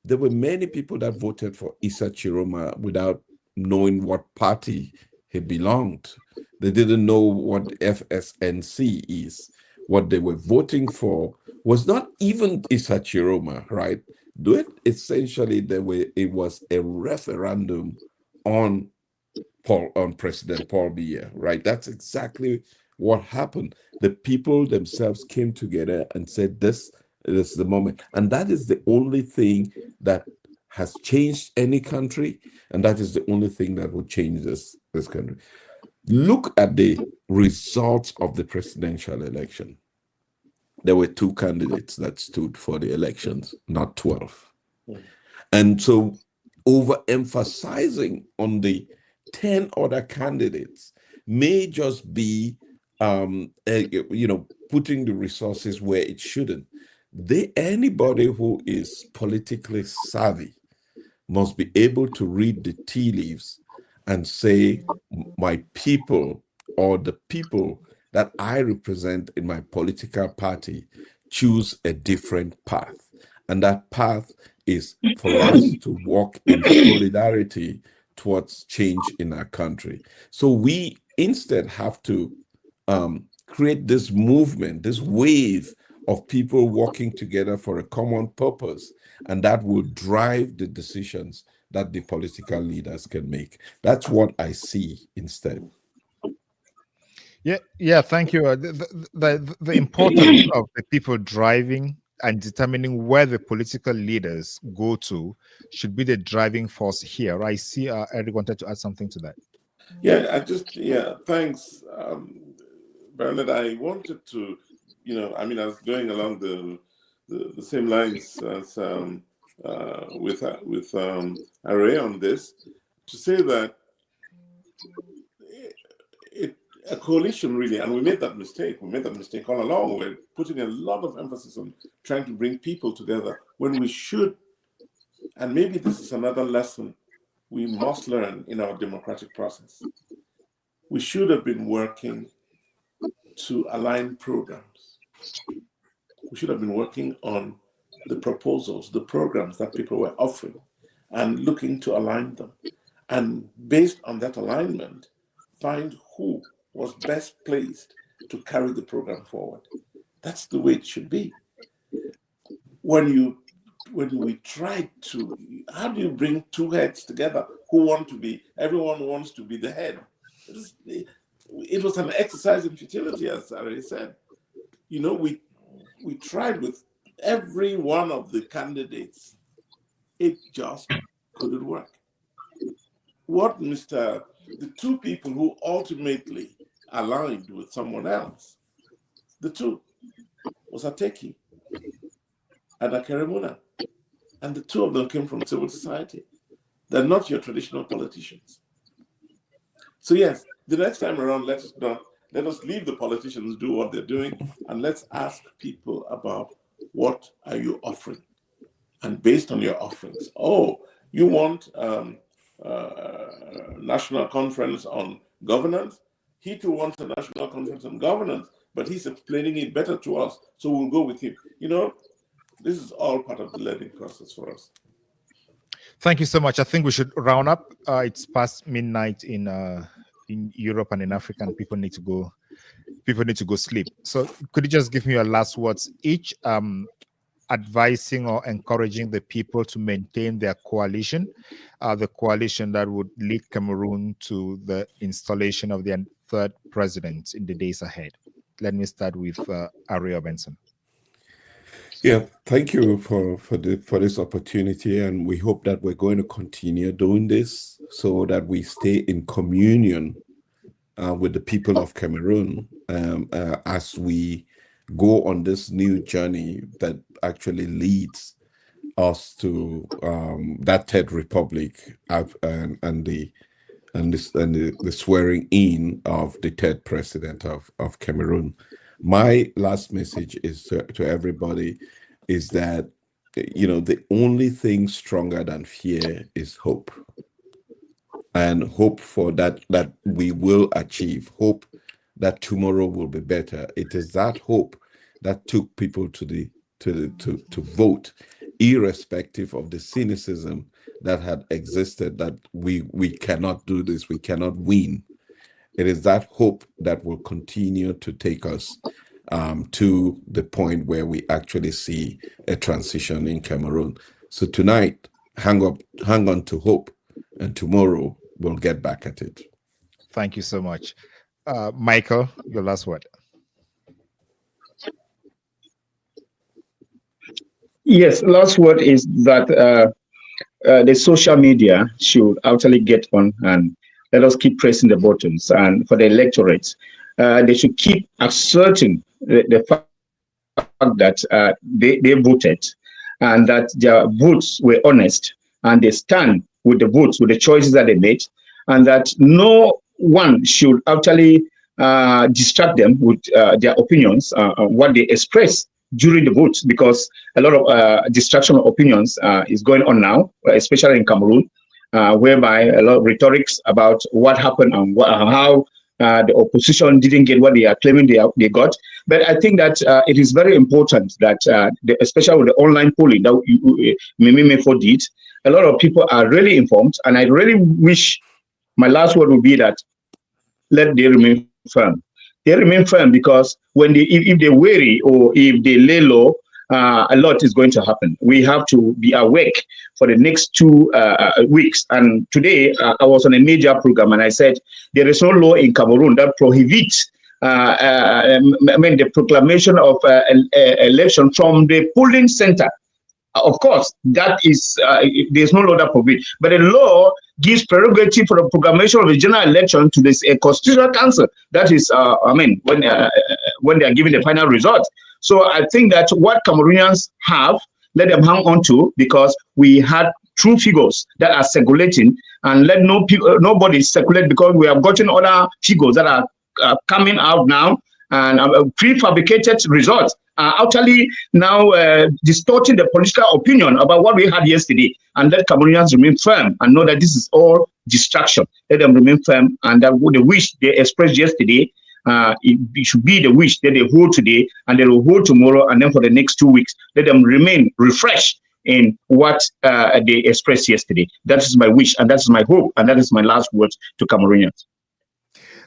There were many people that voted for Issa Chirima without knowing what party he belonged. They didn't know what FSNC is. What they were voting for was not even Issa Chirima, right? do it. Essentially, it was a referendum on President Paul Biya, right? That's exactly what happened. The people themselves came together and said, this is the moment. And that is the only thing that has changed any country, and that is the only thing that will change this country. Look at the results of the presidential election. There were 2 candidates that stood for the elections, not 12. And so overemphasizing on the 10 other candidates may just be putting the resources where it shouldn't. Anybody who is politically savvy must be able to read the tea leaves and say, my people, or the people that I represent in my political party, choose a different path. And that path is for us to walk in solidarity towards change in our country. So we instead have to create this movement, this wave of people working together for a common purpose, and that will drive the decisions that the political leaders can make. That's what I see instead. Yeah. Thank you. The importance of the people driving and determining where the political leaders go to should be the driving force here. I see Eric wanted to add something to that. Thanks, Bernard. I wanted to, I was going along the same lines as with Array on this, to say that a coalition really, and we made that mistake all along. We're putting a lot of emphasis on trying to bring people together when we should, and maybe this is another lesson we must learn in our democratic process. We should have been working to align programs. We should have been working on the proposals, the programs that people were offering, and looking to align them. And based on that alignment, find who was best placed to carry the program forward. That's the way it should be. When we try to, how do you bring 2 heads together everyone wants to be the head? It was an exercise in futility, as I already said. We tried with every one of the candidates. It just couldn't work. The 2 people who ultimately aligned with someone else, the 2 was Ateki and Akeremuna. And the 2 of them came from civil society. They're not your traditional politicians. So yes, the next time around, let us leave the politicians do what they're doing, and let's ask people about what are you offering. And based on your offerings, you want national conference on governance? He too wants a national conference on governance, but he's explaining it better to us, so we'll go with him. This is all part of the learning process for us. Thank you so much. I think we should round up. It's past midnight in Europe and in Africa, and people need to go sleep. So could you just give me your last words each, advising or encouraging the people to maintain their coalition, the coalition that would lead Cameroon to the installation of the 3rd president in the days ahead? Let me start with Ario Benson. Yeah, thank you for this opportunity, and we hope that we're going to continue doing this so that we stay in communion with the people of Cameroon as we go on this new journey that actually leads us to that 3rd republic and the swearing in of the 3rd president of Cameroon. My last message is to everybody is that, the only thing stronger than fear is hope. And hope for that we will achieve, hope that tomorrow will be better. It is that hope that took people to vote, irrespective of the cynicism that had existed, that we cannot do this, we cannot win. It is that hope that will continue to take us to the point where we actually see a transition in Cameroon. So tonight, hang on to hope, and tomorrow we'll get back at it. Thank you so much. Michael, your last word. Yes, last word is that the social media should actually get on and let us keep pressing the buttons. And for the electorate, they should keep asserting the fact that they voted and that their votes were honest and they stand with the votes, with the choices that they made, and that no one should actually distract them with their opinions, what they express during the votes, because a lot of distraction of opinions is going on now, especially in Cameroon, whereby a lot of rhetorics about what happened and how the opposition didn't get what they are claiming they got. But I think that it is very important that, especially with the online polling that Mimimefo did, a lot of people are really informed. And I really wish, my last word would be that let they remain firm. They remain firm because when if they wary or if they lay low, a lot is going to happen. We have to be awake for the next 2 weeks. And today I was on a media program and I said there is no law in Cameroon that prohibits the proclamation of election from the polling center. Of course, that is there's no law that forbids, but the law gives prerogative for the proclamation of a general election to this constitutional council. That is, when they are giving the final result. So I think that what Cameroonians have, let them hang on to, because we had true figures that are circulating, and let nobody circulate, because we have gotten other figures that are coming out now, and prefabricated results are actually now distorting the political opinion about what we had yesterday. And let Cameroonians remain firm and know that this is all distraction. Let them remain firm, and that the wish they expressed yesterday, it should be the wish that they hold today, and they will hold tomorrow, and then for the next 2 weeks, let them remain refreshed in what they expressed yesterday. That is my wish, and that is my hope, and that is my last words to Cameroonians.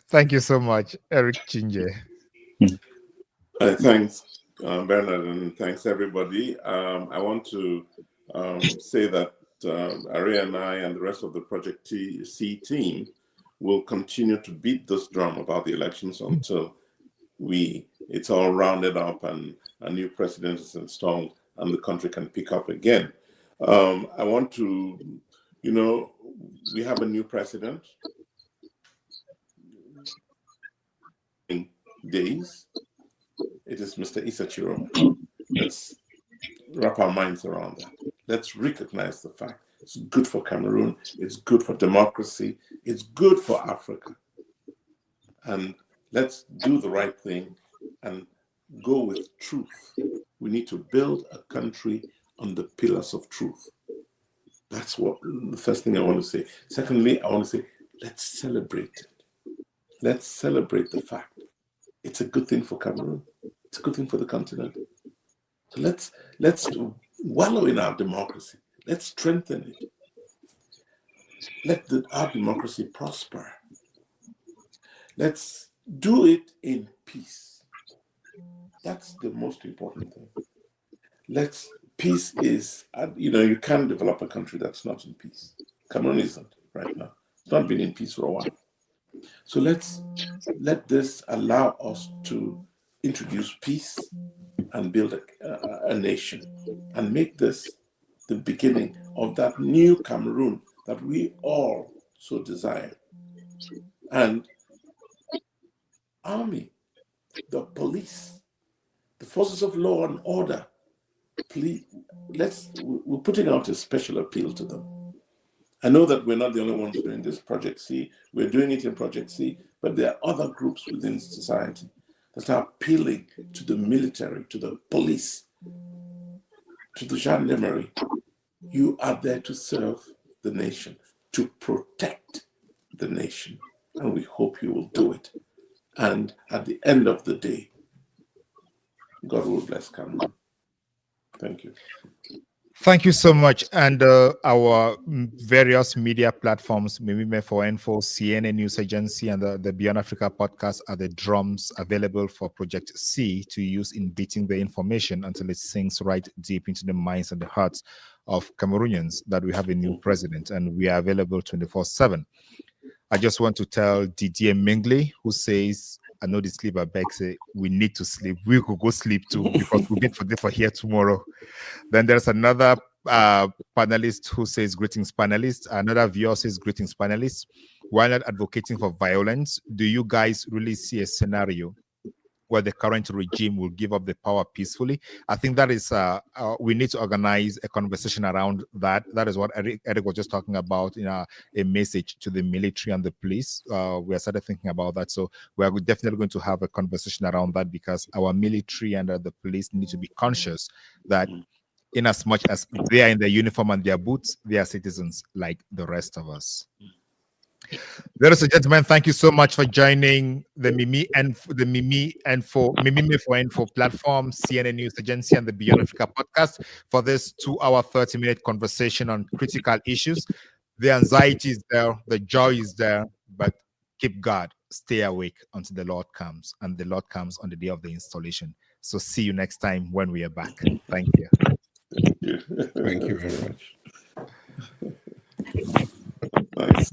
Thank you so much, Eric Chinje. Thanks, Bernard, and thanks everybody. I want to say that Ari and I and the rest of the Project C team will continue to beat this drum about the elections until it's all rounded up and a new president is installed and the country can pick up again. I want to, we have a new president. In days, it is Mr. Issa Chiroma. Let's wrap our minds around that. Let's recognize the fact it's good for Cameroon, it's good for democracy, it's good for Africa. And let's do the right thing and go with truth. We need to build a country on the pillars of truth. That's what the first thing I want to say. Secondly, I want to say, let's celebrate it. Let's celebrate the fact it's a good thing for Cameroon. It's a good thing for the continent. So let's wallow in our democracy. Let's strengthen it. Let our democracy prosper. Let's do it in peace. That's the most important thing. Peace is, you can't develop a country that's not in peace. Cameroon isn't right now. It's not been in peace for a while. So let this allow us to introduce peace and build a nation and make this the beginning of that new Cameroon that we all so desire. And army, the police, the forces of law and order, please, we're putting out a special appeal to them. I know that we're not the only ones doing this Project C. We're doing it in Project C, but there are other groups within society that are appealing to the military, to the police, to the gendarmerie. You are there to serve the nation, to protect the nation, and we hope you will do it. And at the end of the day, God will bless Cameroon. Thank you. Thank you so much. And our various media platforms, Mimimefo Info, CNN News Agency, and the Beyond Africa podcast are the drums available for Project C to use in beating the information until it sinks right deep into the minds and the hearts of Cameroonians that we have a new president, and we are available 24/7. I just want to tell Didier Mingley, who says, I know the sleeper beg say we need to sleep. We could go sleep too because we'll be for here tomorrow. Then there's another panelist who says greetings panelists. Another viewer says greetings panelists. While not advocating for violence, do you guys really see a scenario where the current regime will give up the power peacefully? I think that is, we need to organize a conversation around that. That is what Eric was just talking about in a message to the military and the police. We started thinking about that. So we are definitely going to have a conversation around that, because our military and the police need to be conscious that in as much as they are in their uniform and their boots, they are citizens like the rest of us. Ladies and gentlemen, thank you so much for joining the Mimi Info platform, CNN News Agency, and the Beyond Africa podcast for this 2-hour, 30-minute conversation on critical issues. The anxiety is there, the joy is there, but keep guard, stay awake until the Lord comes, and the Lord comes on the day of the installation. So see you next time when we are back. Thank you. Thank you very much. Nice.